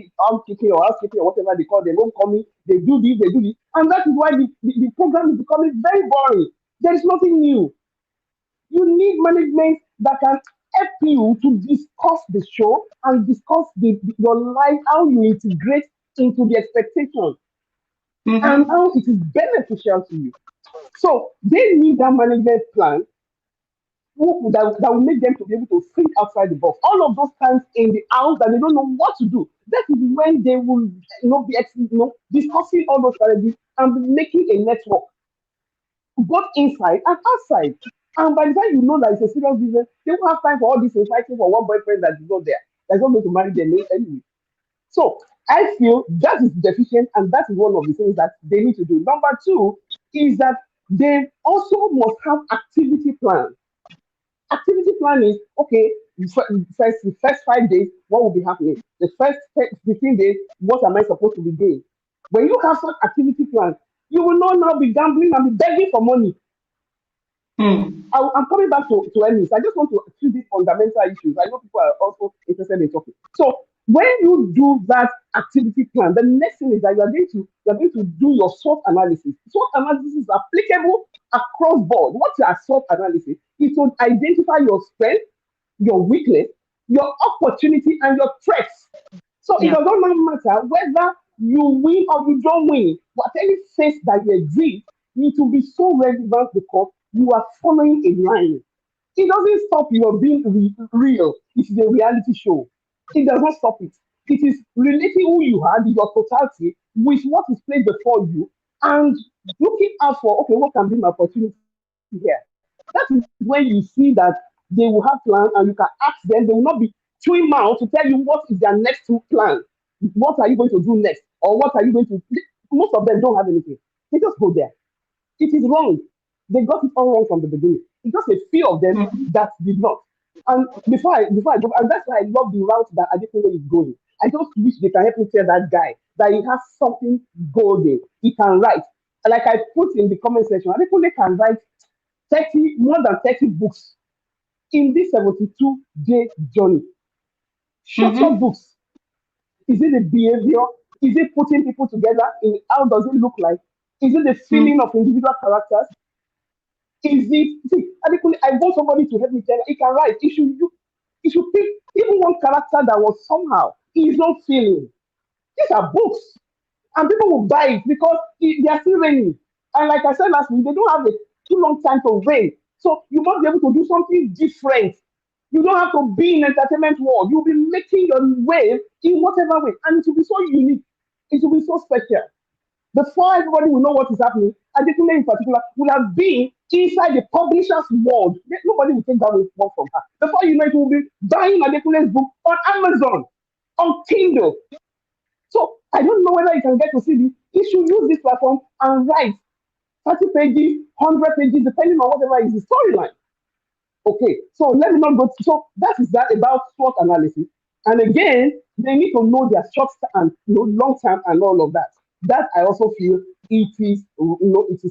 kicking or housekeeping or whatever they call them, homecoming, they do this, and that is why the program is becoming very boring. There is nothing new. You need management that can help you to discuss the show and discuss your life, how you integrate into the expectation and how it is beneficial to you. So they need that management plan that will make them to be able to think outside the box. All of those times in the house that they don't know what to do, that is when they will be discussing all those strategies and be making a network, both inside and outside. And by the time you know that it's a serious business, they won't have time for all this fighting for one boyfriend that is not there. That's not going to marry them anyway. So I feel that is deficient, and that is one of the things that they need to do. Number two is that they also must have activity plan. Activity plan is okay. The first 5 days, what will be happening? The first 15 days, what am I supposed to be doing? When you have such activity plan, you will not now be gambling and be begging for money. I'm coming back to Hermes. I just want to see these fundamental issues. I know people are also interested in talking. So when you do that activity plan, the next thing is that you are going to do your SWOT analysis. SWOT analysis is applicable across board. What you are SWOT analysis is to identify your strength, your weakness, your opportunity, and your threats. So it Yeah. does not matter whether you win or you don't win. Whatever phase that you exist, it will be so relevant because you are following a line. It doesn't stop your being real. It is a reality show. It does not stop it. It is relating who you are, your totality, with what is placed before you, and looking out for, okay, what can be my opportunity here? That is when you see that they will have plans and you can ask them. They will not be chewing mouth to tell you what is their next plan. What are you going to do next? Or what are you going to? Most of them don't have anything. They just go there. It is wrong. They got it all wrong from the beginning. It's just a few of them Mhm. that did not. And before I go, and that's why I love the route that Adekunle is going. I just wish they can help me tell that guy that he has something golden. He can write. Like I put in the comment section, Adekunle can write 30, more than 30 books in this 72-day journey. Short, short Mhm. books. Is it the behavior? Is it putting people together? In how does it look like? Is it the feeling Mhm. of individual characters? Is it see, Adekunle, I want somebody to help me tell he can write. He should pick even one character that was somehow he is not feeling. These are books. And people will buy it because they are still raining. And like I said last week, they don't have a too long time to rain. So you must be able to do something different. You don't have to be in entertainment world. You'll be making your way in whatever way. And it will be so unique. It will be so special. Before everybody will know what is happening, Adekunle in particular will have been inside the publisher's world. Nobody will take that away from her. Before you know it, will be buying Adekunle's book on Amazon, on Kindle. So I don't know whether you can get to see this. You should use this platform and write 30 pages, 100 pages, depending on whatever is the storyline. Okay, so let me not go. So that is that about SWOT analysis. And again, they need to know their short and long term and all of that. That I also feel it is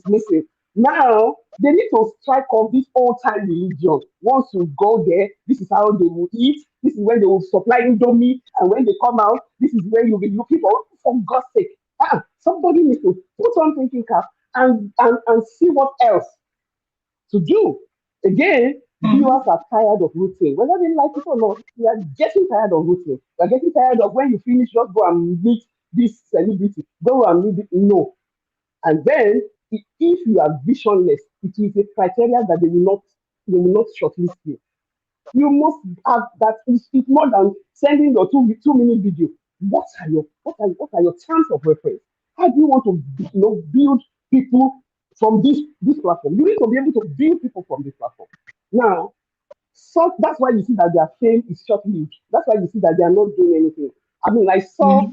missing. Now they need to strike off this old time religion. Once you go there, this is how they will eat. This is when they will supply indomie, and when they come out, this is where you'll be looking for God's sake. Somebody needs to put on thinking cap and see what else to do. Again, viewers Mhm. are tired of routine. Whether they like it or not, we are getting tired of routine. We are getting tired of when you finish, just go and meet this celebrity. Go and meet it. No. And then if you are visionless, it is a criteria that they will not shortlist you. You must have that. It's more than sending your 2 minute video. What are your terms of reference? How do you want to build people from this platform? You need to be able to build people from this platform. Now, so that's why you see that their fame is short-lived. That's why you see that they are not doing anything. I mean, I saw Mhm.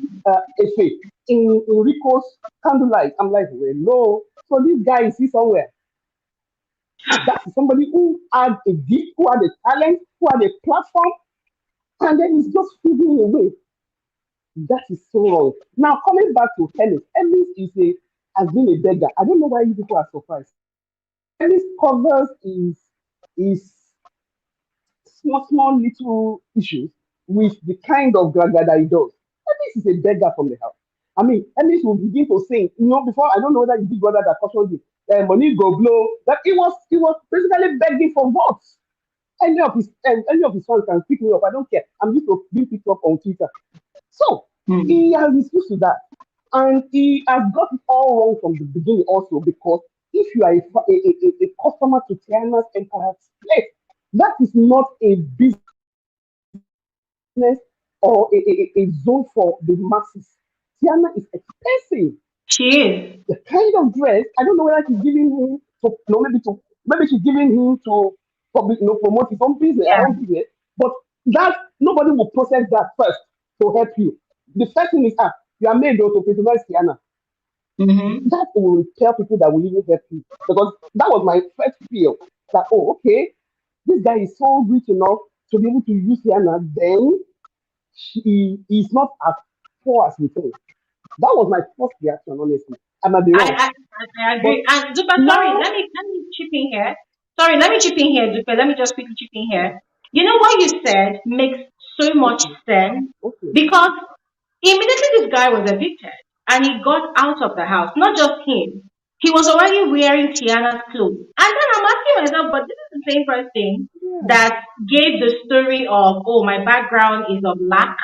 Efe in Rico's candlelight. I'm like, well, no. So this guy is here somewhere. That's somebody who had a gift, who had a talent, who had a platform, and then he's just feeding away. That is so wrong. Now coming back to Hermes has been a beggar. I don't know why you people are surprised. Hermes covers is small, small little issues with the kind of graga that he does. Hermes is a beggar from the house. I mean, Hermes will begin to sing. Before I don't know whether you big brother that cautioned you, money go blow. That he was basically begging for votes. Any of his fans can pick me up. I don't care. I'm used to being picked up on Twitter. So he Mhm. has refused to that. And he has got it all wrong from the beginning also because if you are a customer to Tiana's Empire's place, that is not a business or a zone for the masses. Tiana is expensive. She is. The kind of dress, I don't know whether she's giving him to, maybe she's giving him to promote his own business, her Yeah. own business. But that nobody will process that first to help you. The first thing is, you are made to patronize Tiana. Mhm. That will tell people that will even help you. Because that was my first feel that, oh, okay, this guy is so rich enough to be able to use Tiana, then he is not as poor as we think. That was my first reaction, honestly. I might be I, wrong. I, I But agree. And Dupe, sorry, now, let me chip in here. Sorry, let me chip in here, Dupe. Let me just quickly chip in here. You know what you said makes so much okay, sense okay. because immediately this guy was evicted and he got out of the house. Not just him. he was already wearing Tiana's clothes. And then I'm asking myself, but this is the same person Yeah. that gave the story of, oh, my background is of lack.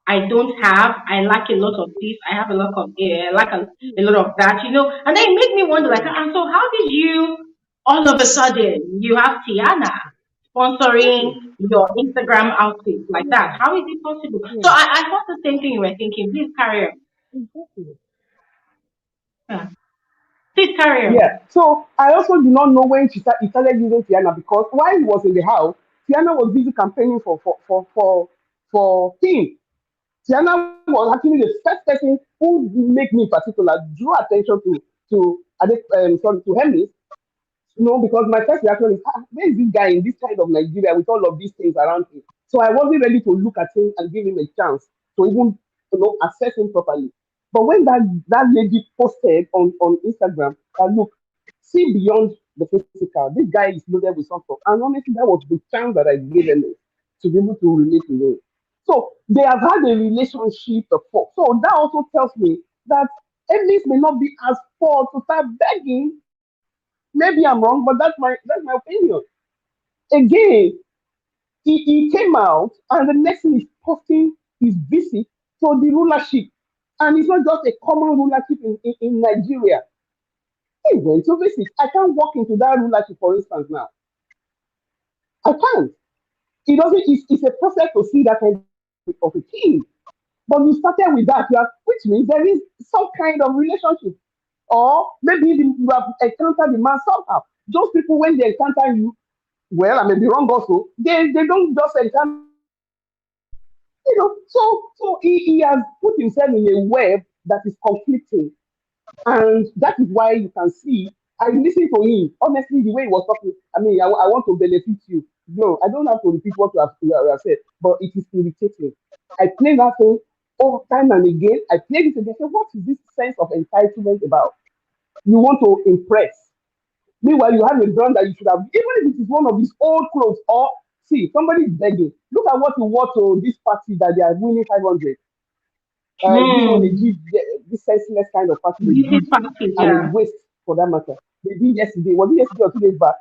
I don't have, I lack a lot of this, I have a lot of, I lack a lot of that, And then it made me wonder, like, and so how did you, all of a sudden, you have Tiana sponsoring your Instagram outfit like that? How is it possible? So Yeah. I thought the same thing you were thinking. Please carry on. Exactly. Yeah. Please carry Yeah. on. So I also do not know when he started using Tiana, because while he was in the house, Tiana was busy campaigning for him. Tiana was actually the first person who made me in particular drew attention to Hermes. Because my first reaction is, where is this guy in this kind of Nigeria with all of these things around him? So I wasn't ready to look at him and give him a chance to even, assess him properly. But when that lady posted on Instagram that, look, see beyond the physical, this guy is loaded with something. And honestly, that was the chance that I gave him to be able to relate to him. So they have had a relationship before. So that also tells me that Hermes may not be as poor to start begging. Maybe I'm wrong, but that's my opinion. Again, he came out, and the next thing is posting his visit to the rulership. And it's not just a common rulership in Nigeria. He went to visit. I can't walk into that rulership, for instance, now. I can't. It doesn't, it's a process to see that kind of a king. But you started with that, which means there is some kind of relationship. Or maybe you have encountered the man somehow. Those people, when they encounter you, well, I may be wrong also, they don't just encounter, so he has put himself in a web that is conflicting. And that is why you can see, I listen to him. Honestly, the way he was talking, I mean, I want to benefit you. No, I don't have to repeat what you have said, but it is irritating. I play that thing all time and again. I play it again. I say, what is this sense of entitlement about? You want to impress. Meanwhile, you have a brand that you should have, even if it is one of his old clothes, or see, somebody is begging. Look at what you wore to this party that they are winning 500. This one they Hmm. give this senseless kind of party they Beauty give, package, and a yeah. waste for that matter. They did yesterday. Was it yesterday or 2 days back?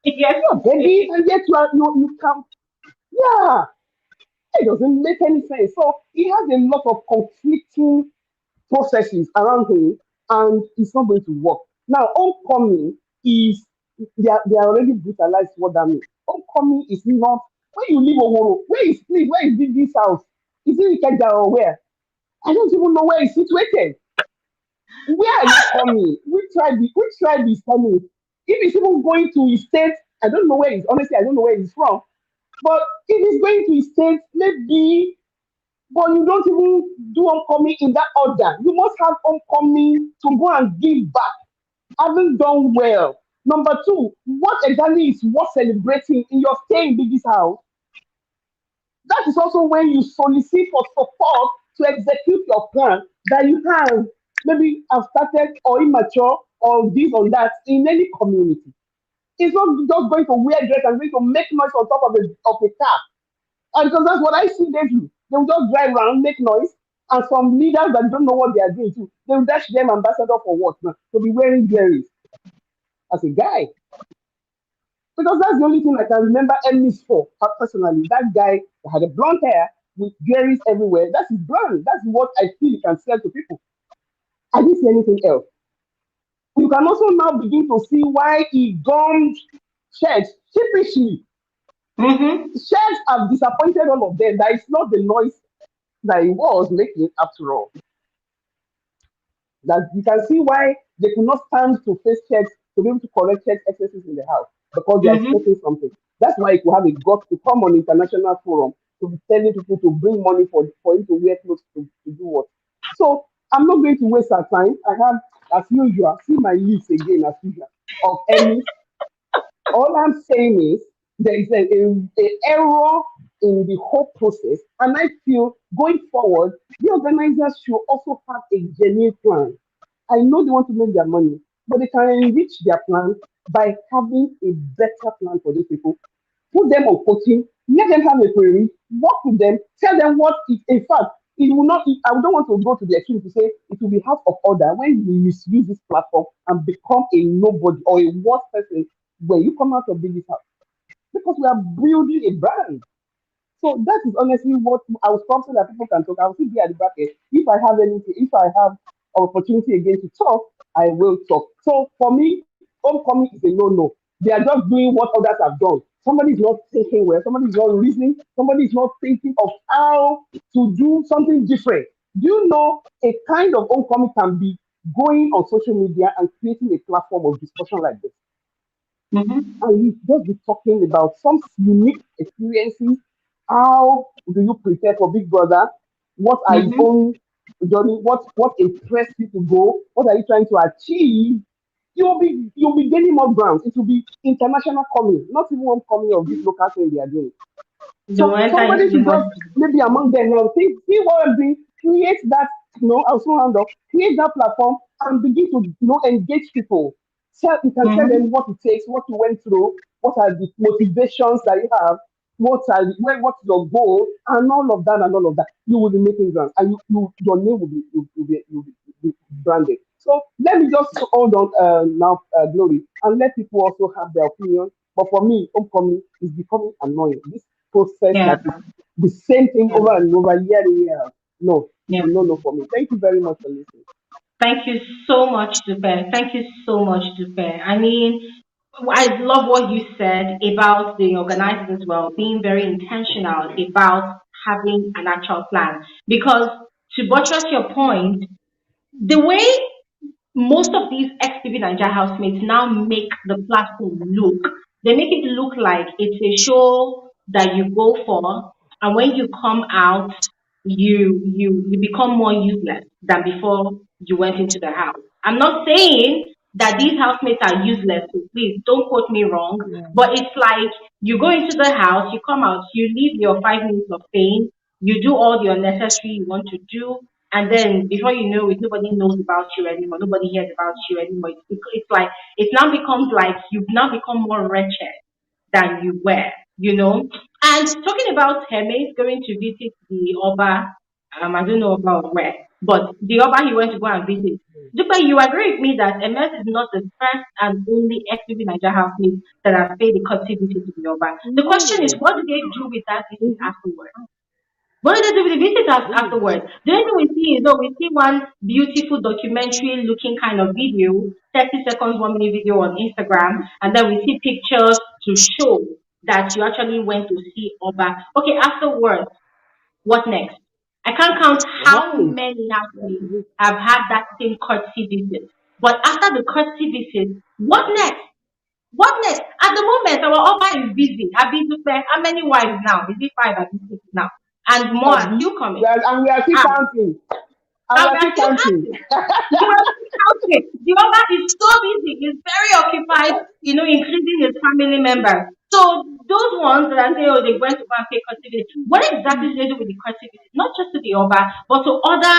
Yes. You are begging, and yet you come. Yeah, it doesn't make any sense. So he has a lot of conflicting processes around him, and it's not going to work. Now, homecoming is they are already brutalized what that means. Homecoming is not when you leave Oworo. Where is please? Where is this house? Is it Ikeja or where? I don't even know where it's situated. Where are you coming? Which tribe is coming? If it's even going to his state, I don't know where he's honestly, I don't know where he's from. But if he's going to his state, maybe, but you don't even do homecoming in that order. You must have homecoming to go and give back. Haven't done well. Number two, what exactly is worth celebrating in your stay in Biggie's house? That is also when you solicit for support to execute your plan that you have maybe have started or immature or this or that in any community. It's not just going to wear dress and going to make noise on top of a car. And because that's what I see they do. They will just drive around, make noise, and some leaders that don't know what they are doing too, they will dash them ambassador for what now? To be wearing jerry's as a guy. Because that's the only thing I can remember Emmys for, personally. That guy that had a blonde hair with jerry's everywhere. That's his brand. That's what I feel he can sell to people. I didn't see anything else. You can also now begin to see why he gummed church sheepishly. Mm-hmm. Church have disappointed all of them. That is not the noise that he was making after all. That you can see why they could not stand to face checks to be able to correct checks excesses in the house because they are Mm-hmm. expecting something. That's why he could have a gut to come on international forum to be telling people to bring money for him to wear clothes to do what. So I'm not going to waste our time. I have, as usual, see my list again as usual of Emmys. All I'm saying is there is a error in the whole process, and I feel going forward, the organizers should also have a genuine plan. I know they want to make their money, but they can enrich their plan by having a better plan for these people. Put them on coaching, let them have a query, work with them, tell them what it, in fact, it will not. I don't want to go to the extreme to say it will be out of order when you misuse this platform and become a nobody or a worse person when you come out of Biggie's house because we are building a brand. So that is honestly what I was prompting that people can talk. I will still be at the bracket. If I have anything, if I have opportunity again to talk, I will talk. So for me, homecoming is a no-no. They are just doing what others have done. Somebody is not thinking well, somebody is not reasoning, somebody is not thinking of how to do something different. Do you know a kind of homecoming can be going on social media and creating a platform of discussion like this? Mm-hmm. And we just be talking about some unique experiences. How do you prepare for Big Brother? What are your Mm-hmm. own journey? What impressed you to go? What are you trying to achieve? You'll be gaining more ground. It will be international coming, not even one coming of this local thing they are doing. They will So enter somebody into the should just multitude. maybe among them now see what I'm doing, create that, also hand up, create that platform and begin to engage people. You can tell Mm-hmm. them what it takes, what you went through, what are the motivations that you have, what's your goal, and all of that and all of that. You will be making grants and your name will be branded. So let me just hold on now, Glory, and let people also have their opinion. But for me, homecoming is becoming annoying. This process Yeah. that is the same thing Yeah. over and over, year in, year out. No, it's Yeah. a no-no for me. Thank you very much for listening. Thank you so much, Dupe. Thank you so much, Dupe. I mean, I love what you said about the organizers as well, being very intentional about having an actual plan. Because to buttress your point, the way most of these ex-TV Nigeria housemates now make the platform look. They make it look like it's a show that you go for, and when you come out, you become more useless than before you went into the house. I'm not saying that these housemates are useless, so please don't quote me wrong. But it's like you go into the house, you come out, you leave your 5 minutes of fame, you do all the unnecessary you want to do, and then before you know it, nobody knows about you anymore. Nobody hears about you anymore. It's like it now becomes like you've now become more wretched than you were, you know. And talking about Hermes going to visit the Oba, I don't know about where, but the Oba he went to go and visit. Dupa, you agree with me that MS is not the first and only XTV Niger housemate that has paid a courtesy visit to the Oba. The question is, No. what do they do with that visit Mhm. afterwards? What do they do with the visitors Mm. afterwards? The only thing we see is we see one beautiful documentary looking kind of video, 30 seconds, 1 minute video on Instagram, and then we see pictures to show that you actually went to see Oba. Okay, afterwards, what next? I can't count how Right. many That housemates is it. have had that same courtesy visit. But after the courtesy visit, what next? What next? At the moment, our Oba is busy. How many wives now? Is it five or six now? And more are Abi, still coming. and we are still And counting. And we and are we are still still counting. counting. You are still counting. The other is so busy. He's very occupied, increasing his family members. So those ones that are saying, oh, they went to go and pay custody. What exactly do they do with the custody? Not just to the Oba, but to other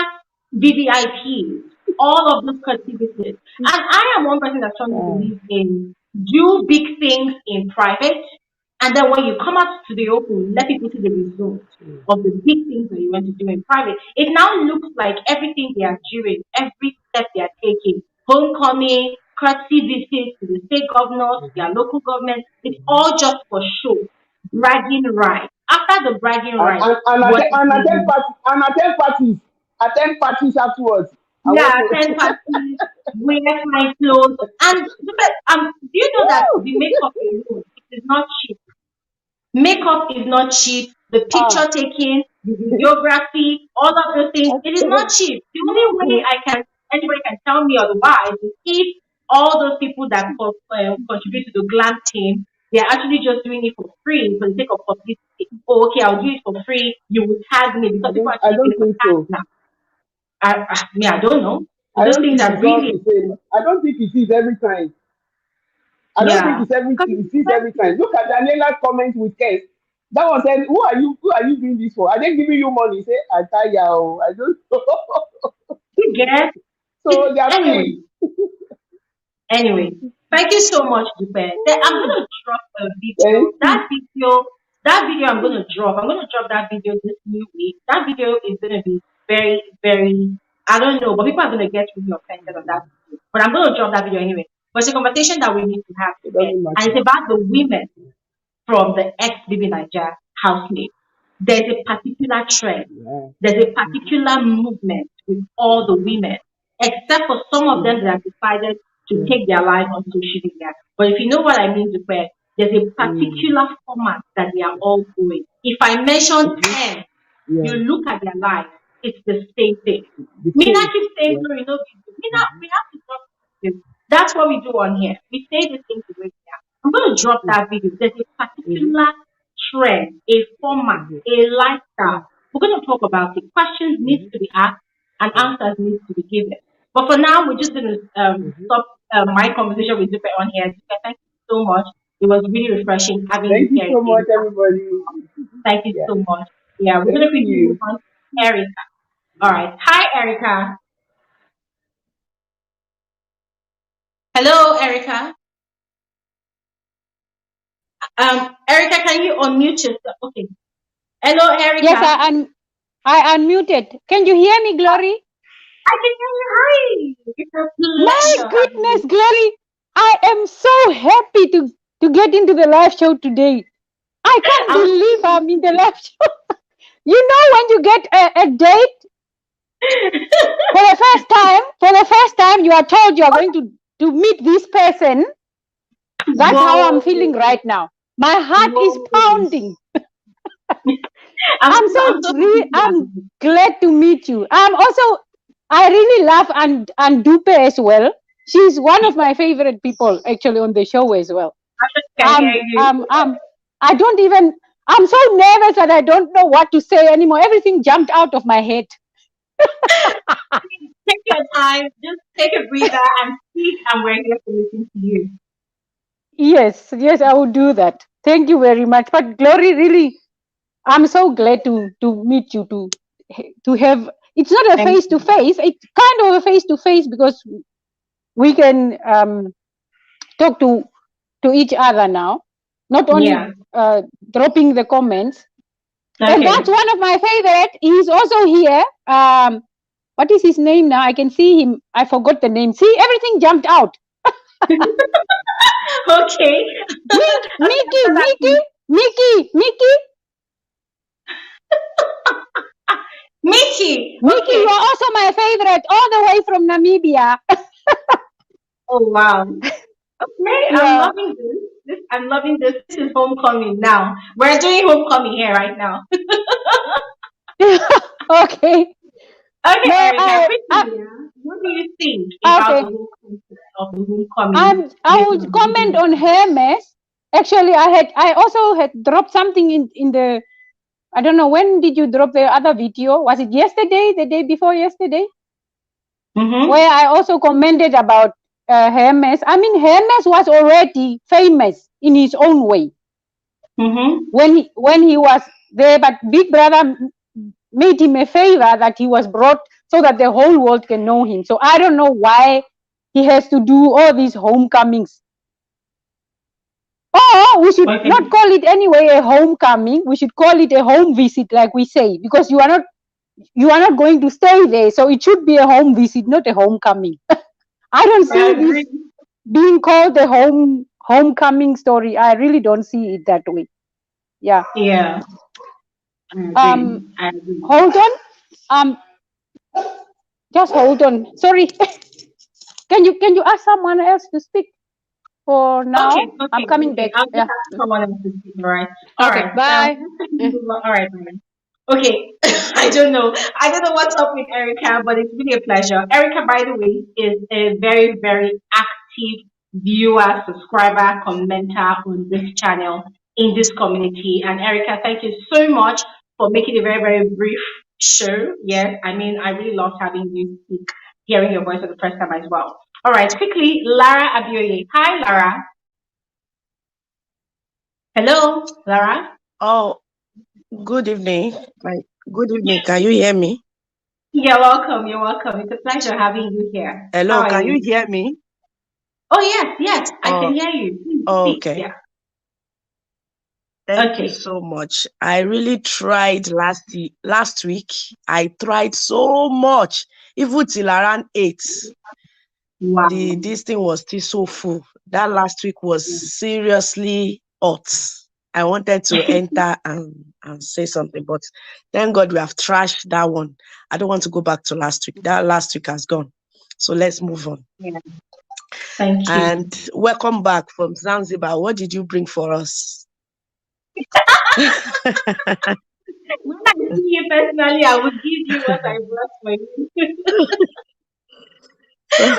VVIPs. All of those custody. And I am one person that strongly Ah, believes in do big things in private, and then when you come out to the open, let people see the results mm, of the big things that you want to do in private. It now looks like everything they are doing, every step they are taking, homecoming, courtesy visits to the state governors, their mhm, local government, it's mhm. all just for show, bragging rights. After the bragging rights, And what attend is the attend parties afterwards. I yeah, want to. 10 parties, wear fine clothes, and do you know that Woo! the makeup alone it is not cheap? Makeup is not cheap. The picture Ah, taking, the videography, all of those things, it is not cheap. The only way anybody can tell me otherwise is if all those people that contribute to the glam team, they are actually just doing it for free for the sake of publicity. Oh, okay, I'll do it for free. You will tag me because people are I actually don't paying for think tags so. now. I don't know. So I those don't things think are it's all really, the same. I don't think it is every time. I don't think yeah. it's every Because it it's is every time. expensive. Look at Daniela's comment with Kes. That one said, "Who are you? Who are you doing this for? Are they giving you money?" Say, "I tell you, I don't." You get So they are anyway. paid. Anyway, thank you so much, Dupe. I'm going to drop a video. Thank That you. video that video I'm going to drop. I'm going to drop that video this new week. That video is going to be very, very, I don't know, but people are going to get really offended on that video. But I'm going to drop that video anyway. But it's a conversation that we need to have It here. doesn't And it's matter. about the women from the ex-Bbnaija housemate. There's a particular trend. Yeah. There's a particular movement with all the women, except for some of them that have decided to Yeah. take their life on social media. But if you know what I mean, Zupe, there's a Mm. particular format that they are all going. If I mention 10, Yeah. you look at their life, it's the same thing. The Mina same. keeps saying, Yeah. no, you know, Mina, we have to talk this. That's what we do on here. We say the things the way they are. I'm going to drop that video. There's a particular trend, a format, Mhm. a lifestyle. We're going to talk about it. Questions need to be asked and answers need to be given. But for now, we're just going to stop my conversation with Dupe on here. Dupe, thank you so much. It was really refreshing having you Thank you here so much, again. everybody. Thank you Yeah. so much. Yeah, we're going to Thank quickly you. move on to Erica. All right. Hi, Erica. Hello, Erica. Erica, can you unmute yourself? Okay. Hello, Erica. Yes, I unmuted. Can you hear me, Glory? I can hear you. Hi. It's a My pleasure having goodness, you. Glory! I am so happy to get into the live show today. I can't I'm believe I'm in the live show. You know, when you get a date for the first time, you are told you are going to meet this person. That's how I'm feeling Whoa. right now. My heart is Whoa. pounding. I'm so happy to have I'm you. glad to meet you. I really love and Dupe as well. She's one of my favorite people actually on the show as well. I can hear you. I don't even, I'm so nervous that I don't know what to say anymore. Everything jumped out of my head. Take your time. Just take a breather and speak, and we're here to listen to you. Yes, I would do that. Thank you very much. But Glory, really, I'm so glad to meet you, to have, it's not a Thank face to face, it's kind of a face to face because we can talk to each other now, not only Yeah. dropping the comments. And Okay. that's one of my favorite. He's also here. What is his name now? I can see him. I forgot the name. See, everything jumped out. Okay. Mickey. Mickey. Mickey, Okay. you are also my favorite, all the way from Namibia. Oh wow. Okay, I'm Yeah. loving this. I'm loving this. This is homecoming now. We're doing homecoming here right now. Okay. Okay, No, Erica, quickly, what do you think about okay. the whole concept of the homecoming? I would comment on Hermes. Actually, I also had dropped something in the, I don't know, when did you drop the other video? Was it yesterday, the day before yesterday? Mm-hmm. Where I also commented about Hermes. I mean, Hermes was already famous in his own way. Mm-hmm. When he was there, but Big Brother made him a favor that he was brought so that the whole world can know him. So I don't know why he has to do all these homecomings. Or we should not call it anyway a homecoming. We should call it a home visit, like we say, because you are not going to stay there. So it should be a home visit, not a homecoming. I don't see this being called a homecoming story. I really don't see it that way. Yeah. Yeah. I agree. Hold on. Just hold on. Sorry. Can you ask someone else to speak for now? Okay, I'm coming back. I'll just Yeah. ask someone else to speak, all right? Okay, bye. All right, bye. Okay, I don't know what's up with Erica, but it's really a pleasure. Erica, by the way, is a very, very active viewer, subscriber, commenter on this channel, in this community. And Erica, thank you so much for making a very, very brief show. Yes, I mean, I really loved having you speak, hearing your voice for the first time as well. All right, quickly, Lara Abioye. Hi, Lara. Hello, Lara. Oh, good evening. Good evening. Can you hear me? You're welcome. You're welcome. It's a pleasure having you here. Hello, How are can you hear me? Oh, yes, I can hear you. Please, Oh, speak. okay. Yeah. Thank you Okay. so much. I really tried last week. I tried so much, even till around 8. Wow. This thing was still so full. That last week was seriously hot. I wanted to enter and say something, but thank God we have trashed that one. I don't want to go back to last week. That last week has gone. So let's move on. Yeah. Thank you. And welcome back from Zanzibar. What did you bring for us? When I see you personally, I will give you what I brought for you.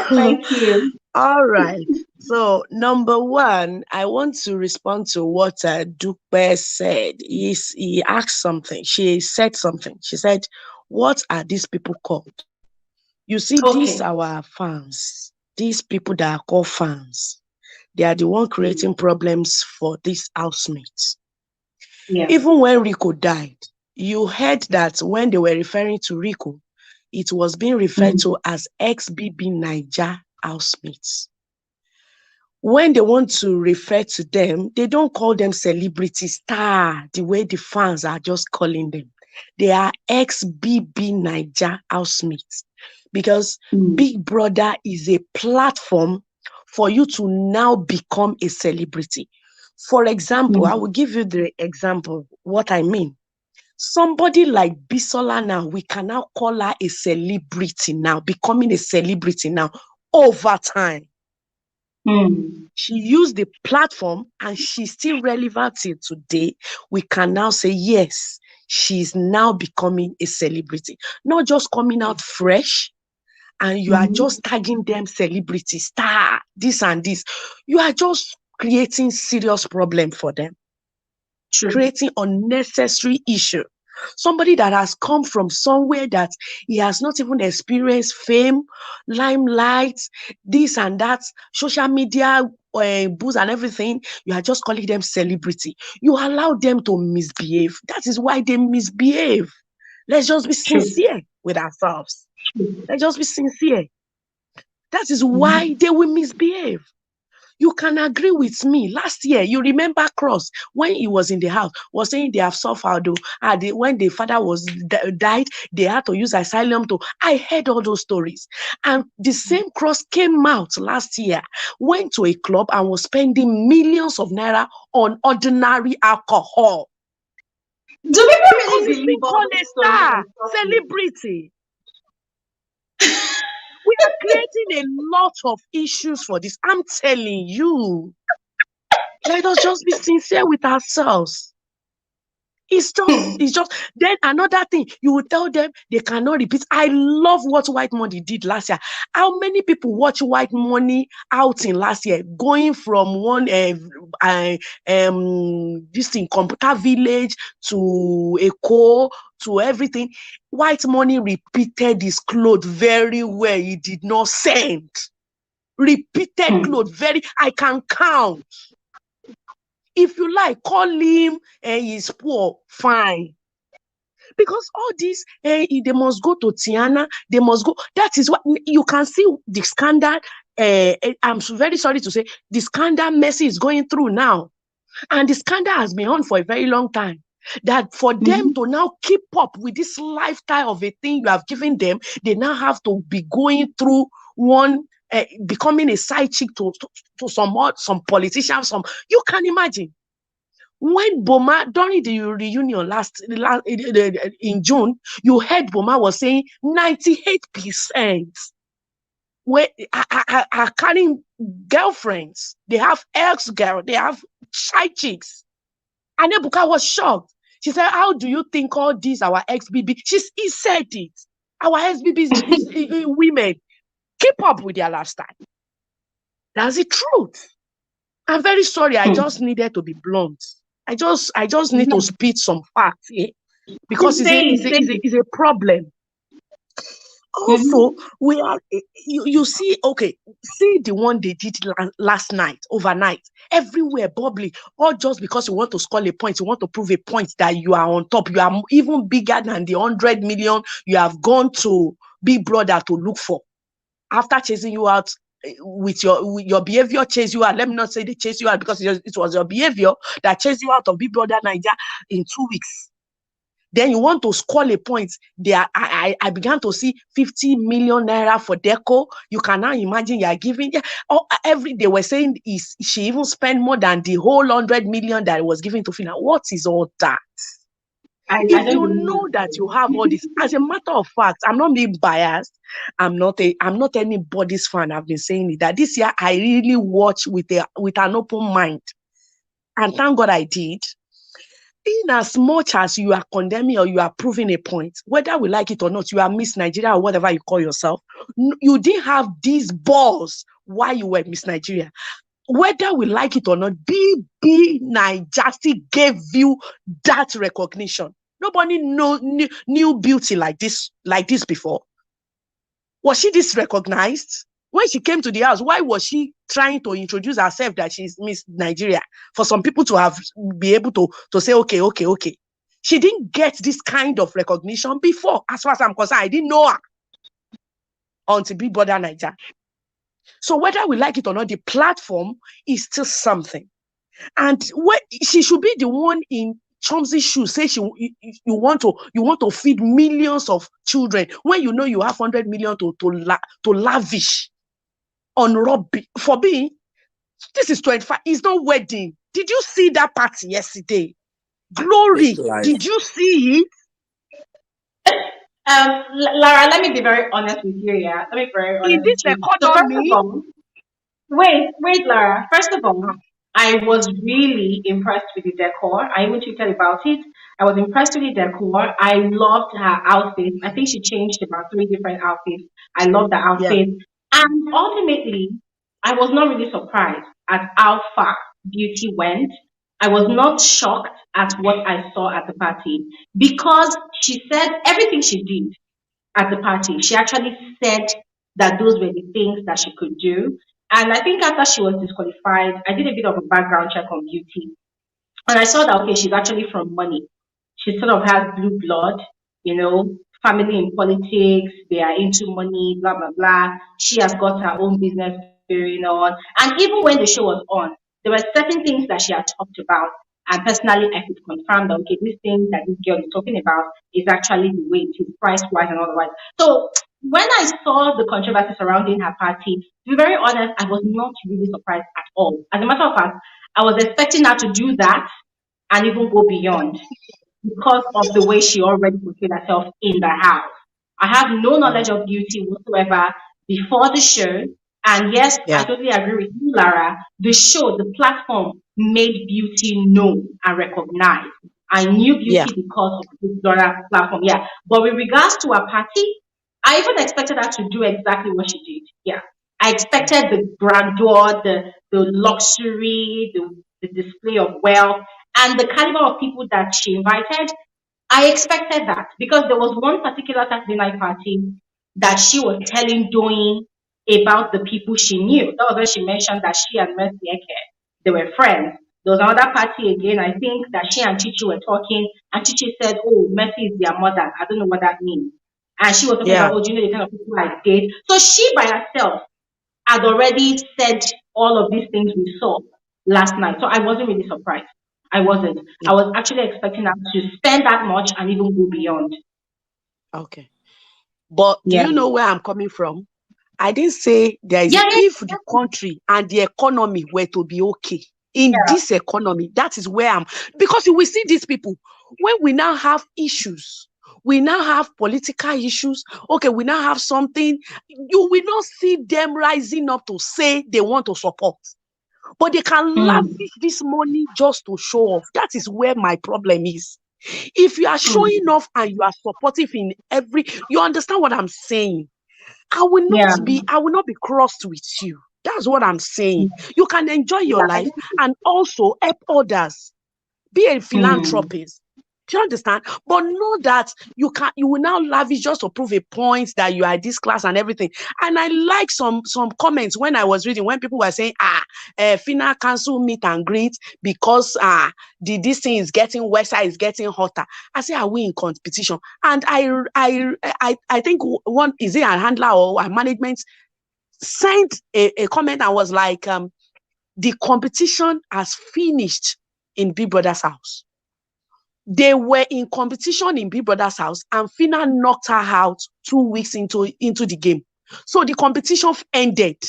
Thank you. All right. So, number one, I want to respond to what Dupe said. He asked something. She said something. She said, "What are these people called?" You see, these Okay. our fans. These people that are called fans. They are the one creating problems for these housemates. Yeah. Even when Rico died, you heard that when they were referring to Rico, it was being referred to as Bbnaija housemates. When they want to refer to them, they don't call them celebrity star the way the fans are just calling them. They are Bbnaija housemates because Big Brother is a platform for you to now become a celebrity. For example, I will give you the example, what I mean. Somebody like Bisola now, we can now call her a celebrity now, becoming a celebrity now over time. She used the platform and she's still relevant till today. We can now say, yes, she's now becoming a celebrity. Not just coming out fresh and you are just tagging them celebrity, star, this and this. You are just creating serious problem for them. Creating unnecessary issue. Somebody that has come from somewhere that he has not even experienced fame, limelight, this and that, social media, booze and everything. You are just calling them celebrity. You allow them to misbehave. That is why they misbehave. Let's just be sincere with ourselves. Let's just be sincere. That is why they will misbehave. You can agree with me. Last year, you remember Cross, when he was in the house, was saying they have suffered. When the father was died, they had to use asylum to. I heard all those stories. And the same Cross came out last year, went to a club and was spending millions of naira on ordinary alcohol. Do people really Because he's been believe all called those a stories star, and stuff? celebrity. We are creating a lot of issues for this. I'm telling you. Let us just be sincere with ourselves. It's just, then another thing, you will tell them they cannot repeat. I love what White Money did last year. How many people watch White Money outing last year, going from one, this thing, Computer Village to Echo to everything. White Money repeated his clothes very well. He did not send. Repeated clothes I can count. If you like, call him he's poor, fine. Because all this, they must go to Tiana, they must go. That is what you can see the scandal. I'm very sorry to say, the scandal Messi is going through now. And the scandal has been on for a very long time. That for them to now keep up with this lifestyle of a thing you have given them, they now have to be going through one, becoming a side chick to some politicians. You can imagine. When Boma, during the reunion in June, you heard Boma was saying 98% are carrying girlfriends. They have ex-girl, they have side chicks. And Ebuka was shocked. She said, how do you think all these our ex-BB? He said it. Our ex-BB women keep up with their lifestyle. That's the truth. I'm very sorry. I just needed to be blunt. I just need to spit some facts here because it's a problem. Also, we are you see, okay, see the one they did last night, overnight, everywhere bubbly, all just because you want to score a point, you want to prove a point that you are on top, you are even bigger than the 100 million you have gone to Big Brother to look for. After chasing you out, with your behavior chase you out. Let me not say they chase you out, because it was your behavior that chased you out of Big Brother Naija in 2 weeks. Then you want to score a point. I began to see 50 million naira for deco. You can now imagine you are giving. Every day were saying she even spent more than the whole 100 million that was given to Phyna. What is all that? I If don't you believe know that it. you have all this, as a matter of fact, I'm not being biased. I'm not anybody's fan. I've been saying it, that this year I really watch with an open mind, and thank God I did. In as much as you are condemning or you are proving a point, whether we like it or not, you are Miss Nigeria or whatever you call yourself. You didn't have these balls while you were Miss Nigeria. Whether we like it or not, Bbnaija still gave you that recognition. Nobody knew beauty like this before. Was she this recognized? When she came to the house, why was she trying to introduce herself that she's Miss Nigeria? For some people to be able to say, okay. She didn't get this kind of recognition before. As far as I'm concerned, I didn't know her until Big Brother Naija. So whether we like it or not, the platform is still something. And she should be the one in Chomzy's shoes. Say you want to feed millions of children when you know you have 100 million to lavish on Robbie. For me, this is 25. It's not wedding. Did you see that party yesterday? Glory. Did you see it? Lara, let me be very honest with you. Yeah, let me be very In honest with this you. So first of economy, all, wait, Lara. First of all, I was really impressed with the decor. I even tweeted about it. I was impressed with the decor. I loved her outfit. I think she changed about 3 different outfits. I loved the yeah, outfit. And ultimately, I was not really surprised at how far beauty went. I was not shocked at what I saw at the party because she said everything she did at the party. She actually said that those were the things that she could do. And I think after she was disqualified, I did a bit of a background check on beauty. And I saw that, okay, she's actually from money. She sort of has blue blood, family in politics, they are into money, blah, blah, blah. She has got her own business going on. And even when the show was on, there were certain things that she had talked about. And personally, I could confirm that, okay, this thing that this girl is talking about is actually the way it is, price wise and otherwise. So when I saw the controversy surrounding her party, to be very honest, I was not really surprised at all. As a matter of fact, I was expecting her to do that and even go beyond because of the way she already portrayed herself in the house. I have no knowledge of beauty whatsoever before the show. And yes, I yeah, totally agree with you, Lara. The show, the platform made beauty known and recognized. I knew yeah, beauty because of this Dora platform. Yeah. But with regards to her party, I even expected her to do exactly what she did. Yeah. I expected the grandeur, the luxury, the display of wealth, and the caliber of people that she invited. I expected that because there was one particular Saturday night party that she was telling Doing about the people she knew. That was when she mentioned that she and Mercy Eke, they were friends. There was another party again, I think, that she and Chichi were talking, and Chichi said, "Oh, Mercy is their mother." I don't know what that means. And she was talking yeah. about, "Oh, do you know the kind of people I date?" So she by herself had already said all of these things we saw last night. So I wasn't really surprised. I wasn't. I was actually expecting her to spend that much and even go beyond. Okay. But do Yeah. you know where I'm coming from? I didn't say Yeah, yeah, if the country and the economy were to be okay in yeah. this economy, that is where because you will see these people when we now have issues, we now have political issues. Okay, we now have something, you will not see them rising up to say they want to support, but they can Mm, lavish this money just to show off. That is where my problem is. If you are mm, showing off and you are supportive in you understand what I'm saying. I will yeah. not be crossed with you. That's what I'm saying. Mm, You can enjoy your yeah. life and also help others. Be a Mm, philanthropist. Do you understand? But know that you will now lavish just to prove a point that you are this class and everything. And I like some comments when I was reading, when people were saying, Phyna cancel meet and greet because this thing is getting worse, is getting hotter. I say, are we in competition? And I think one is it a handler or a management sent a comment and was like, the competition has finished in Big Brother's house. They were in competition in Big Brother's house, and Phyna knocked her out 2 weeks into the game. So the competition ended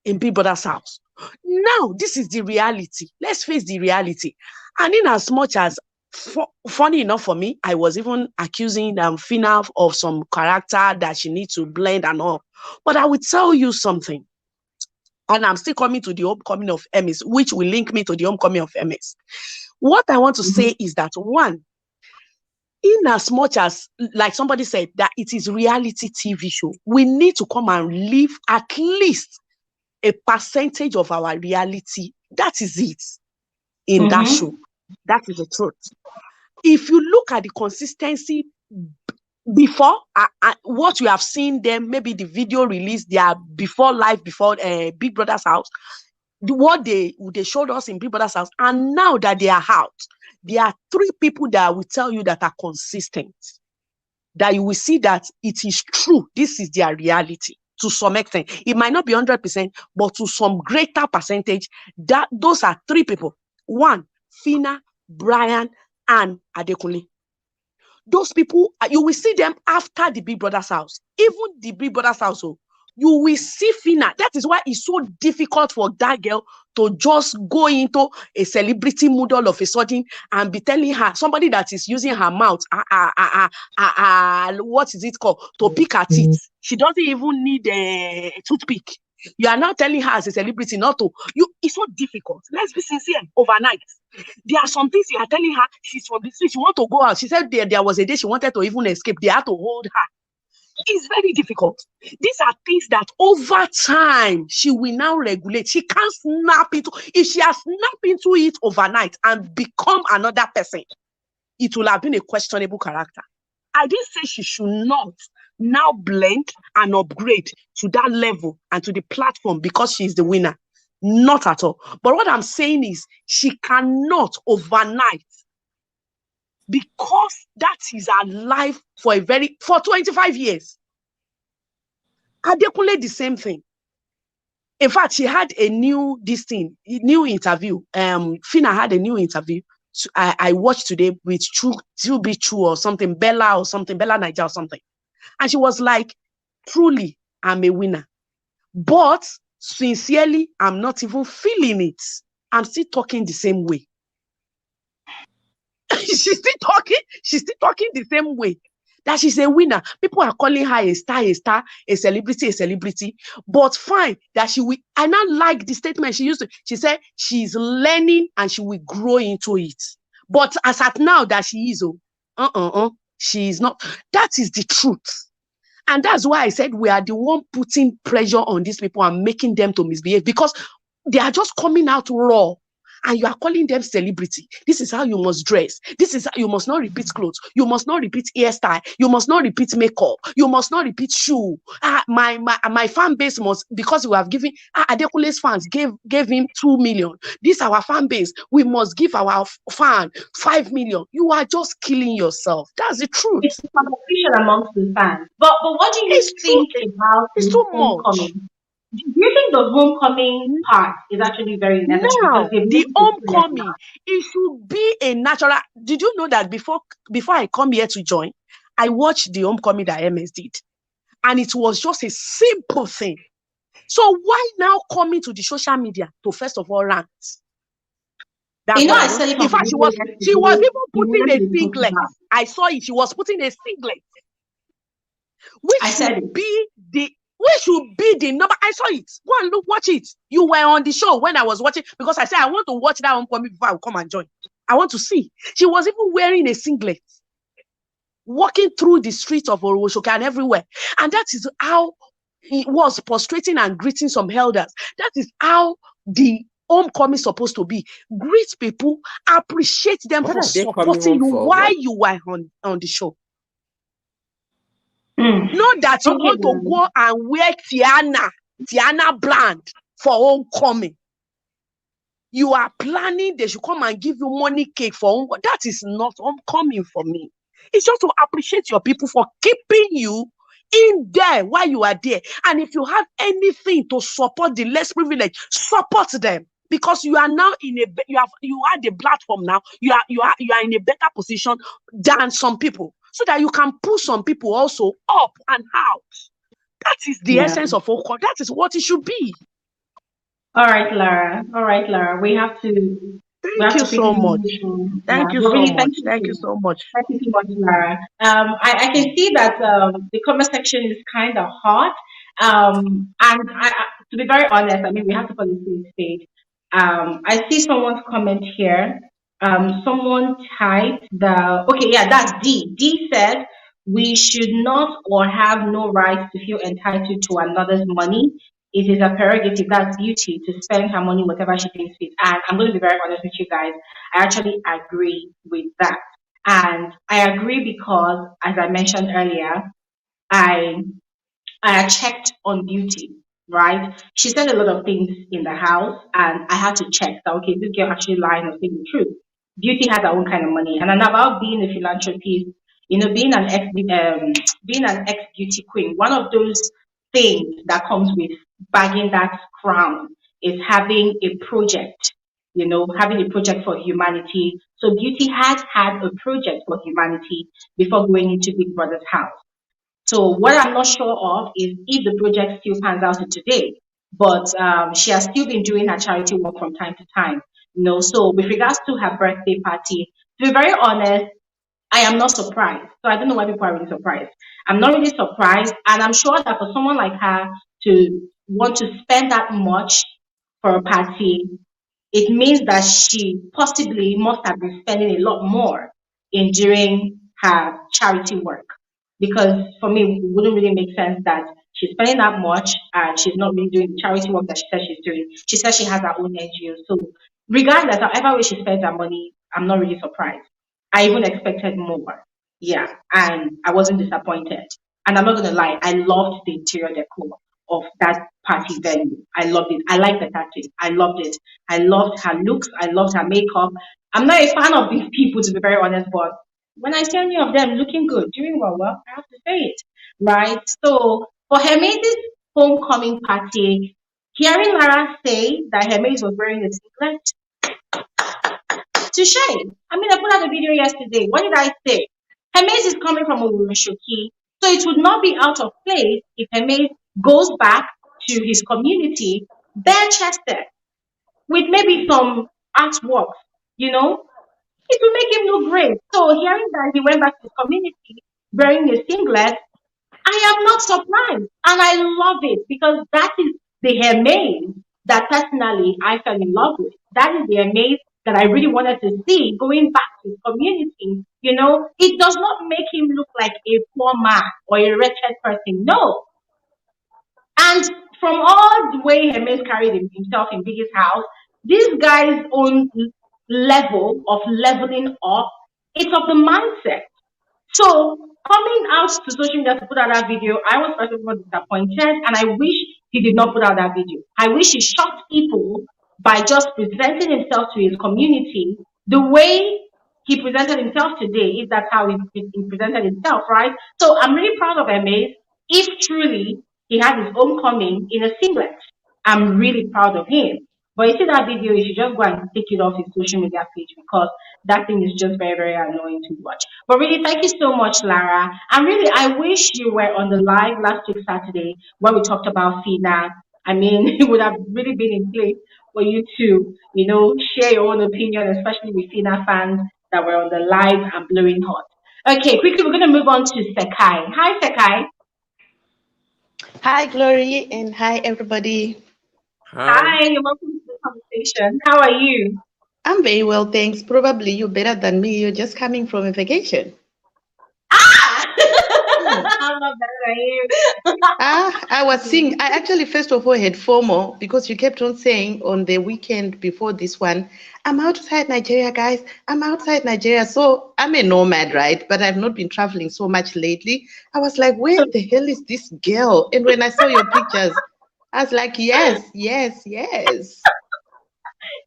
in Big Brother's house. Now, this is the reality. Let's face the reality. And in as much as, funny enough for me, I was even accusing Phyna of some character that she needs to blend and all. But I will tell you something. And I'm still coming to the homecoming of Hermes, which will link me to the homecoming of Hermes. What I want to say is that, one, in as much as, like somebody said, that it is reality TV show, we need to come and live at least a percentage of our reality. That is it in that show. That is the truth. If you look at the consistency before what you have seen them, maybe the video release, their before Big Brother's house, what they showed us in Big Brother's house, and now that they are out, there are 3 people that will tell you that are consistent, that you will see that it is true. This is their reality to some extent. It might not be 100%, but to some greater percentage, that those are 3 people. 1, Phyna, Brian, and Adekunle. Those people, you will see them after the Big Brother's house. Even the Big Brother's house, you will see Phyna. That is why it's so difficult for that girl to just go into a celebrity mood all of a sudden and be telling her, somebody that is using her mouth, what is it called, to pick her teeth. She doesn't even need a toothpick. You are now telling her as a celebrity not to. It's so difficult. Let's be sincere. Overnight, there are some things you are telling her. She's from the street. She wants to go out. She said there was a day she wanted to even escape. They had to hold her. It's very difficult. These are things that over time she will now regulate. She can't snap into. If she has snapped into it overnight and become another person, it will have been a questionable character. I didn't say she should not now blend and upgrade to that level and to the platform because she's the winner. Not at all. But what I'm saying is she cannot overnight, because that is her life for 25 years. Adekunle, the same thing. In fact, she had a new interview. Phyna had a new interview. I watched today with True Be True or something, Bella Naija or something. And she was like, truly, I'm a winner. But sincerely, I'm not even feeling it. I'm still talking the same way. She's still talking the same way. That she's a winner. People are calling her a star, a celebrity. But fine, that she will. I now like the statement she used to. She said she's learning and she will grow into it. But as at now that she is, she is not. That is the truth. And that's why I said we are the one putting pressure on these people and making them to misbehave, because they are just coming out raw. And you are calling them celebrity. This is how you must dress. This is how you must not repeat clothes. You must not repeat hairstyle. You must not repeat makeup. You must not repeat shoe. My fan base must, because we have given Adekunle's fans gave him 2 million. This our fan base. We must give our fan 5 million. You are just killing yourself. That's the truth. It's a competition amongst the fans. But what do you think about it's the too homecoming? much. Do you think the homecoming part is actually very necessary? Now, Because the homecoming, it should be a natural. Did you know that before I come here to join, I watched the homecoming that Hermes did, and it was just a simple thing. So why now coming to the social media to first of all rant? That's I why said it. In fact, she was even putting a singlet. I saw it. She was putting a singlet, which should be the number. I saw it. Go and watch it. You were on the show when I was watching, because I said I want to watch that homecoming before I will come and join. I want to see. She was even wearing a singlet, walking through the streets of Oroshoka and everywhere. And that is how it was prostrating and greeting some elders. That is how the homecoming is supposed to be. Greet people, appreciate them for supporting you while you were on the show. Not that you want to go and wear Tiana brand for homecoming. You are planning they should come and give you money cake for homecoming. That is not homecoming for me. It's just to appreciate your people for keeping you in there while you are there. And if you have anything to support the less privileged, support them. Because you are now in a you are the platform now. You are in a better position than some people, so that you can pull some people also up and out. That is the Yeah. essence of Oko. That is what it should be. All right, Lara. All right, Lara. We have to Thank you so quickly much. move on. Yeah, Thank you but so really, much. Thank you so much. thank you so much, Lara. I can see that the comment section is kind of hot. And to be very honest, I mean, we have to put this in stage. I see someone's comment here. Someone typed okay, yeah, that's D. D said we should not or have no right to feel entitled to another's money. It is a prerogative, that's beauty, to spend her money whatever she thinks fit. And I'm going to be very honest with you guys. I actually agree with that. And I agree because, as I mentioned earlier, I I checked on beauty, right? She said a lot of things in the house, and I had to check that, okay, this girl actually lying or saying the truth. Beauty has her own kind of money. And about being a philanthropist, being an ex beauty queen, one of those things that comes with bagging that crown is having a project, having a project for humanity. So beauty has had a project for humanity before going into Big Brother's house. So what I'm not sure of is if the project still pans out to today, but she has still been doing her charity work from time to time. So with regards to her birthday party, to be very honest, I am not surprised. So I don't know why people are really surprised. I'm not really surprised, and I'm sure that for someone like her to want to spend that much for a party, it means that she possibly must have been spending a lot more in doing her charity work. Because for me, it wouldn't really make sense that she's spending that much and she's not really doing the charity work that she says she's doing. She says she has her own NGO. So regardless, however way she spends her money, I'm not really surprised. I even expected more. Yeah, and I wasn't disappointed. And I'm not gonna lie, I loved the interior decor of that party venue. I loved it. I liked the tattoos. I loved it. I loved her looks. I loved her makeup. I'm not a fan of these people, to be very honest, but when I see any of them looking good, doing well, I have to say it, right? So for Hermes' homecoming party, hearing Lara say that Hermes was wearing a singlet, to shame. I mean, I put out a video yesterday. What did I say? Hermes is coming from Shoki, so it would not be out of place if Hermes goes back to his community bare chested with maybe some artworks, it will make him look great. So hearing that he went back to his community wearing a singlet, I am not surprised. And I love it because that is the Hermes that personally I fell in love with. That is the Hermes that I really wanted to see going back to his community. It does not make him look like a poor man or a wretched person. No. And from all the way Hermes carried himself in Biggie's house, this guy's own level of leveling up, it's of the mindset. So coming out to social media to put out that video, I was first of all disappointed, and I wish he did not put out that video. I wish he shocked people by just presenting himself to his community the way he presented himself today, if that's how he presented himself, right? So I'm really proud of Hermes. If truly he had his homecoming in a singlet, I'm really proud of him. But you see that video, you should just go and take it off his social media page because that thing is just very, very annoying to watch. But really, thank you so much, Lara. And really, I wish you were on the live last week, Saturday, when we talked about Phyna. I mean, it would have really been in place for you to, share your own opinion, especially with Phyna fans that were on the live and blowing hot. Okay, quickly, we're going to move on to Sekai. Hi, Sekai. Hi, Glory, and hi, everybody. Hi, welcome to the conversation. How are you? I'm very well, thanks. Probably you're better than me. You're just coming from a vacation. I'm not better than you. I was seeing, I actually first of all had FOMO because you kept on saying on the weekend before this one, I'm outside Nigeria, guys. I'm outside Nigeria. So I'm a nomad, right? But I've not been traveling so much lately. I was like, where the hell is this girl? And when I saw your pictures, I was like, yes, yes, yes.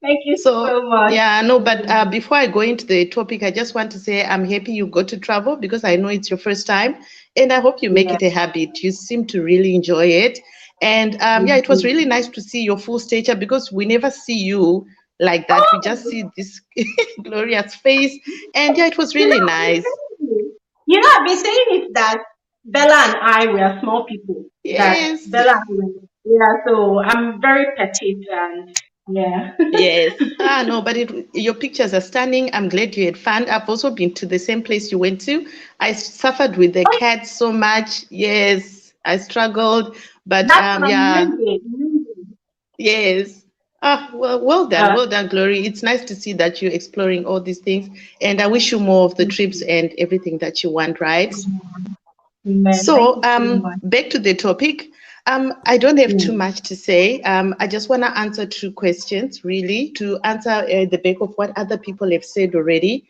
Thank you So so much. yeah, no, but before I go into the topic, I just want to say I'm happy you got to travel because I know it's your first time, and I hope you make Yeah. it a habit. You seem to really enjoy it, and yeah, it was really nice to see your full stature because we never see you like that. We just Oh, see this glorious face, and yeah, it was you really know, nice. I've been saying it that Bella and I were small people. That Yes. Bella, yeah. So I'm very petite and yeah. Yes. Ah, no, but your pictures are stunning. I'm glad you had fun. I've also been to the same place you went to. I suffered with the cats so much. Yes, I struggled, but That's yeah, amazing. yes. Ah, well done, Glory. It's nice to see that you're exploring all these things, and I wish you more of the trips and everything that you want, right? Amen. Thank So, you so much. back to the topic. I don't have Yeah. too much to say. I just want to answer two questions, really, to answer the back of what other people have said already.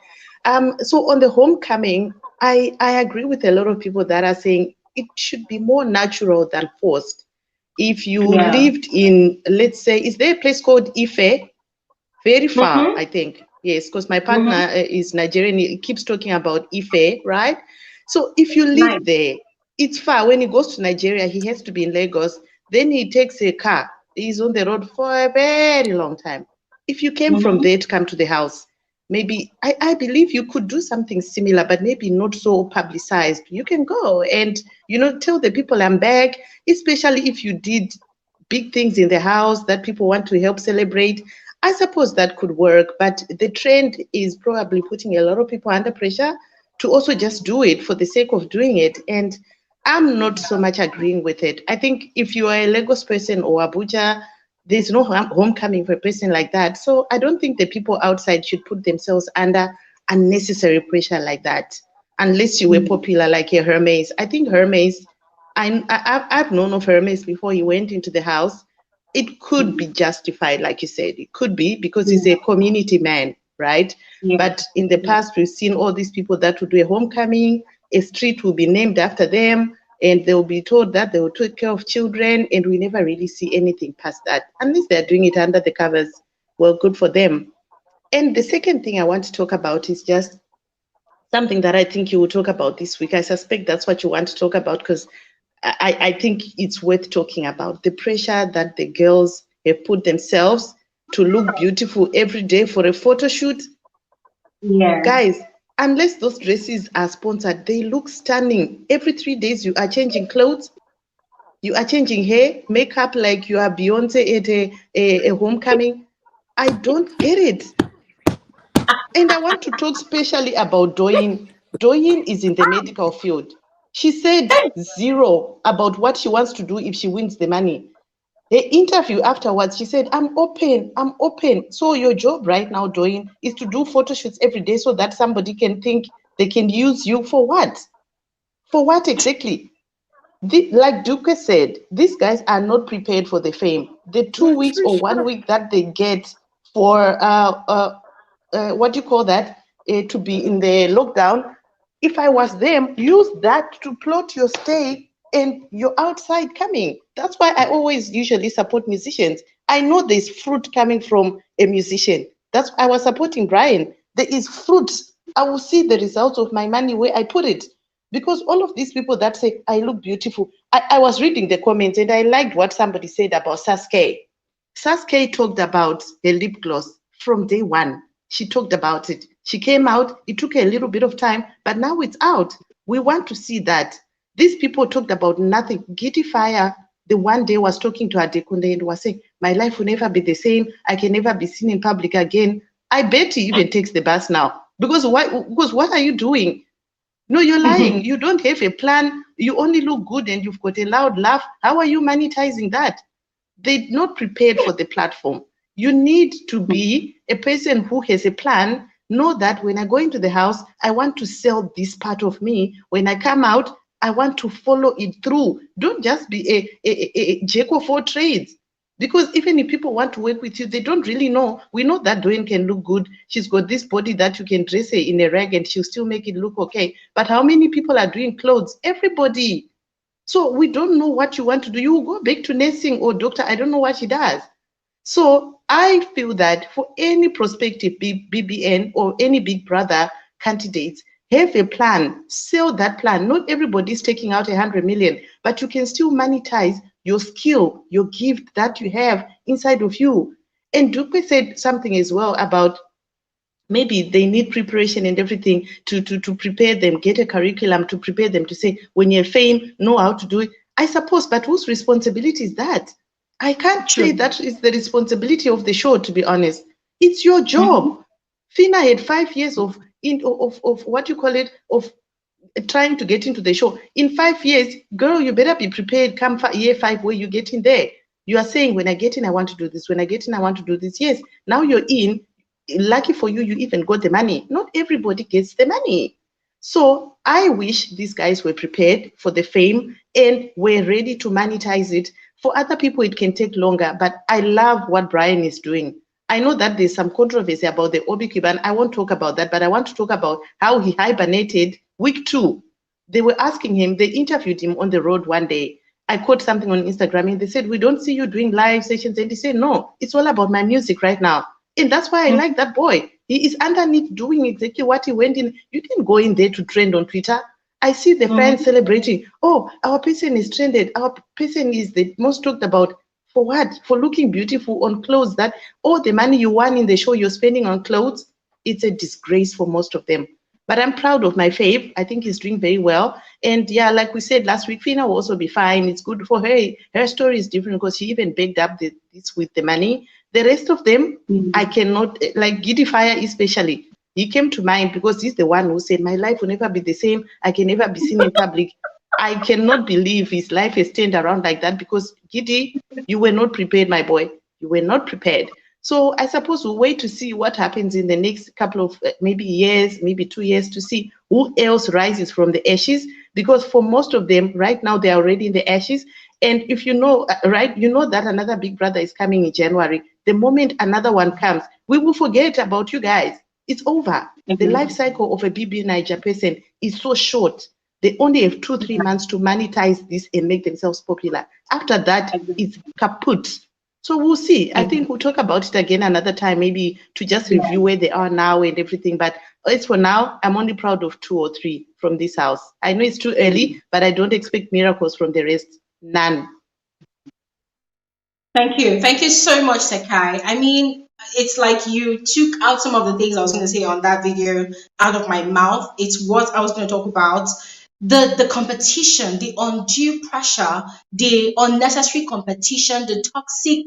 So, on the homecoming, I agree with a lot of people that are saying it should be more natural than forced. If you Yeah. lived in, let's say, is there a place called Ife? Very far, Mhm. I think. Yes, because my partner Mhm. is Nigerian. He keeps talking about Ife, right? So if you Nice. live there, it's far. When he goes to Nigeria, he has to be in Lagos. Then he takes a car. He's on the road for a very long time. If you came from Mhm. there to come to the house, maybe I believe you could do something similar, but maybe not so publicized. You can go and tell the people I'm back, especially if you did big things in the house that people want to help celebrate. I suppose that could work, but the trend is probably putting a lot of people under pressure to also just do it for the sake of doing it. And I'm not so much agreeing with it. I think if you are a Lagos person or Abuja, there's no homecoming for a person like that. So I don't think the people outside should put themselves under unnecessary pressure like that, unless you were popular like a Hermes. I think Hermes, I've known of Hermes before he went into the house. It could be justified, like you said. It could be because he's a community man, right? Yeah. But in the past, we've seen all these people that would do a homecoming, a street will be named after them, and they will be told that they will take care of children, and we never really see anything past that. Unless they're doing it under the covers, well, good for them. And the second thing I want to talk about is just something that I think you will talk about this week. I suspect that's what you want to talk about because I think it's worth talking about the pressure that the girls have put themselves to look beautiful every day for a photo shoot. Yeah. Guys, unless those dresses are sponsored, they look stunning. Every 3 days, you are changing clothes, you are changing hair, makeup like you are Beyonce at a homecoming. I don't get it. And I want to talk specially about Doyin. Doyin is in the medical field. She said zero about what she wants to do if she wins the money. The interview afterwards, she said, I'm open, I'm open. So your job right now, Doyin, is to do photo shoots every day so that somebody can think they can use you for what? For what exactly? Like Duque said, these guys are not prepared for the fame. The 2 weeks or 1 week that they get for what do you call that? To be in the lockdown. If I was them, use that to plot your stay and your outside coming. That's why I always usually support musicians. I know there's fruit coming from a musician. That's why I was supporting Brian. There is fruit. I will see the results of my money where I put it. Because all of these people that say, I look beautiful. I was reading the comments and I liked what somebody said about Sasuke. Sasuke talked about her lip gloss from day one. She talked about it. She came out. It took her a little bit of time, but now it's out. We want to see that. These people talked about nothing. Giddy Fire, the one day was talking to Adekunle and was saying, my life will never be the same. I can never be seen in public again. I bet he even takes the bus now. Because why? Because what are you doing? No, you're lying. You don't have a plan. You only look good and you've got a loud laugh. How are you monetizing that? They're not prepared for the platform. You need to be a person who has a plan. Know that when I go into the house, I want to sell this part of me. When I come out, I want to follow it through. Don't just be a jack of all trades. Because even if people want to work with you, they don't really know. We know that Dwayne can look good. She's got this body that you can dress her in a rag and she'll still make it look okay. But how many people are doing clothes? Everybody. So we don't know what you want to do. You go back to nursing or doctor. I don't know what she does. So I feel that for any prospective BBN or any Big Brother candidates, have a plan, sell that plan. Not everybody's taking out 100 million, but you can still monetize your skill, your gift that you have inside of you. And Dupe said something as well about maybe they need preparation and everything to prepare them, get a curriculum to prepare them to say, when you're fame, know how to do it. I suppose, but whose responsibility is that? I can't say that is the responsibility of the show, to be honest. It's your job. Phyna had 5 years of what you call it, of trying to get into the show. In 5 years, girl, you better be prepared. Come year 5 where you get in there. You are saying, when I get in, I want to do this. When I get in, I want to do this. Yes, now you're in. Lucky for you, you even got the money. Not everybody gets the money. So I wish these guys were prepared for the fame and were ready to monetize it. For other people, it can take longer, but I love what Brian is doing. I know that there's some controversy about the Obi Kiban. I won't talk about that, but I want to talk about how he hibernated week 2. They were asking him, they interviewed him on the road one day. I caught something on Instagram and they said, we don't see you doing live sessions. And he said, no, it's all about my music right now. And that's why I like that boy. He is underneath doing exactly what he went in. You didn't go in there to trend on Twitter. I see the fans celebrating. Oh, our person is trended. Our person is the most talked about. For what? For looking beautiful on clothes. That all the money you won in the show you're spending on clothes, it's a disgrace for most of them. But I'm proud of my fave. I think he's doing very well. And yeah, like we said last week, Phyna will also be fine. It's good for her. Her story is different because she even backed up this with the money. The rest of them, I cannot, like Giddy Fire especially. He came to mind because he's the one who said, my life will never be the same. I can never be seen in public. I cannot believe his life has turned around like that because Giddy, you were not prepared, my boy. You were not prepared. So I suppose we'll wait to see what happens in the next couple of maybe years, maybe 2 years, to see who else rises from the ashes. Because for most of them, right now, they're already in the ashes. And if you know, right, you know that another Big Brother is coming in January. The moment another one comes, we will forget about you guys. It's over. The life cycle of a Bbnaija person is so short. They only have 2-3 months to monetize this and make themselves popular. After that, it's kaput. So we'll see. I think we'll talk about it again another time, maybe to just review where they are now and everything. But as for now, I'm only proud of 2 or 3 from this house. I know it's too early, but I don't expect miracles from the rest. None. Thank you. Thank you so much, Sekai. I mean, it's like you took out some of the things I was going to say on that video out of my mouth. It's what I was going to talk about. The competition, the undue pressure, the unnecessary competition, the toxic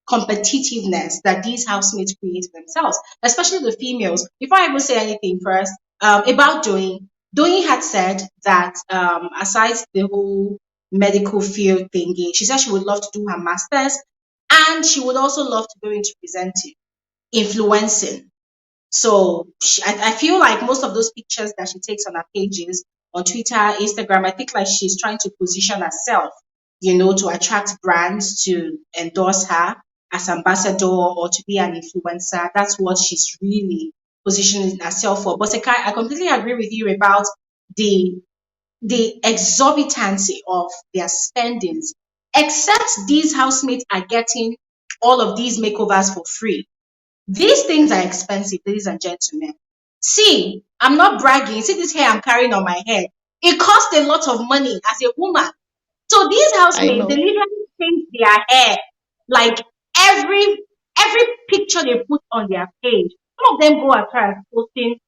competitiveness that these housemates create themselves, especially the females. Before I even say anything first, about Doyin had said that aside the whole medical field thingy, she said she would love to do her master's and she would also love to go into presenting, influencing. So I feel like most of those pictures that she takes on her pages on Twitter, Instagram, I think like she's trying to position herself, to attract brands to endorse her as ambassador or to be an influencer. That's what she's really positioning herself for. But Sekai, I completely agree with you about the exorbitancy of their spendings. Except these housemates are getting all of these makeovers for free. These things are expensive, ladies and gentlemen. See, I'm not bragging. See this hair I'm carrying on my head. It costs a lot of money as a woman. So these housemates, they literally paint their hair like every picture they put on their page. Some of them go as far as posting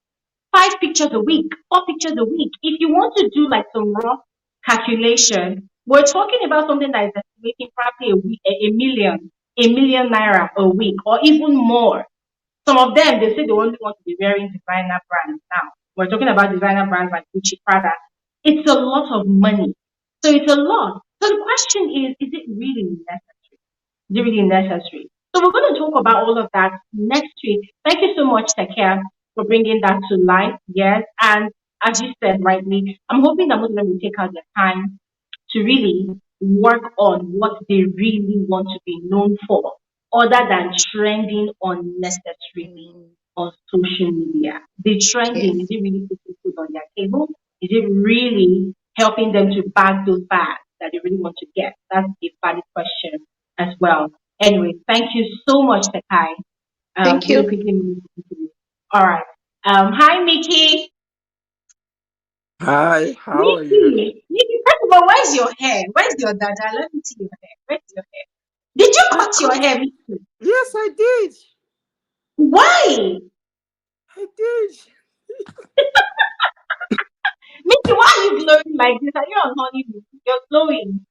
5 pictures a week, 4 pictures a week. If you want to do like some rough calculation, we're talking about something that is estimating probably a million naira a week or even more. Some of them, they say they only want to be wearing designer brands now. We're talking about designer brands like Gucci, Prada. It's a lot of money. So it's a lot. So the question is it really necessary? Is it really necessary? So we're going to talk about all of that next week. Thank you so much, Takia, for bringing that to life. Yes, and as you said rightly, I'm hoping that most of them will take out their time to really work on what they really want to be known for, other than trending unnecessarily on social media. The trending, is it really putting food on their table? Is it really helping them to bag those bags that they really want to get? That's a valid question as well. Anyway, thank you so much, Sakai. Thank Really you. quickly. All right. Hi, Mickey. Hi, how are you? Mickey, first of all, where's your hair? Where's your dada? Let me see your hair. Where's your hair? Did you I cut your cut. hair, Mickey? Yes, I did. Why? I did. Mickey, why are you glowing like this? Are you on honeymoon? You're glowing.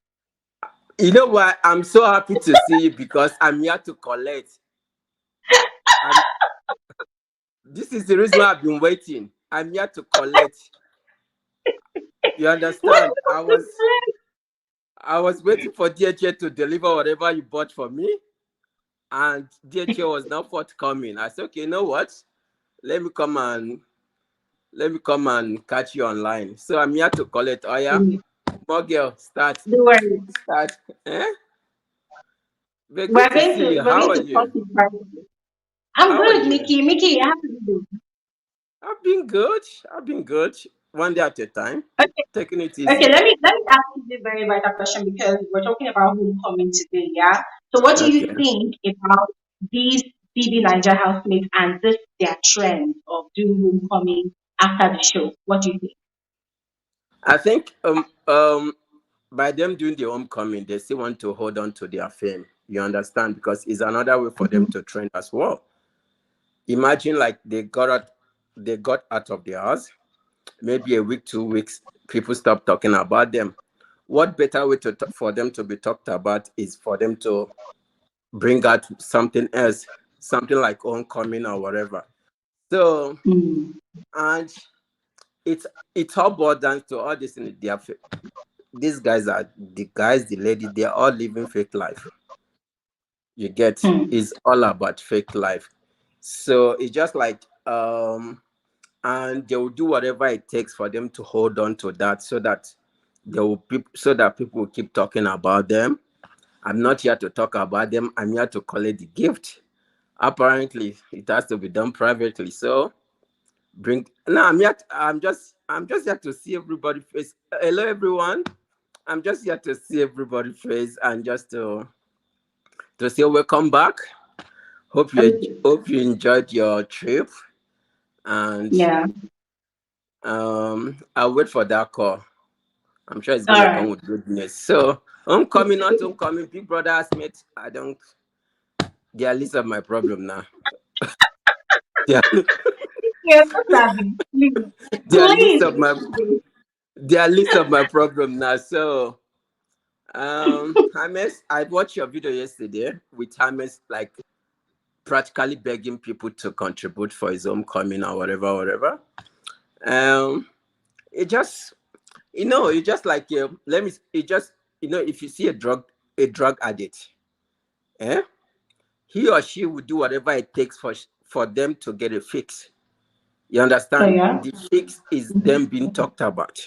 You know what? I'm so happy to see you because I'm here to collect. I'm, this is the reason why I've been waiting. I'm here to collect. You What understand? I was waiting for DHA to deliver whatever you bought for me, and DHA was not forthcoming. I said, okay, you know what? Let me come and catch you online. So I'm here to collect. Oh yeah, more girl, start. Don't worry. Start. Eh? But We're good to going see to you. we're How going are to talk you? in private. I'm How are good, you? Mickey. Mickey, how are you doing? I've been good. I've been good. One day at a time. Okay, Taking it okay. easy. Let me ask you this very vital question because we're talking about homecoming today, yeah. So, what do you Okay. think about these Bbnaija housemates and this their trend of doing homecoming after the show? What do you think? I think by them doing the homecoming, they still want to hold on to their fame. You understand? Because it's another way for them to trend as well. Imagine like they got out of the house, maybe a week, 2 weeks, people stop talking about them. What better way for them to be talked about is for them to bring out something else, something like homecoming or whatever. So, and it's all boiled down to all this in their these guys are the guys, the lady, they're all living fake life. You get, it's all about fake life. So it's just like and they will do whatever it takes for them to hold on to that so that so that people will keep talking about them. I'm not here to talk about them, I'm here to collect the gift. Apparently it has to be done privately. So bring no, I'm just here to see everybody face. Hello everyone. I'm just here to see everybody face and just to say welcome back. Hope you enjoyed your trip, and Yeah. I'll wait for that call. I'm sure it's All gonna right. come with goodness. So homecoming, not homecoming, Big Brother housemate. I don't. They are least of my problem now. They are, Yeah, so savvy. Please, they are least of my please. they are least of my problem now. So Hermes, I watched your video yesterday with Hermes like practically begging people to contribute for his homecoming or whatever. Um, it just, it just like let me. It just, if you see a drug addict, eh, he or she would do whatever it takes for them to get a fix. You Oh understand? yeah. The fix is them being talked about.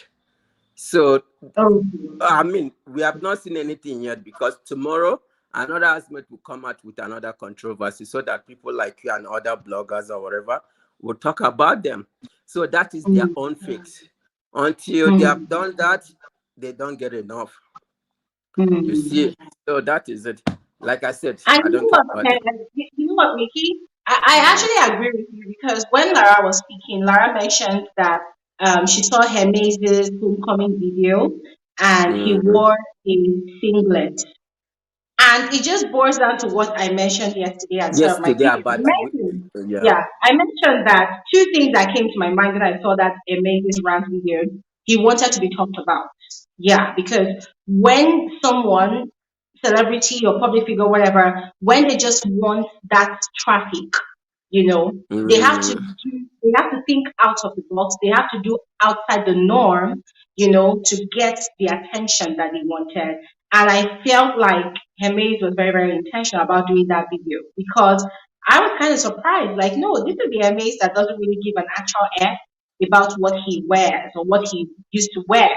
So Oh. I mean, we have not seen anything yet because tomorrow another housemate will come out with another controversy so that people like you and other bloggers or whatever will talk about them. So that is their own fix. Until they have done that, they don't get enough. You see? So that is it. Like I said, And I you don't know talk what, about them. you know what, Mickey? I actually agree with you because when Lara was speaking, Lara mentioned that she saw Hermes' homecoming video and he Mhm. wore a singlet. And it just boils down to what I mentioned yesterday as well. My Yesterday video. I about mentioned, yeah. yeah, I mentioned that two things that came to my mind when I saw that amazing rant video. He wanted to be talked about. Yeah, because when someone, celebrity or public figure, whatever, when they just want that traffic, Mm, they have to think out of the box. They have to do outside the norm, to get the attention that they wanted. And I felt like Hermes was very, very intentional about doing that video because I was kind of surprised. Like, no, this is the Hermes that doesn't really give an actual F about what he wears or what he used to wear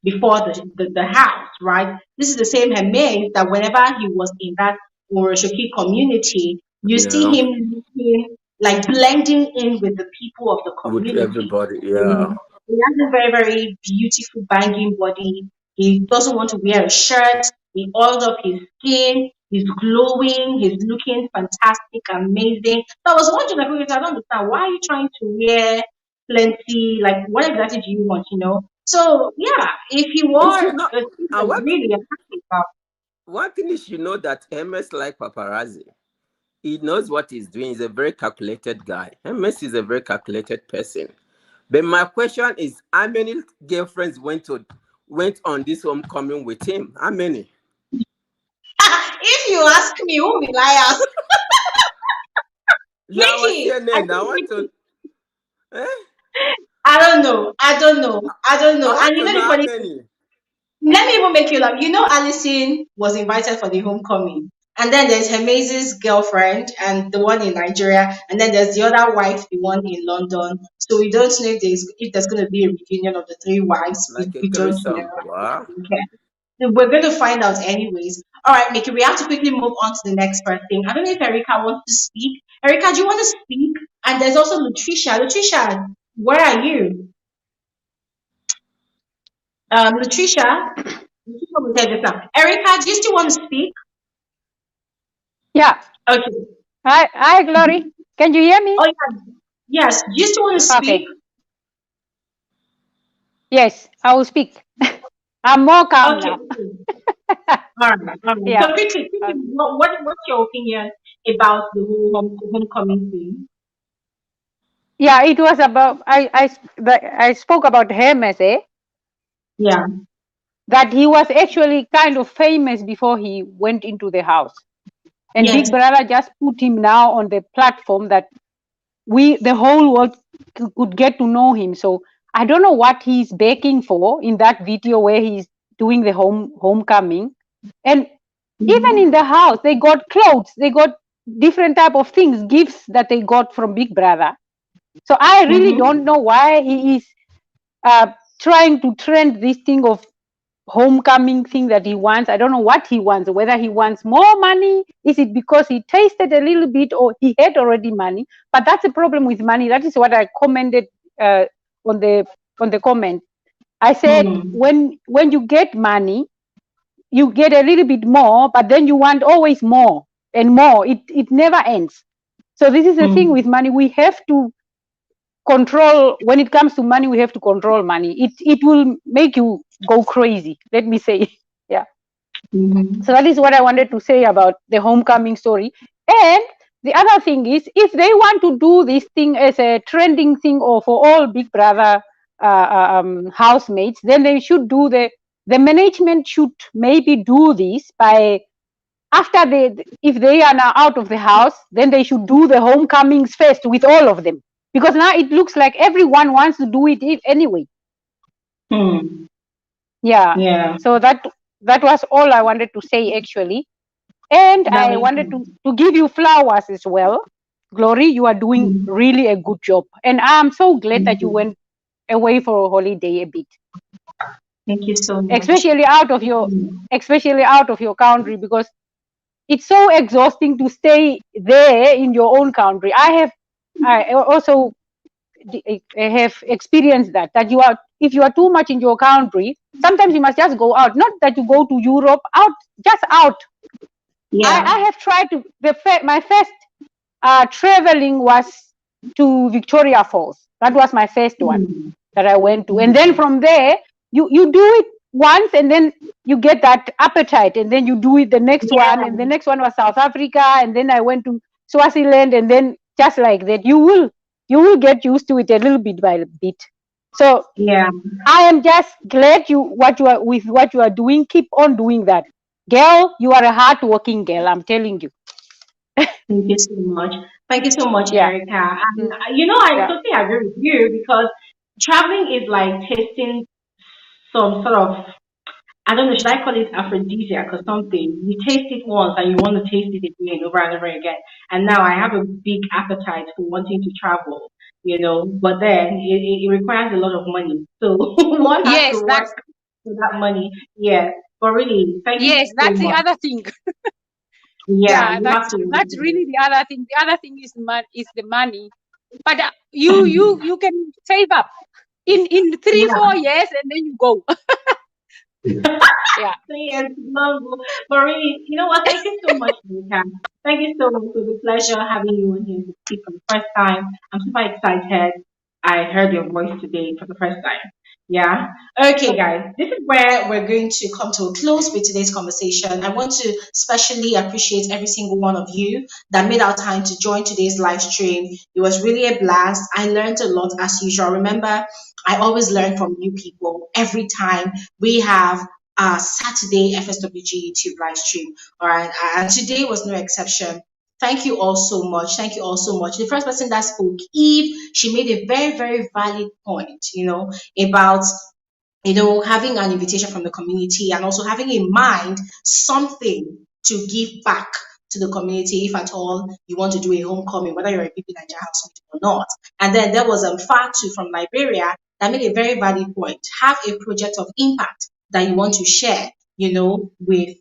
before the house, right? This is the same Hermes that whenever he was in that Oroshoki community, you see yeah. him looking like blending in with the people of the With community. everybody, You yeah. know, he has a very, very beautiful banging body. He doesn't want to wear a shirt. He oils up his skin. He's glowing. He's looking fantastic, amazing. So I was wondering, like, okay, I don't understand. Why are you trying to wear plenty? Like, what exactly do you want? So yeah, if you You are should know. And really attractive, one thing is, you know that Hermes like paparazzi. He knows what he's doing. He's a very calculated guy. Hermes is a very calculated person. But my question is, how many girlfriends went on this homecoming with him? How many? if you ask me, who will I ask? You are Ricky, I CNN. I think want Ricky. to. Eh? I don't know. I don't know. I don't I know. want And to know the how funny thing, many. let me even make you laugh. Allison was invited for the homecoming. And then there's Hermes' girlfriend and the one in Nigeria. And then there's the other wife, the one in London. So we don't know if there's going to be a reunion of the three wives. We, Like a we don't know. threesome. Wow. Okay. So we're going to find out anyways. All right, Mickey, we have to quickly move on to the next person. I don't know if Erica wants to speak. Erica, do you want to speak? And there's also Latricia. Latricia, where are you? Latricia will take this now. Erica, do you still want to speak? Yeah. Okay. Hi, Glory. Can you hear me? Oh, yeah. Yes. Do you still want to speak? Okay. Yes, I will speak. I'm more calm Okay. now. All right. All right. Yeah. So quickly, what's your opinion about the whole homecoming thing? Yeah, it was about I spoke about Hermes, Yeah. that he was actually kind of famous before he went into the house. And Yes. Big Brother just put him now on the platform that the whole world could get to know him. So I don't know what he's begging for in that video where he's doing the homecoming. And even in the house, they got clothes, they got different type of things, gifts that they got from Big Brother. So I really don't know why he is trying to trend this thing of homecoming thing that he wants. I don't know what he wants, whether he wants more money. Is it because he tasted a little bit or he had already money? But that's a problem with money. That is what I commented on the comment. I said when you get money, you get a little bit more, but then you want always more and more. It never ends. So this is the thing with money. We have to control. When it comes to money, we have to control money. It will make you go crazy, let me say. Yeah. So that is what I wanted to say about the homecoming story. And the other thing is, if they want to do this thing as a trending thing or for all Big Brother housemates, then they should do the management should maybe do this by after if they are now out of the house, then they should do the homecomings first with all of them, because now it looks like everyone wants to do it anyway. Yeah. So that was all I wanted to say actually. And I wanted to give you flowers as well. Glory, you are doing really a good job. And I'm so glad that you went away for a holiday a bit. Thank you so much. Especially out of your country, because it's so exhausting to stay there in your own country. I also have experienced that if you are too much in your country, sometimes you must just go out. Not that you go to Europe, just out. Yeah. I have tried to. My first traveling was to Victoria Falls. That was my first one that I went to, and then from there you do it once, and then you get that appetite, and then you do it the next one, and the next one was South Africa, and then I went to Swaziland, and then just like that, you will get used to it a little bit by bit. So yeah, I am just glad what you are doing. Keep on doing that, girl. You are a hard-working girl. I'm telling you. Thank you so much. Thank you so much, Erica. And I totally agree with you, because traveling is like tasting some sort of, I don't know, should I call it aphrodisiac or something? You taste it once and you want to taste it again, over and over again. And now I have a big appetite for wanting to travel, but then it requires a lot of money. So one has to work for that money. Yes. But really, thank you so much. Yes, that's the other thing. Yeah, that's really the other thing. The other thing is the money. But you can save up in 3-4 years, and then you go. Yeah. Yes, love. But really, you know what? Thank you so much, Ebuka. Thank you so much. It was a pleasure having you on here to speak for the first time. I'm super excited. I heard your voice today for the first time. Yeah. Okay, guys. This is where we're going to come to a close with today's conversation. I want to especially appreciate every single one of you that made our time to join today's live stream. It was really a blast. I learned a lot as usual. Remember, I always learn from new people every time we have Saturday FSWG YouTube live stream. All right, and today was no exception. Thank you all so much. Thank you all so much. The first person that spoke, Eve, she made a very, very valid point, about having an invitation from the community and also having in mind something to give back to the community if at all you want to do a homecoming, whether you're a Bbnaija housemate or not. And then there was Fatu from Liberia that made a very valid point. Have a project of impact that you want to share, with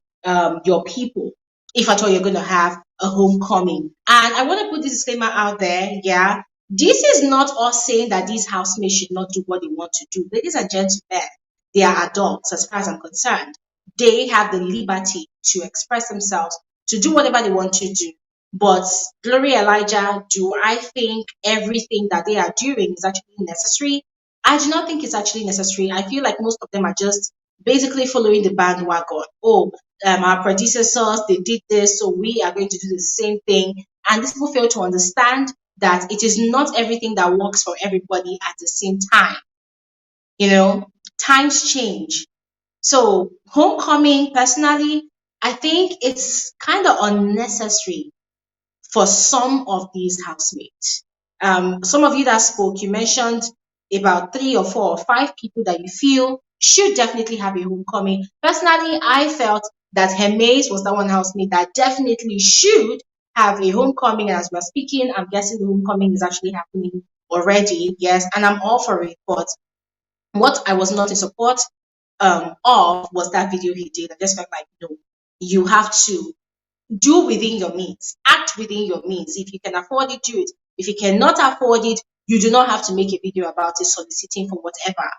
your people if at all you're going to have a homecoming. And I want to put this disclaimer out there, yeah. This is not us saying that these housemates should not do what they want to do. Ladies and gentlemen, they are adults as far as I'm concerned. They have the liberty to express themselves, to do whatever they want to do. But Glory Elijah, do I think everything that they are doing is actually necessary? I do not think it's actually necessary. I feel like most of them are just basically following the bandwagon. Oh, our predecessors, they did this, so we are going to do the same thing. And these people fail to understand that it is not everything that works for everybody at the same time. Times change. So, homecoming, personally, I think it's kind of unnecessary for some of these housemates. Some of you that spoke, you mentioned about 3 or 4 or 5 people that you feel should definitely have a homecoming. Personally, I felt that Hermes was that one housemate that definitely should have a homecoming. And as we're speaking, I'm guessing the homecoming is actually happening already. Yes, and I'm all for it. But what I was not in support of was that video he did. I just felt like, no, you have to do within your means, act within your means. If you can afford it, do it. If you cannot afford it, you do not have to make a video about it, soliciting for whatever.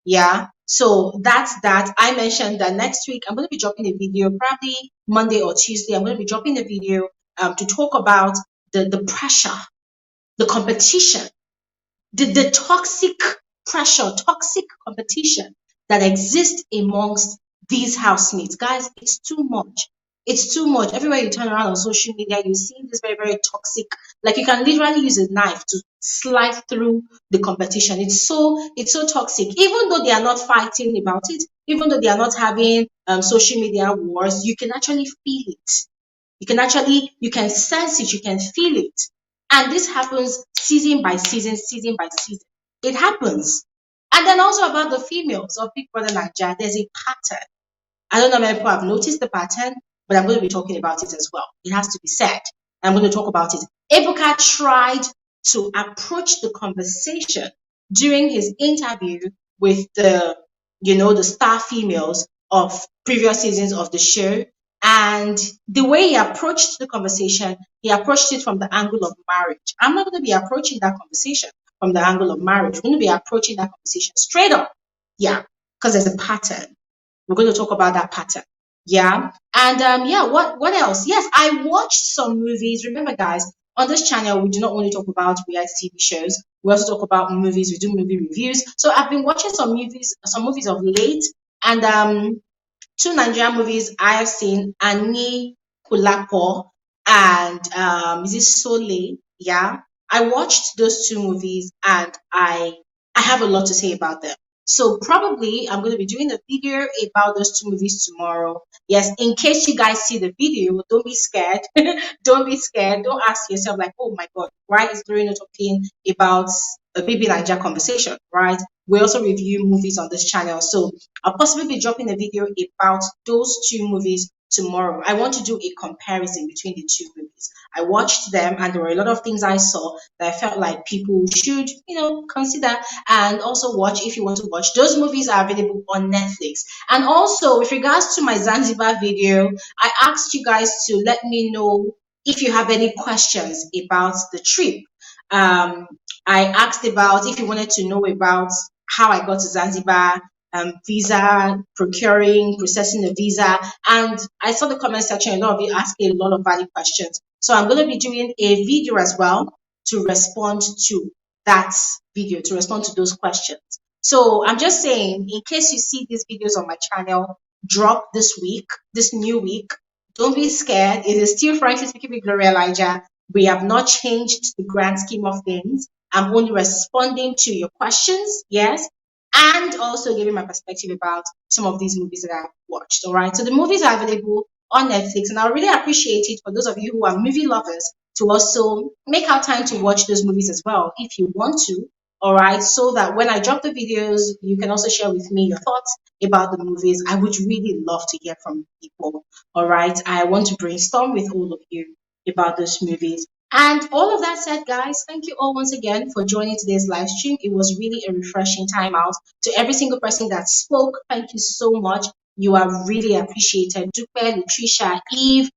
Yeah. So that's that. I mentioned that next week I'm going to be dropping a video, probably Monday or Tuesday. I'm going to be dropping a video to talk about the pressure, the competition, the toxic pressure, toxic competition that exists amongst these housemates. Guys, it's too much. It's too much. Everywhere you turn around on social media, you see this very, very toxic. Like you can literally use a knife to slice through the competition. It's so toxic. Even though they are not fighting about it, even though they are not having social media wars, you can actually feel it. You can sense it, you can feel it. And this happens season by season, season by season. It happens. And then also about the females of Big Brother Naija, there's a pattern. I don't know how many people have noticed the pattern, but I'm going to be talking about it as well. It has to be said. I'm going to talk about it. Ebuka tried to approach the conversation during his interview with the star females of previous seasons of the show. And the way he approached the conversation, he approached it from the angle of marriage. I'm not going to be approaching that conversation from the angle of marriage. We're going to be approaching that conversation straight up. Yeah, because there's a pattern. We're going to talk about that pattern. Yeah. And what else? Yes, I watched some movies. Remember, guys, on this channel, we do not only talk about reality TV shows. We also talk about movies. We do movie reviews. So I've been watching some movies of late. And 2 Nigerian movies I have seen, Ani Kulapo and is it Sole? Yeah. I watched those 2 movies and I have a lot to say about them. So probably I'm going to be doing a video about those 2 movies tomorrow. Yes, in case you guys see the video, don't be scared. Don't be scared. Don't ask yourself like, oh my God, why is Lorena talking about a Baby Naija conversation, right? We also review movies on this channel. So I'll possibly be dropping a video about those 2 movies tomorrow. I want to do a comparison between the 2 movies. I watched them and there were a lot of things I saw that I felt like people should, consider and also watch if you want to watch. Those movies are available on Netflix. And also, with regards to my Zanzibar video, I asked you guys to let me know if you have any questions about the trip. I asked about if you wanted to know about how I got to Zanzibar, visa, procuring, processing a visa. And I saw the comment section, a lot of you asking a lot of valid questions. So I'm going to be doing a video as well to respond to that video, to respond to those questions. So I'm just saying, in case you see these videos on my channel drop this week, this new week, don't be scared. It is still Frankly Speaking with Gloria Elijah. We have not changed the grand scheme of things. I'm only responding to your questions, yes, and also giving my perspective about some of these movies that I've watched. All right. So the movies are available on Netflix, and I really appreciate it for those of you who are movie lovers to also make out time to watch those movies as well if you want to. All right. So that when I drop the videos, you can also share with me your thoughts about the movies. I would really love to hear from people. All right. I want to brainstorm with all of you about those movies. And all of that said, guys, thank you all once again for joining today's live stream. It was really a refreshing time out. To every single person that spoke, thank you so much. You are really appreciated. Dupe, Latricia, Eve,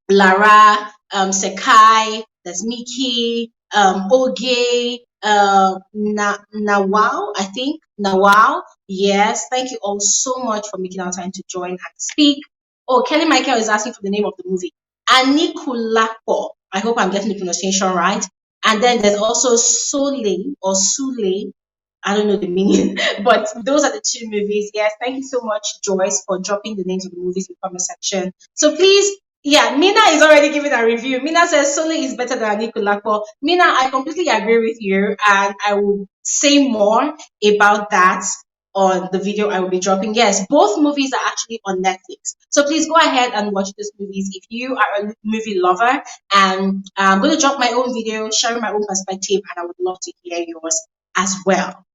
Lara, Sekai, that's Miki, Oge, Nawal, I think. Nawal, yes. Thank you all so much for making our time to join and speak. Oh, Kelly Michael is asking for the name of the movie. Anikulapo. I hope I'm getting the pronunciation right. And then there's also Sole or Sule. I don't know the meaning, but those are the two movies. Yes, thank you so much, Joyce, for dropping the names of the movies in the comment section. So please, yeah, Mina is already giving a review. Mina says Sole is better than Anikulapo. Mina, I completely agree with you, and I will say more about that on the video I will be dropping. Yes, both movies are actually on Netflix. So please go ahead and watch these movies if you are a movie lover. And I'm going to drop my own video, sharing my own perspective, and I would love to hear yours as well.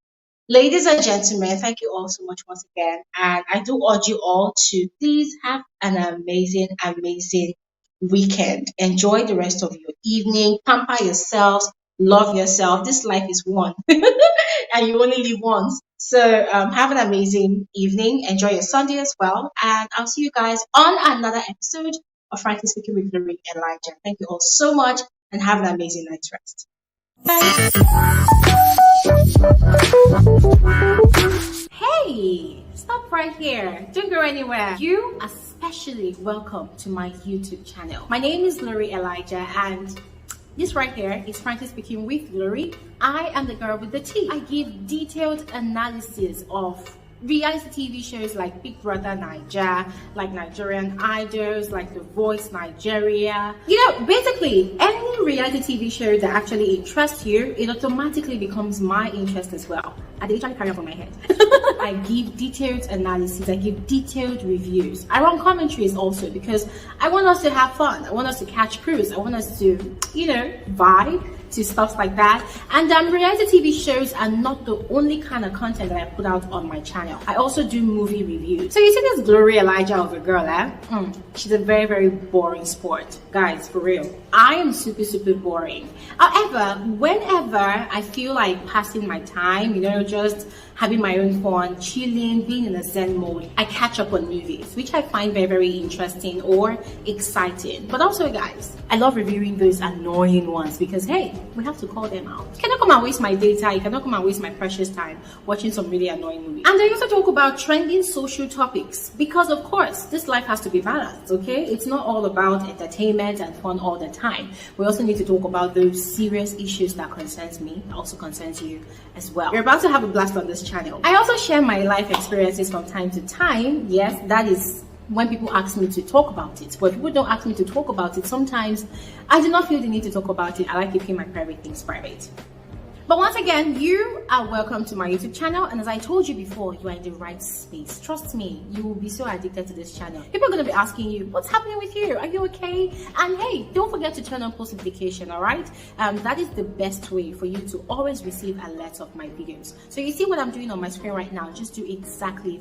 Ladies and gentlemen, thank you all so much once again. And I do urge you all to please have an amazing, amazing weekend. Enjoy the rest of your evening. Pamper yourselves. Love yourself. This life is one. And you only live once. So have an amazing evening. Enjoy your Sunday as well. And I'll see you guys on another episode of Frankly Speaking with Glory Elijah. Thank you all so much and have an amazing night's rest. Hey, stop right here. Don't go anywhere. You are especially welcome to my YouTube channel. My name is Glory Elijah, and this right here is Frankly Speaking with Glory. I am the girl with the tea. I give detailed analysis of reality TV shows like Big Brother Naija, like Nigerian Idols, like The Voice Nigeria. You know, basically any reality TV show that actually interests you, it automatically becomes my interest as well. I literally carry on my head. I give detailed analysis, I give detailed reviews. I run commentaries also because I want us to have fun. I want us to catch cruise. I want us to, you know, vibe to stuff like that. And reality TV shows are not the only kind of content that I put out on my channel. I also do movie reviews. So you see this Glory Elijah of a girl, she's a very, very boring sport. Guys, for real. I am super, super boring. However, whenever I feel like passing my time, you know, just having my own fun, chilling, being in a zen mode, I catch up on movies, which I find very, very interesting or exciting. But also, guys, I love reviewing those annoying ones because, hey, we have to call them out. You cannot come and waste my data, you cannot come and waste my precious time watching some really annoying movies. And I also talk about trending social topics because, of course, this life has to be balanced, okay? It's not all about entertainment and fun all the time. We also need to talk about those serious issues that concerns me, also concerns you as well. You're about to have a blast on this channel. I also share my life experiences from time to time. Yes, that is when people ask me to talk about it. But if people don't ask me to talk about it, sometimes I do not feel the need to talk about it. I like keeping my private things private. But once again, you are welcome to my YouTube channel. And as I told you before, you are in the right space. Trust me, you will be so addicted to this channel. People are going to be asking you, what's happening with you? Are you okay? And hey, don't forget to turn on post notification, all right? That is the best way for you to always receive alerts of my videos. So you see what I'm doing on my screen right now, just do exactly that.